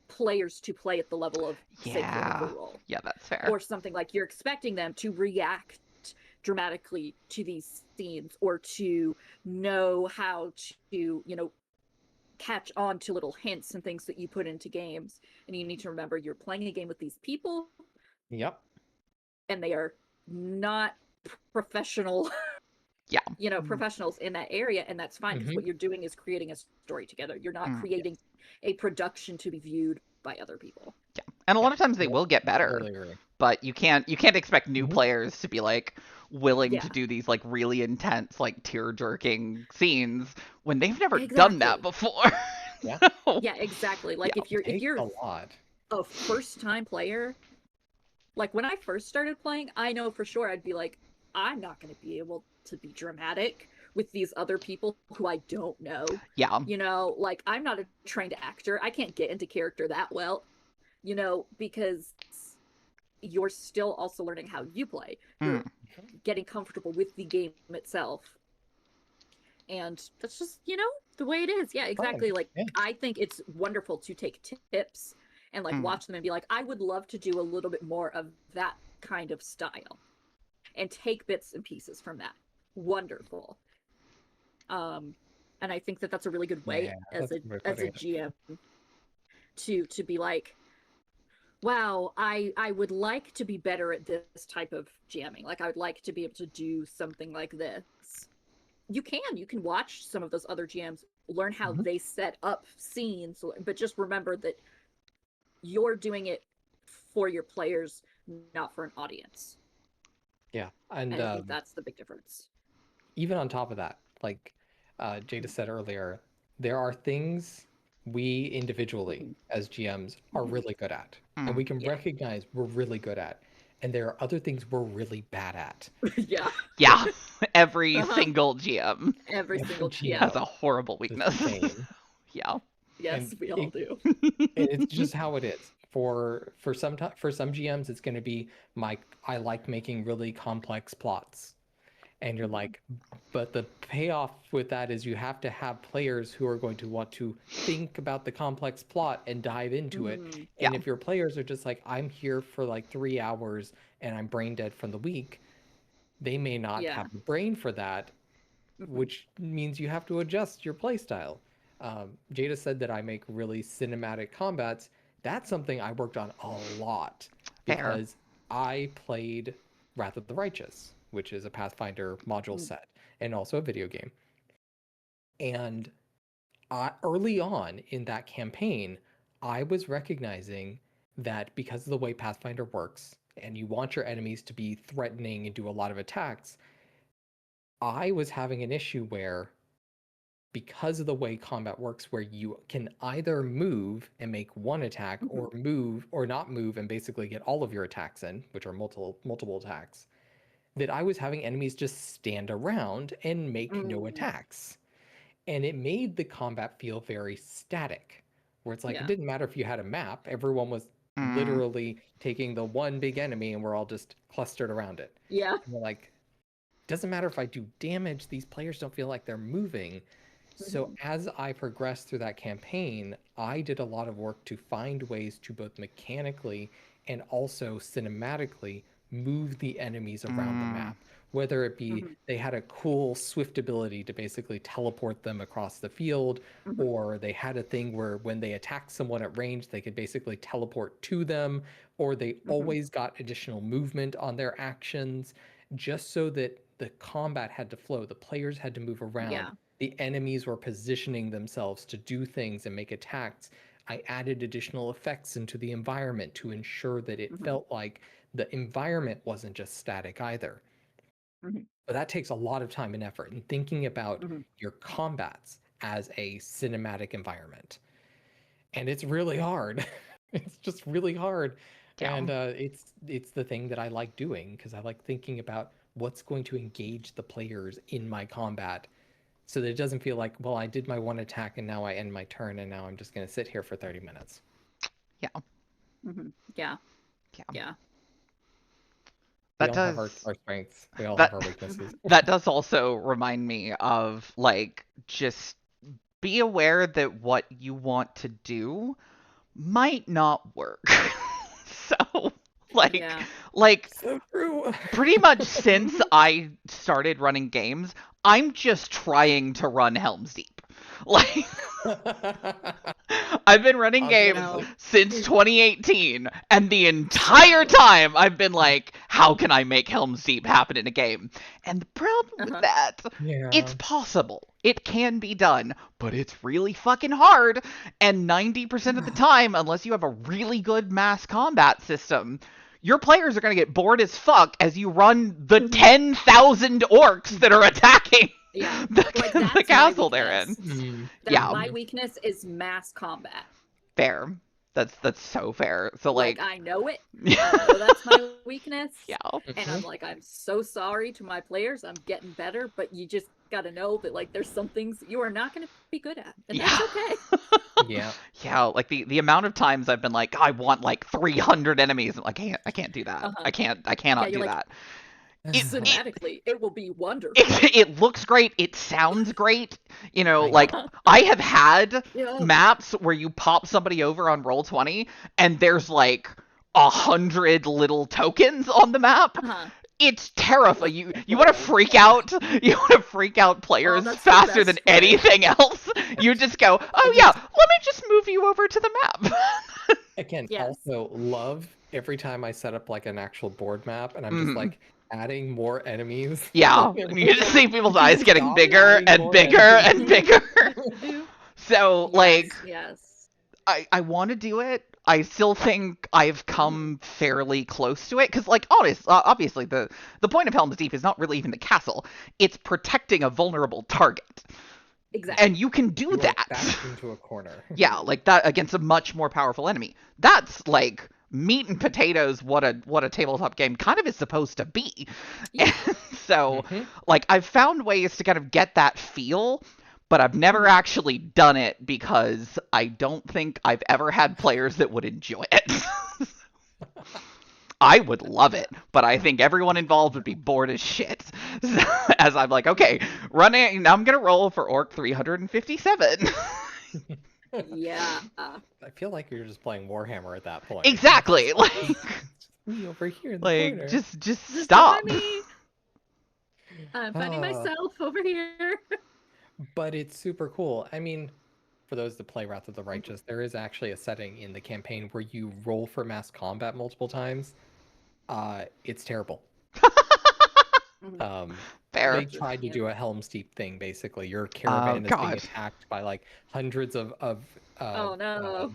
players to play at the level of say Critical Role. Yeah, that's fair. Or something like you're expecting them to react dramatically to these scenes or to know how to, you know, catch on to little hints and things that you put into games. And you need to remember you're playing a game with these people. Yep. And they are not professional. You know, professionals in that area, and that's fine because what you're doing is creating a story together. You're not creating a production to be viewed by other people. Yeah, and a lot of times they will get better, but you can't expect new players to be like willing to do these like really intense, like tear-jerking scenes when they've never done that before. Yeah, exactly. Like if you're a first-time player, like when I first started playing, I know for sure I'd be like, I'm not going to be able to be dramatic with these other people who I don't know. Yeah. You know, like I'm not a trained actor. I can't get into character that well, you know, because you're still also learning how you play. You're getting comfortable with the game itself. And that's just, the way it is. Yeah, exactly. Like, I think it's wonderful to take tips and like watch them and be like, I would love to do a little bit more of that kind of style and take bits and pieces from that. Wonderful. And I think that that's a really good way as a GM to be like, wow, I would like to be better at this type of jamming. Like, I would like to be able to do something like this. You can watch some of those other GMs, learn how they set up scenes, but just remember that you're doing it for your players, not for an audience. Yeah, and I think that's the big difference. Even on top of that, like Jada said earlier, there are things we individually as GMs are really good at, and we can recognize we're really good at, and there are other things we're really bad at. Yeah. Every single GM. Every single GM has a horrible weakness. Yeah. Yes, we all do. And it's just how it is. For some GMs, it's going to be I like making really complex plots. And you're like, but the payoff with that is you have to have players who are going to want to think about the complex plot and dive into it. And if your players are just like, I'm here for like 3 hours and I'm brain dead from the week, they may not have the brain for that, which means you have to adjust your play style. Jada said that I make really cinematic combats. That's something I worked on a lot because I played Wrath of the Righteous, which is a Pathfinder module set and also a video game. And early on in that campaign, I was recognizing that because of the way Pathfinder works, and you want your enemies to be threatening and do a lot of attacks, I was having an issue where, because of the way combat works, where you can either move and make one attack or move or not move and basically get all of your attacks in, which are multiple attacks, that I was having enemies just stand around and make no attacks. And it made the combat feel very static, where it's like, it didn't matter if you had a map, everyone was literally taking the one big enemy and we're all just clustered around it. Yeah. And we're like, doesn't matter if I do damage, these players don't feel like they're moving. So as I progressed through that campaign, I did a lot of work to find ways to both mechanically and also cinematically move the enemies around the map. Whether it be they had a cool swift ability to basically teleport them across the field, or they had a thing where when they attacked someone at range, they could basically teleport to them, or they always got additional movement on their actions, just so that the combat had to flow. The players had to move around. The enemies were positioning themselves to do things and make attacks. I added additional effects into the environment to ensure that it felt like the environment wasn't just static either. But that takes a lot of time and effort, and thinking about your combats as a cinematic environment. And it's really hard. It's just really hard. And it's the thing that I like doing, because I like thinking about what's going to engage the players in my combat, so that it doesn't feel like, well, I did my one attack and now I end my turn and now I'm just going to sit here for 30 minutes. Yeah. We all have our strengths. We all have our weaknesses. That does also remind me of, like, just be aware that what you want to do might not work. So, so true. Pretty much since I started running games, I'm just trying to run Helm's Deep. Like, I've been running games since 2018, and the entire time I've been like, how can I make Helm's Deep happen in a game? And the problem with that, it's possible. It can be done, but it's really fucking hard. And 90% of the time, unless you have a really good mass combat system, your players are going to get bored as fuck as you run the 10,000 orcs that are attacking the castle they're in. My weakness is mass combat. Fair. That's so fair. So like I know it. I know that's my weakness. And I'm like, I'm so sorry to my players. I'm getting better, but you just gotta know that like there's some things you are not gonna be good at, and that's okay. Yeah. Yeah, like the amount of times I've been like, I want like 300 enemies. I'm like, I can't do that. I cannot do like, that. Cinematically, it will be wonderful. It looks great. It sounds great. You know, like I have had maps where you pop somebody over on Roll20 and there's like 100 little tokens on the map. It's terrifying. You want to freak out. You want to freak out players faster than anything else. You just go, oh yeah, let me just move you over to the map. Again, also love every time I set up like an actual board map and I'm just like adding more enemies. Yeah, you just see people's eyes getting bigger and bigger and bigger. So like, I want to do it. I still think I've come fairly close to it because, like, obviously, the point of Helm's Deep is not really even the castle; it's protecting a vulnerable target. Exactly. And you can do that. Back into a corner. Yeah, like that against a much more powerful enemy. That's like meat and potatoes. What a tabletop game kind of is supposed to be. Yeah. And so, like, I've found ways to kind of get that feel. But I've never actually done it because I don't think I've ever had players that would enjoy it. I would love it, but I think everyone involved would be bored as shit. So, as I'm like, okay, I'm going to roll for Orc 357. Yeah. I feel like you're just playing Warhammer at that point. Exactly. Like, me over here in the corner. Just stop. I'm finding myself over here. But it's super cool. I mean, for those that play Wrath of the Righteous, there is actually a setting in the campaign where you roll for mass combat multiple times. It's terrible. They tried to do a Helm's Deep thing, basically. Your caravan is being attacked by like hundreds of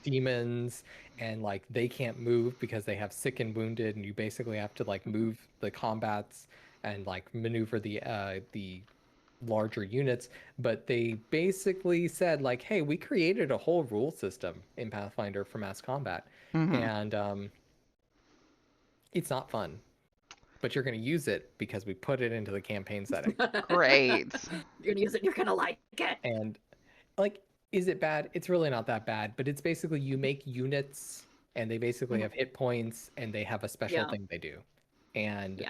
demons, and like they can't move because they have sick and wounded, and you basically have to like move the combats and like maneuver the larger units. But they basically said like, hey, we created a whole rule system in Pathfinder for mass combat, and it's not fun, but you're going to use it because we put it into the campaign setting. Great. You're going to use it, you're going to like it. And like, is it bad? It's really not that bad, but it's basically you make units and they basically have hit points and they have a special thing they do. And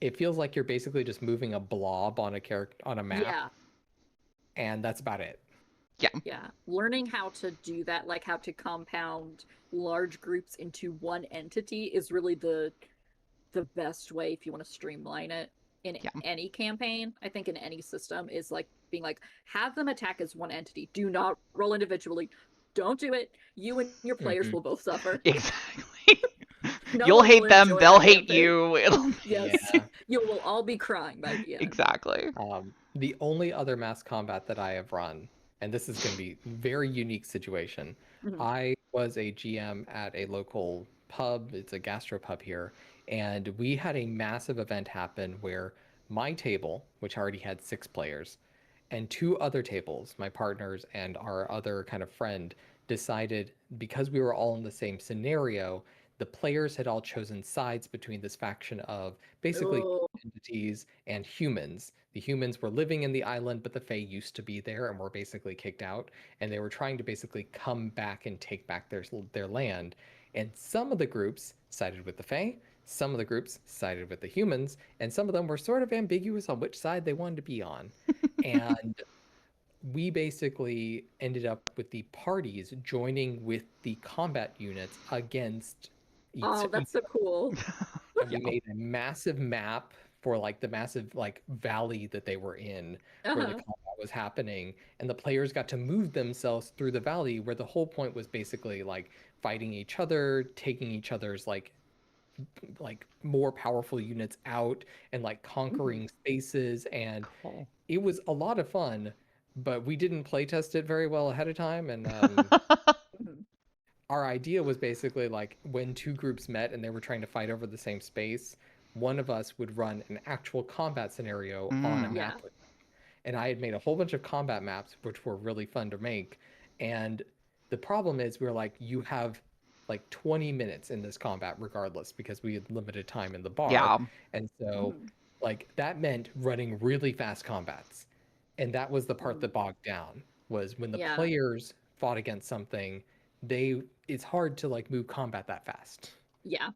it feels like you're basically just moving a blob on a map. Yeah. And that's about it. Yeah. Learning how to do that, like how to compound large groups into one entity is really the best way if you want to streamline it in any campaign. I think in any system is like being like, have them attack as one entity. Do not roll individually. Don't do it. You and your players will both suffer. Exactly. You'll hate them, they'll hate you. Yes. You will all be crying by the end. Exactly. The only other mass combat that I have run, and this is going to be a very unique situation. I was a GM at a local pub. It's a gastropub here. And we had a massive event happen where my table, which already had 6 players, and 2 other tables, my partners and our other kind of friend, decided because we were all in the same scenario, the players had all chosen sides between this faction of basically entities and humans. The humans were living in the island, but the Fae used to be there and were basically kicked out. And they were trying to basically come back and take back their land. And some of the groups sided with the Fae, some of the groups sided with the humans, and some of them were sort of ambiguous on which side they wanted to be on. And we basically ended up with the parties joining with the combat units against each other. Oh, that's so cool. And we made a massive map for like the massive like valley that they were in where the combat was happening, and the players got to move themselves through the valley, where the whole point was basically like fighting each other, taking each other's like more powerful units out, and like conquering spaces. And it was a lot of fun, but we didn't play test it very well ahead of time. And our idea was basically like when 2 groups met and they were trying to fight over the same space, one of us would run an actual combat scenario on a map with them. And I had made a whole bunch of combat maps, which were really fun to make. And the problem is we're like, you have like 20 minutes in this combat regardless, because we had limited time in the bar. And so like that meant running really fast combats. And that was the part that bogged down, was when the Yeah. players fought against something, it's hard to like move combat that fast. Yeah.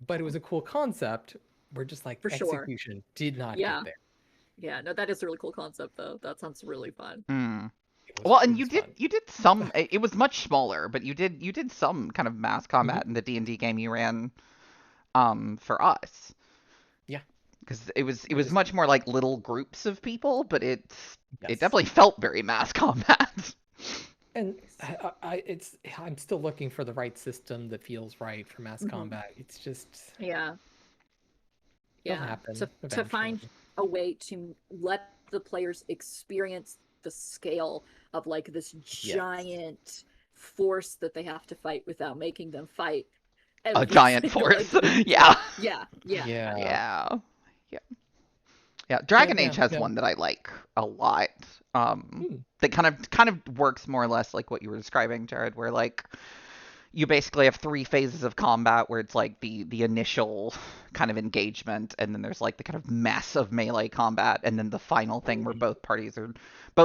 But it was a cool concept. We're just like, For sure. execution did not Yeah. get there. Yeah, no, that is a really cool concept though. That sounds really fun. Well, and you did some. It was much smaller, but you did some kind of mass combat in the D&D game you ran, for us. Yeah, because it was much more like little groups of people, but it Yes. definitely felt very mass combat. And I'm still looking for the right system that feels right for mass combat. It's just Yeah. it'll happen To eventually. find a way to let the players experience the scale of like this giant force that they have to fight without making them fight A giant single force. individual. Yeah. Yeah. Yeah. Dragon Age has one that I like a lot. That kind of works more or less like what you were describing, Jared, where like you basically have 3 phases of combat where it's like the initial kind of engagement, and then there's like the kind of mess of melee combat, and then the final thing where both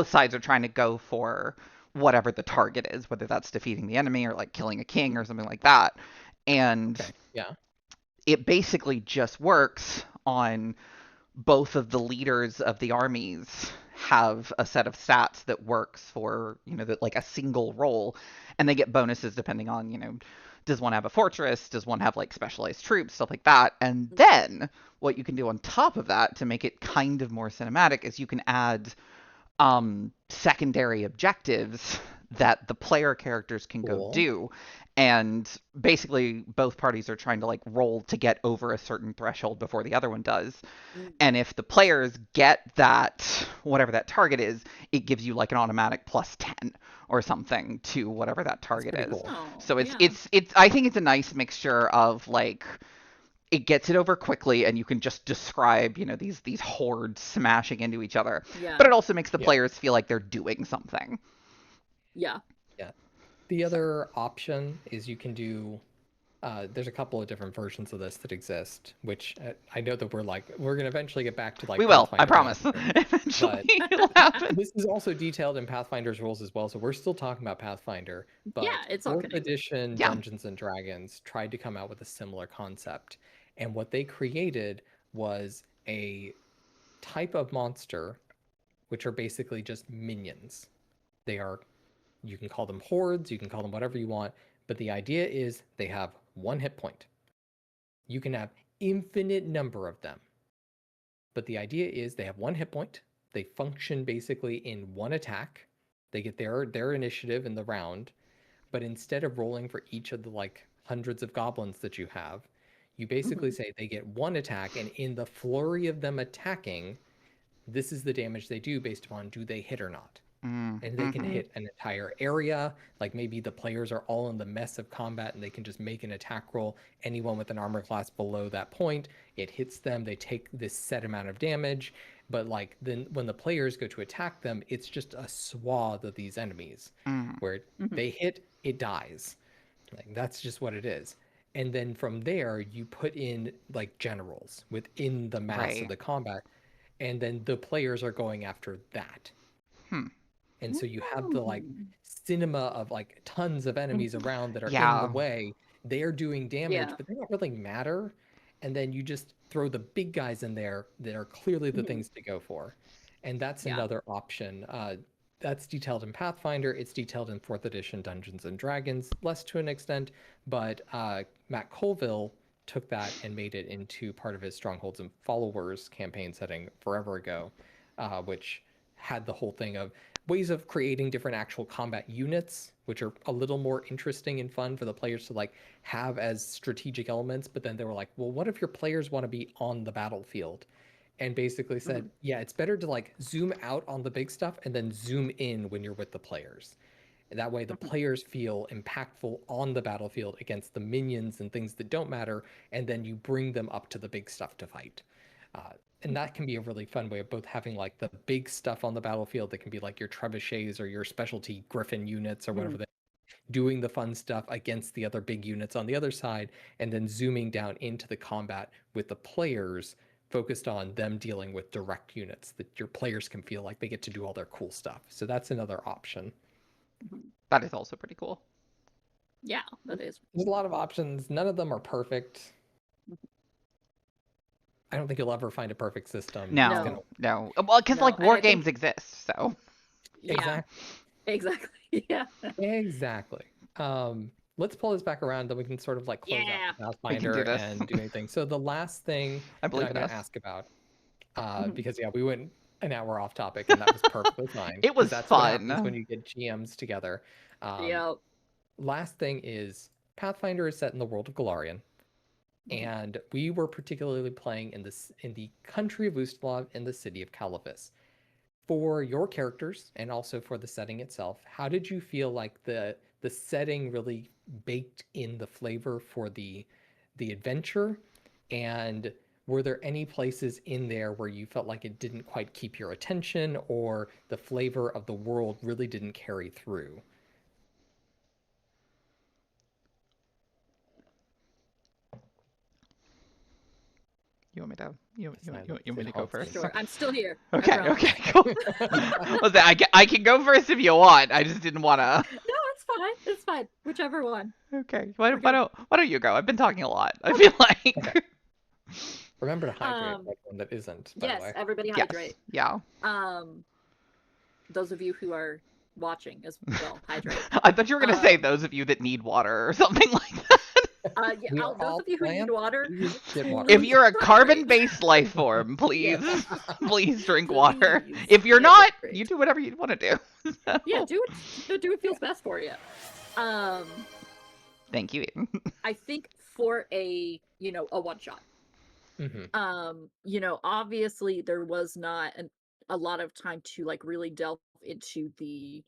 sides are trying to go for whatever the target is, whether that's defeating the enemy or like killing a king or something like that. And it basically just works on both of the leaders of the armies have a set of stats that works for, that like a single roll, and they get bonuses depending on, does one have a fortress? Does one have like specialized troops, stuff like that? And then what you can do on top of that to make it kind of more cinematic is you can add secondary objectives that the player characters can go do. And basically both parties are trying to like roll to get over a certain threshold before the other one does. And if the players get that, whatever that target is, it gives you like an automatic +10 or something to whatever that target is. Cool. So it's I think it's a nice mixture of like, it gets it over quickly and you can just describe, these hordes smashing into each other. But it also makes the players feel like they're doing something. Yeah. The other option is you can do there's a couple of different versions of this that exist, which I know that we're going to eventually get back to like we will, Pathfinder, I promise. Eventually it'll happen. This is also detailed in Pathfinder's rules as well, so we're still talking about Pathfinder, but it's all 4th edition Dungeons and Dragons tried to come out with a similar concept, and what they created was a type of monster which are basically just minions. You can call them hordes, you can call them whatever you want, but the idea is they have 1 hit point. You can have infinite number of them, but the idea is they have 1 hit point. They function basically in 1 attack. They get their initiative in the round, but instead of rolling for each of the like hundreds of goblins that you have, you basically say they get 1 attack, and in the flurry of them attacking, this is the damage they do based upon do they hit or not. And they can hit an entire area. Like maybe the players are all in the mess of combat and they can just make an attack roll. Anyone with an armor class below that point, it hits them. They take this set amount of damage. But like then when the players go to attack them, it's just a swath of these enemies where they hit, it dies. Like that's just what it is. And then from there, you put in like generals within the mass of the combat. And then the players are going after that. And so you have the like cinema of like tons of enemies around that are in the way. They're doing damage, but they don't really matter. And then you just throw the big guys in there that are clearly the things to go for. And that's another option. That's detailed in Pathfinder. It's detailed in 4th edition Dungeons and Dragons, less to an extent. But Matt Colville took that and made it into part of his Strongholds and Followers campaign setting forever ago, which had the whole thing of ways of creating different actual combat units, which are a little more interesting and fun for the players to like have as strategic elements. But then they were like, well, what if your players want to be on the battlefield? And basically said, yeah, it's better to like zoom out on the big stuff and then zoom in when you're with the players. And that way the players feel impactful on the battlefield against the minions and things that don't matter. And then you bring them up to the big stuff to fight. And that can be a really fun way of both having like the big stuff on the battlefield that can be like your trebuchets or your specialty griffin units or whatever they doing the fun stuff against the other big units on the other side, and then zooming down into the combat with the players focused on them dealing with direct units that your players can feel like they get to do all their cool stuff. So that's another option. That is also pretty cool. Yeah, that is. There's a lot of options. None of them are perfect. I don't think you'll ever find a perfect system. No. Well, because like war games exist, so. Yeah. Exactly. Yeah. Exactly. Let's pull this back around, then we can sort of like close out Pathfinder and do anything. So the last thing I'm going to ask about, because we went an hour off topic, and that was perfectly fine. It was that's fun. What happens when you get GMs together. Last thing is Pathfinder is set in the world of Golarion, and we were particularly playing in the country of Ustlav in the city of Calavis. For your characters and also for the setting itself, how did you feel like the setting really baked in the flavor for the adventure? And were there any places in there where you felt like it didn't quite keep your attention, or the flavor of the world really didn't carry through? You want me to go first? Sure. I'm still here. Okay, cool. I can go first if you want. I just didn't want to. No, it's fine. Whichever one. Okay. Why don't you go? I've been talking a lot. I feel like. Okay. Remember to hydrate, like one that isn't. By yes, the way. Everybody hydrate. Yeah. Those of you who are watching as well, hydrate. I thought you were gonna say those of you that need water or something like that. Those of you who need water, if you're a carbon-based life form, please, please drink water. If you're not, you do whatever you want to do. Yeah, do what feels best for you. Thank you. I think for a one shot. Obviously there was not a lot of time to like really delve into the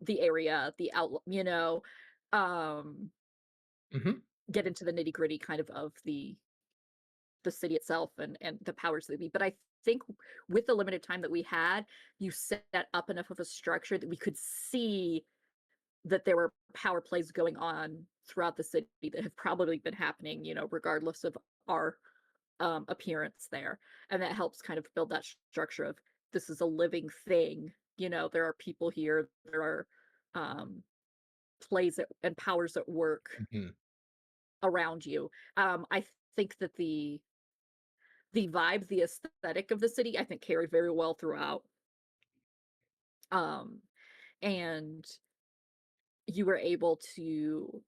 area, the outlook, get into the nitty gritty kind of the city itself and the powers that be. But I think with the limited time that we had, you set up enough of a structure that we could see that there were power plays going on throughout the city that have probably been happening, regardless of our appearance there. And that helps kind of build that structure of this is a living thing. There are people here. There are plays and powers at work around you. I think that the vibe, the aesthetic of the city, I think carried very well throughout. And you were able to,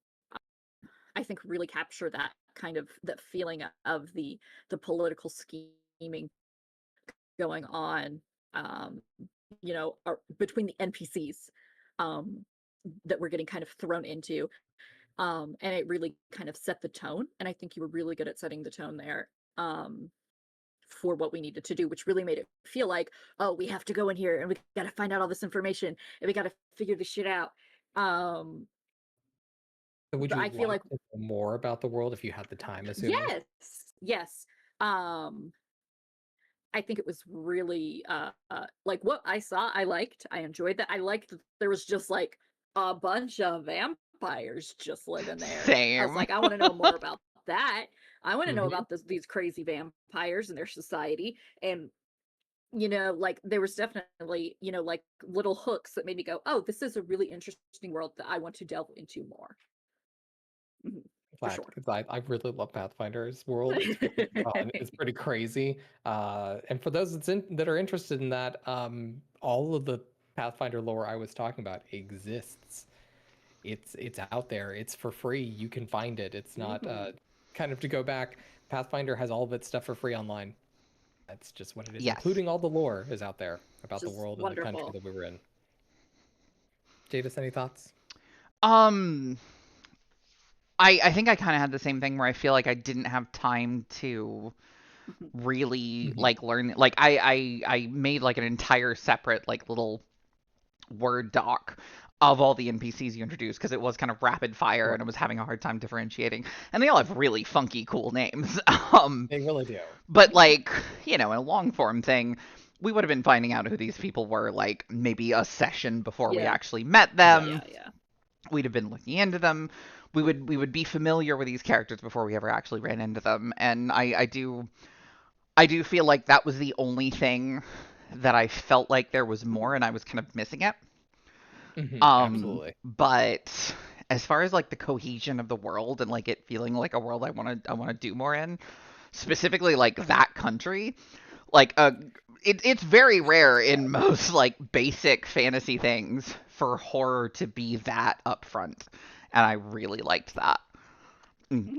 I think, really capture that kind of that feeling of the political scheming going on, between the NPCs that we're getting kind of thrown into. And it really kind of set the tone. And I think you were really good at setting the tone there for what we needed to do, which really made it feel like, oh, we have to go in here and we got to find out all this information and we got to figure this shit out. So would you I feel like to know more about the world if you had the time, assuming? Yes. I think it was really like what I saw, I liked. I enjoyed that. I liked that there was just like a bunch of vampires just living there. Same. I was like, I want to know more about that. I want to know about these crazy vampires and their society. And like there was definitely, like little hooks that made me go, oh, this is a really interesting world that I want to delve into more. Glad, because I really love Pathfinder's world. It's pretty fun. It's pretty crazy. And for those that are interested in that, all of the Pathfinder lore I was talking about exists. It's out there. It's for free. You can find it. It's not kind of to go back. Pathfinder has all of its stuff for free online. That's just what it is. Yes. Including all the lore is out there about the world and the country that we were in. Jadis, any thoughts? I think I kind of had the same thing where I feel like I didn't have time to really like learn. Like I made like an entire separate like little Word doc of all the NPCs you introduced because it was kind of rapid fire and I was having a hard time differentiating. And they all have really funky, cool names. They really do. But like, in a long form thing, we would have been finding out who these people were like maybe a session before we actually met them. we'd have been looking into them. We would be familiar with these characters before we ever actually ran into them. And I do feel like that was the only thing that I felt like there was more and I was kind of missing it. Absolutely. But as far as like the cohesion of the world and like it feeling like a world I want to do more in, specifically like that country, like it's very rare in most like basic fantasy things for horror to be that upfront, and I really liked that.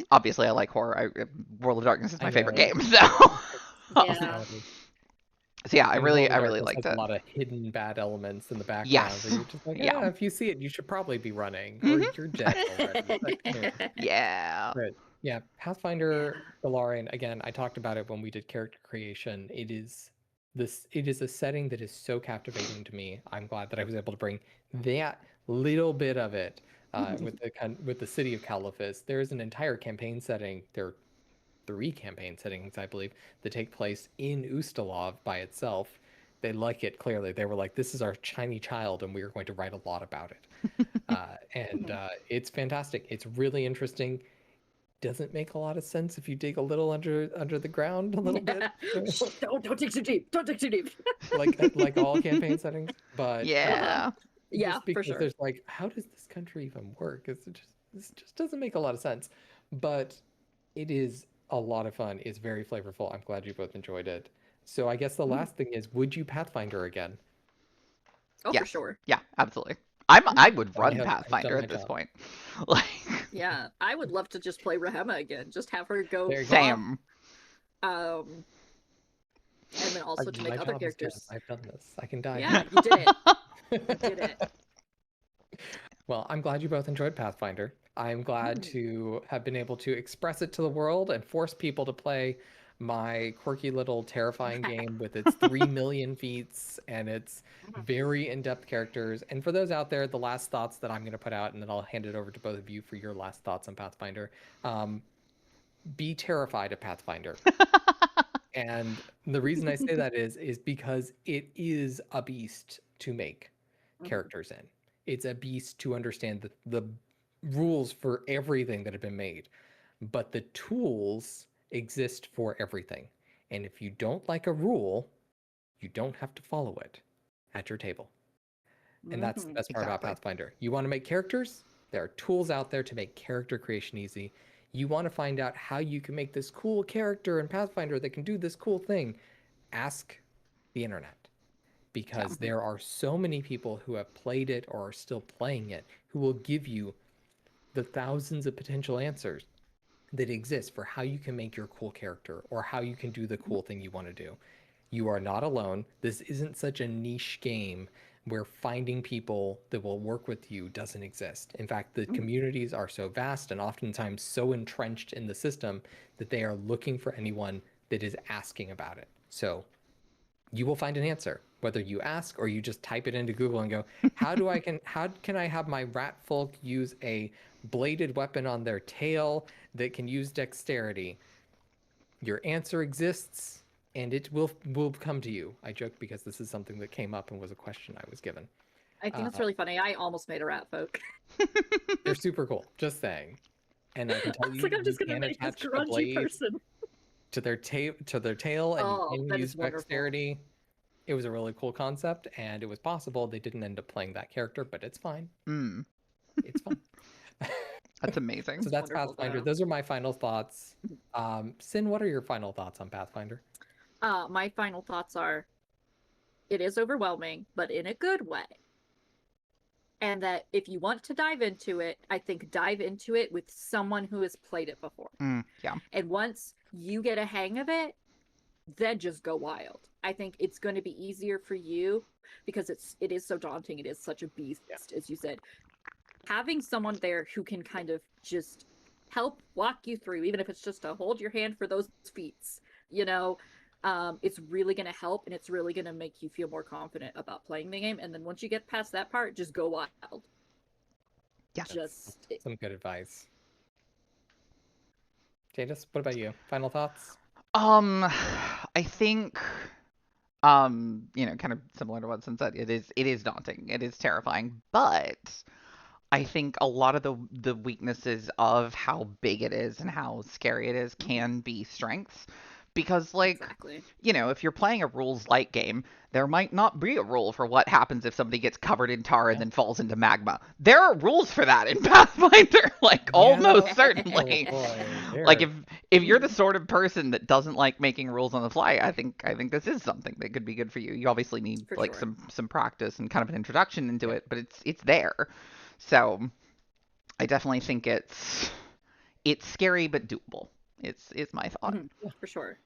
Obviously, I like horror. World of Darkness is my favorite game, so. Yeah. So yeah, I And really World of I really Darkness liked has a it. lot of hidden bad elements in the background where Yes. you're just like, Yeah. if you see it, you should probably be running, or Hmm. you're dead already. Yeah. But yeah, Pathfinder Galarian, again, I talked about it when we did character creation. It is a setting that is so captivating to me. I'm glad that I was able to bring that little bit of it with the city of Caliphus. There is an entire campaign setting. There are 3 campaign settings, I believe, that take place in Ustalov by itself. They like it clearly. They were like, this is our shiny child, and we are going to write a lot about it. It's fantastic. It's really interesting. Doesn't make a lot of sense if you dig a little under the ground a little bit. Don't dig too deep. Don't dig too deep. like all campaign settings, but Yeah. Yeah, just for because sure. there's like, how does this country even work? This just doesn't make a lot of sense. But it is a lot of fun. It's very flavorful. I'm glad you both enjoyed it. So I guess the last thing is, would you Pathfinder again? Oh, for Yes. sure. Yeah, absolutely. I would run I've done Pathfinder my at this job. point. Like, Yeah, I would love to just play Rahema again. Just have her go There you go. same. off. And then also to My make other job is done. characters. I've done this. I can die. Yeah, you did it. You did it. Well, I'm glad you both enjoyed Pathfinder. I'm glad to have been able to express it to the world and force people to play my quirky little terrifying game with its 3 million feats and its very in-depth characters. And for those out there, the last thoughts that I'm going to put out, and then I'll hand it over to both of you for your last thoughts on Pathfinder. Be terrified of Pathfinder. And the reason I say that is because it is a beast to make characters in. It's a beast to understand the rules for everything that have been made. But the tools exist for everything. And if you don't like a rule, you don't have to follow it at your table. And that's the best part about Pathfinder. You want to make characters? There are tools out there to make character creation easy. You want to find out how you can make this cool character in Pathfinder that can do this cool thing? Ask the internet. Because there are so many people who have played it or are still playing it who will give you the thousands of potential answers that exist for how you can make your cool character or how you can do the cool thing you want to do. You are not alone. This isn't such a niche game where finding people that will work with you doesn't exist. In fact, the communities are so vast and oftentimes so entrenched in the system that they are looking for anyone that is asking about it. So you will find an answer, whether you ask or you just type it into Google and go, how can I have my rat folk use a bladed weapon on their tail that can use dexterity? Your answer exists and it will come to you. I joke because this is something that came up and was a question I was given. I think it's really funny. I almost made a rat folk. They're super cool, just saying. And I can tell you, like I'm just you gonna can make this attach a grungy blade person. to their tail, and Oh, you that can is use wonderful. dexterity. It was a really cool concept, and it was possible. They didn't end up playing that character, but it's fine. It's fine. That's amazing. So that's Pathfinder. Though. Those are my final thoughts. Cinn, what are your final thoughts on Pathfinder? My final thoughts are, it is overwhelming, but in a good way. And that if you want to dive into it, I think dive into it with someone who has played it before. Yeah. And once you get a hang of it, then just go wild. I think it's going to be easier for you because it is so daunting. It is such a beast, as you said. Having someone there who can kind of just help walk you through, even if it's just to hold your hand for those feats, it's really going to help, and it's really going to make you feel more confident about playing the game. And then once you get past that part, just go wild. Yeah. Just some good advice. Jadis, what about you? Final thoughts? I think kind of similar to what Cinn said, it is daunting. It is terrifying, but I think a lot of the weaknesses of how big it is and how scary it is can be strengths. Because, like, Exactly. if you're playing a rules light game, there might not be a rule for what happens if somebody gets covered in tar and then falls into magma. There are rules for that in Pathfinder, like, almost certainly. Oh boy. Like, if you're the sort of person that doesn't like making rules on the fly, I think this is something that could be good for you. You obviously need For like sure. some practice and kind of an introduction into it, but it's there. So I definitely think it's scary but doable. It's my thought. For sure.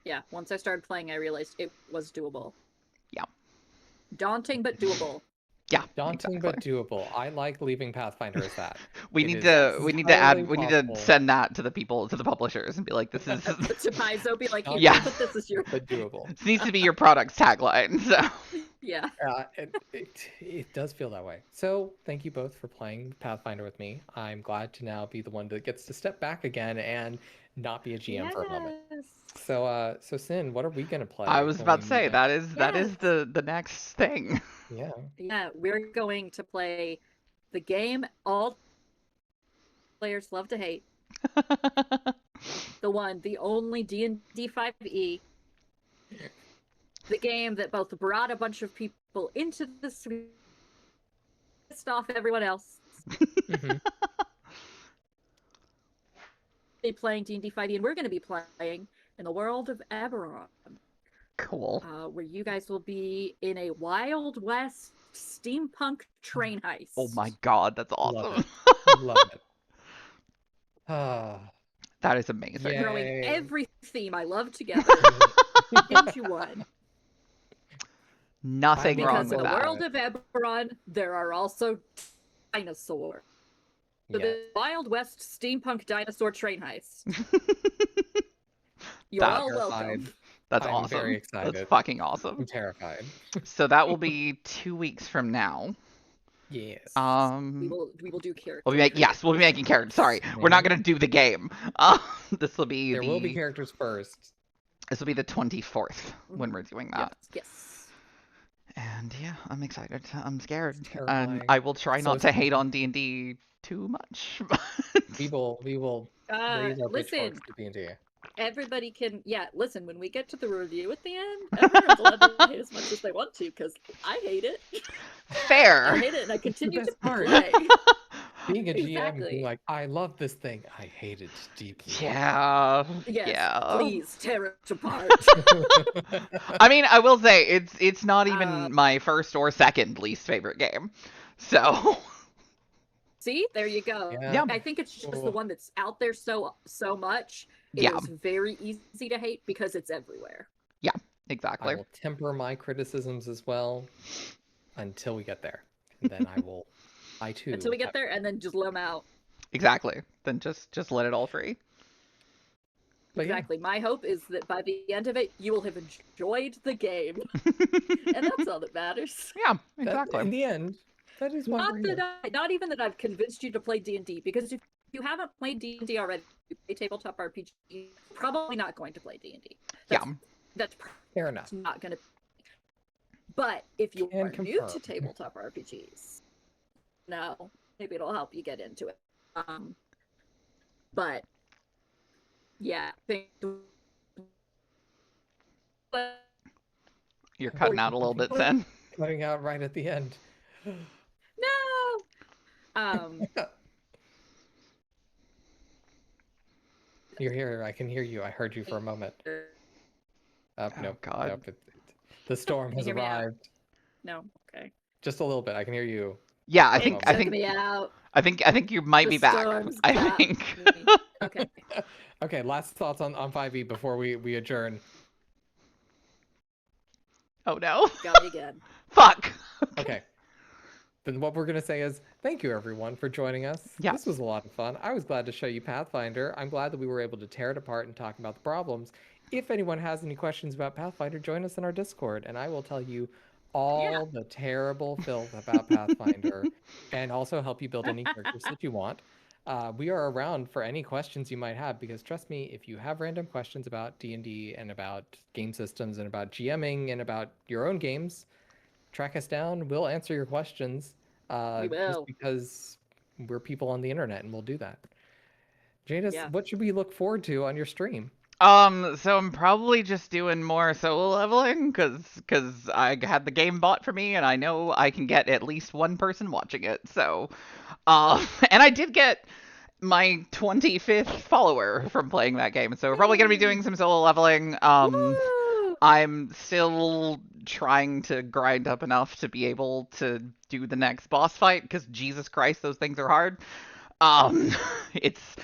Yeah, once I started playing, I realized it was doable. Yeah. Daunting but doable. Yeah. Daunting exactly. but doable. I like leaving Pathfinder as that. we need to send that to the publishers and be like, this is to Paizo, be like, yeah, but this is your but doable. This needs to be your product's tagline. So yeah. It does feel that way. So thank you both for playing Pathfinder with me. I'm glad to now be the one that gets to step back again and not be a GM for a moment. So Cinn, what are we gonna play? I was about to say that is the next thing. Yeah, we're going to play the game all players love to hate. The only D&D 5e. The game that both brought a bunch of people into the suite, pissed off everyone else. Be playing D&D 5e, and we're going to be playing in the world of Eberron. Cool. Where you guys will be in a Wild West steampunk train heist. Oh my god, that's awesome. Love it. That is amazing. Throwing every theme I love together into one. Nothing wrong with that. Because in the world of Eberron, there are also dinosaurs. So the Wild West steampunk dinosaur train heist. You're all welcome. That's I'm awesome. Very excited. That's fucking awesome. I'm terrified. So that will be 2 weeks from now. Yes. We will do characters. We'll be making characters. Sorry, we're not gonna do the game. This will be there will be characters first. This will be the 24th when we're doing that. Yes. And yeah, I'm excited. I'm scared. And I will try not to hate on D&D too much. we will raise our pitchforks to D&D. Everybody can, listen, when we get to the review at the end, everyone's allowed to hate as much as they want to, because I hate it. Fair. I hate it, and I continue to play. Being a GM, being like, I love this thing, I hate it deeply. Yeah. Yes, yeah. Please tear it apart. I mean, I will say, it's not even my first or second least favorite game. So... See, there you go. Yeah. I think it's just the one that's out there so much. It is very easy to hate because it's everywhere. Yeah, exactly. I will temper my criticisms as well until we get there. And then I too. Until we get there, and then just let them out. Exactly. Then just let it all free. But exactly. My hope is that by the end of it, you will have enjoyed the game. And that's all that matters. Yeah, exactly. In the end, that is why not even that I've convinced you to play D&D, because if you haven't played D&D already, you play tabletop RPG, you're probably not going to play D&D. That's fair enough. Not going to. But if you are new to tabletop RPGs, no, maybe it'll help you get into it. But yeah, you're cutting out a little bit, Cinn. Cutting out right at the end. No. You're here. I can hear you. I heard you for a moment. No, God. No, the storm has arrived. No. Okay. Just a little bit. I can hear you. Yeah, I think you might be back. I think. Okay. Okay, last thoughts on 5e before we adjourn. Oh no. Got me again. Fuck. Okay. Then what we're going to say is, thank you everyone for joining us. Yeah. This was a lot of fun. I was glad to show you Pathfinder. I'm glad that we were able to tear it apart and talk about the problems. If anyone has any questions about Pathfinder, join us in our Discord, and I will tell you all the terrible filth about Pathfinder, and also help you build any characters that you want. We are around for any questions you might have, because trust me, if you have random questions about D&D and about game systems and about GMing and about your own games, track us down. We'll answer your questions. We just will. because we're people on the internet and we'll do that. Jadis, Yeah. what should we look forward to on your stream? So I'm probably just doing more solo leveling because I had the game bought for me and I know I can get at least one person watching it. So, and I did get my 25th follower from playing that game. So we're probably gonna be doing some solo leveling. Woo! I'm still trying to grind up enough to be able to do the next boss fight because Jesus Christ, those things are hard. It's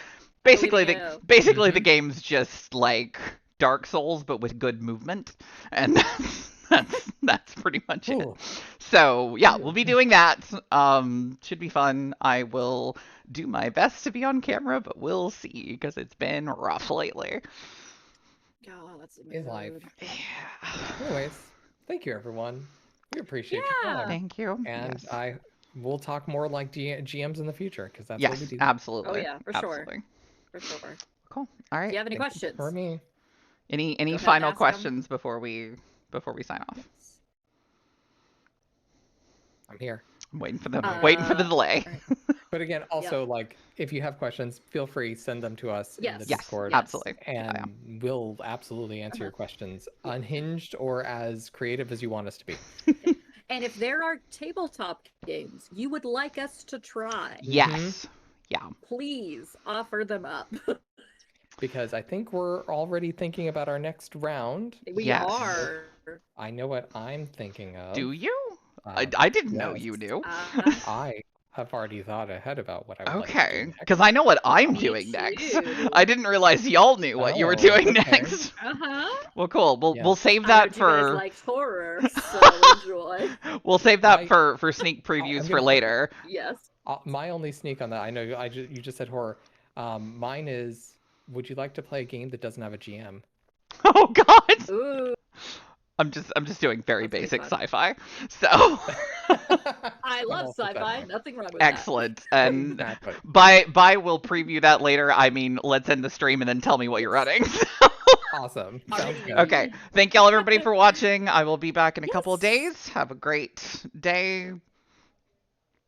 basically the game's just like Dark Souls but with good movement, and that's pretty much it. So yeah, we'll be doing that. Should be fun. I will do my best to be on camera, but we'll see because it's been rough lately. Oh, that's Is life. Yeah. Anyways, thank you everyone. We appreciate your time. Thank you. And yes. We'll talk more like GMs in the future because that's yes, what we do. Absolutely. Oh yeah, for absolutely. sure. For sure. Cool. All right. Do you have any questions? For me. Any final questions before we sign off? Yes. I'm here. I'm waiting for the delay. Right. But again, also like if you have questions, feel free send them to us in the Discord. Yes, absolutely. And we'll absolutely answer your questions, unhinged or as creative as you want us to be. And if there are tabletop games you would like us to try, yes, yeah, please offer them up. Because I think we're already thinking about our next round. We are. I know what I'm thinking of. Do you? I didn't know you knew. I have already thought ahead about what I would like to do next. Because I know what I'm doing next. I didn't realize y'all knew what you were doing next. Well, cool. We'll save that for. You guys liked horror, so enjoy. We'll save that for sneak previews for later. Yes. My only sneak on that, I know you just said horror. Mine is, would you like to play a game that doesn't have a GM? Oh God. Ooh. I'm just doing very basic sci-fi. So I love sci-fi. Nothing wrong with excellent. That. And by we'll preview that later. I mean, let's end the stream and then tell me what you're running. Awesome. Sounds good. Okay. Thank y'all everybody for watching. I will be back in a couple of days. Have a great day.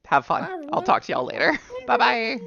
Have fun. I'll talk to y'all later. Bye-bye.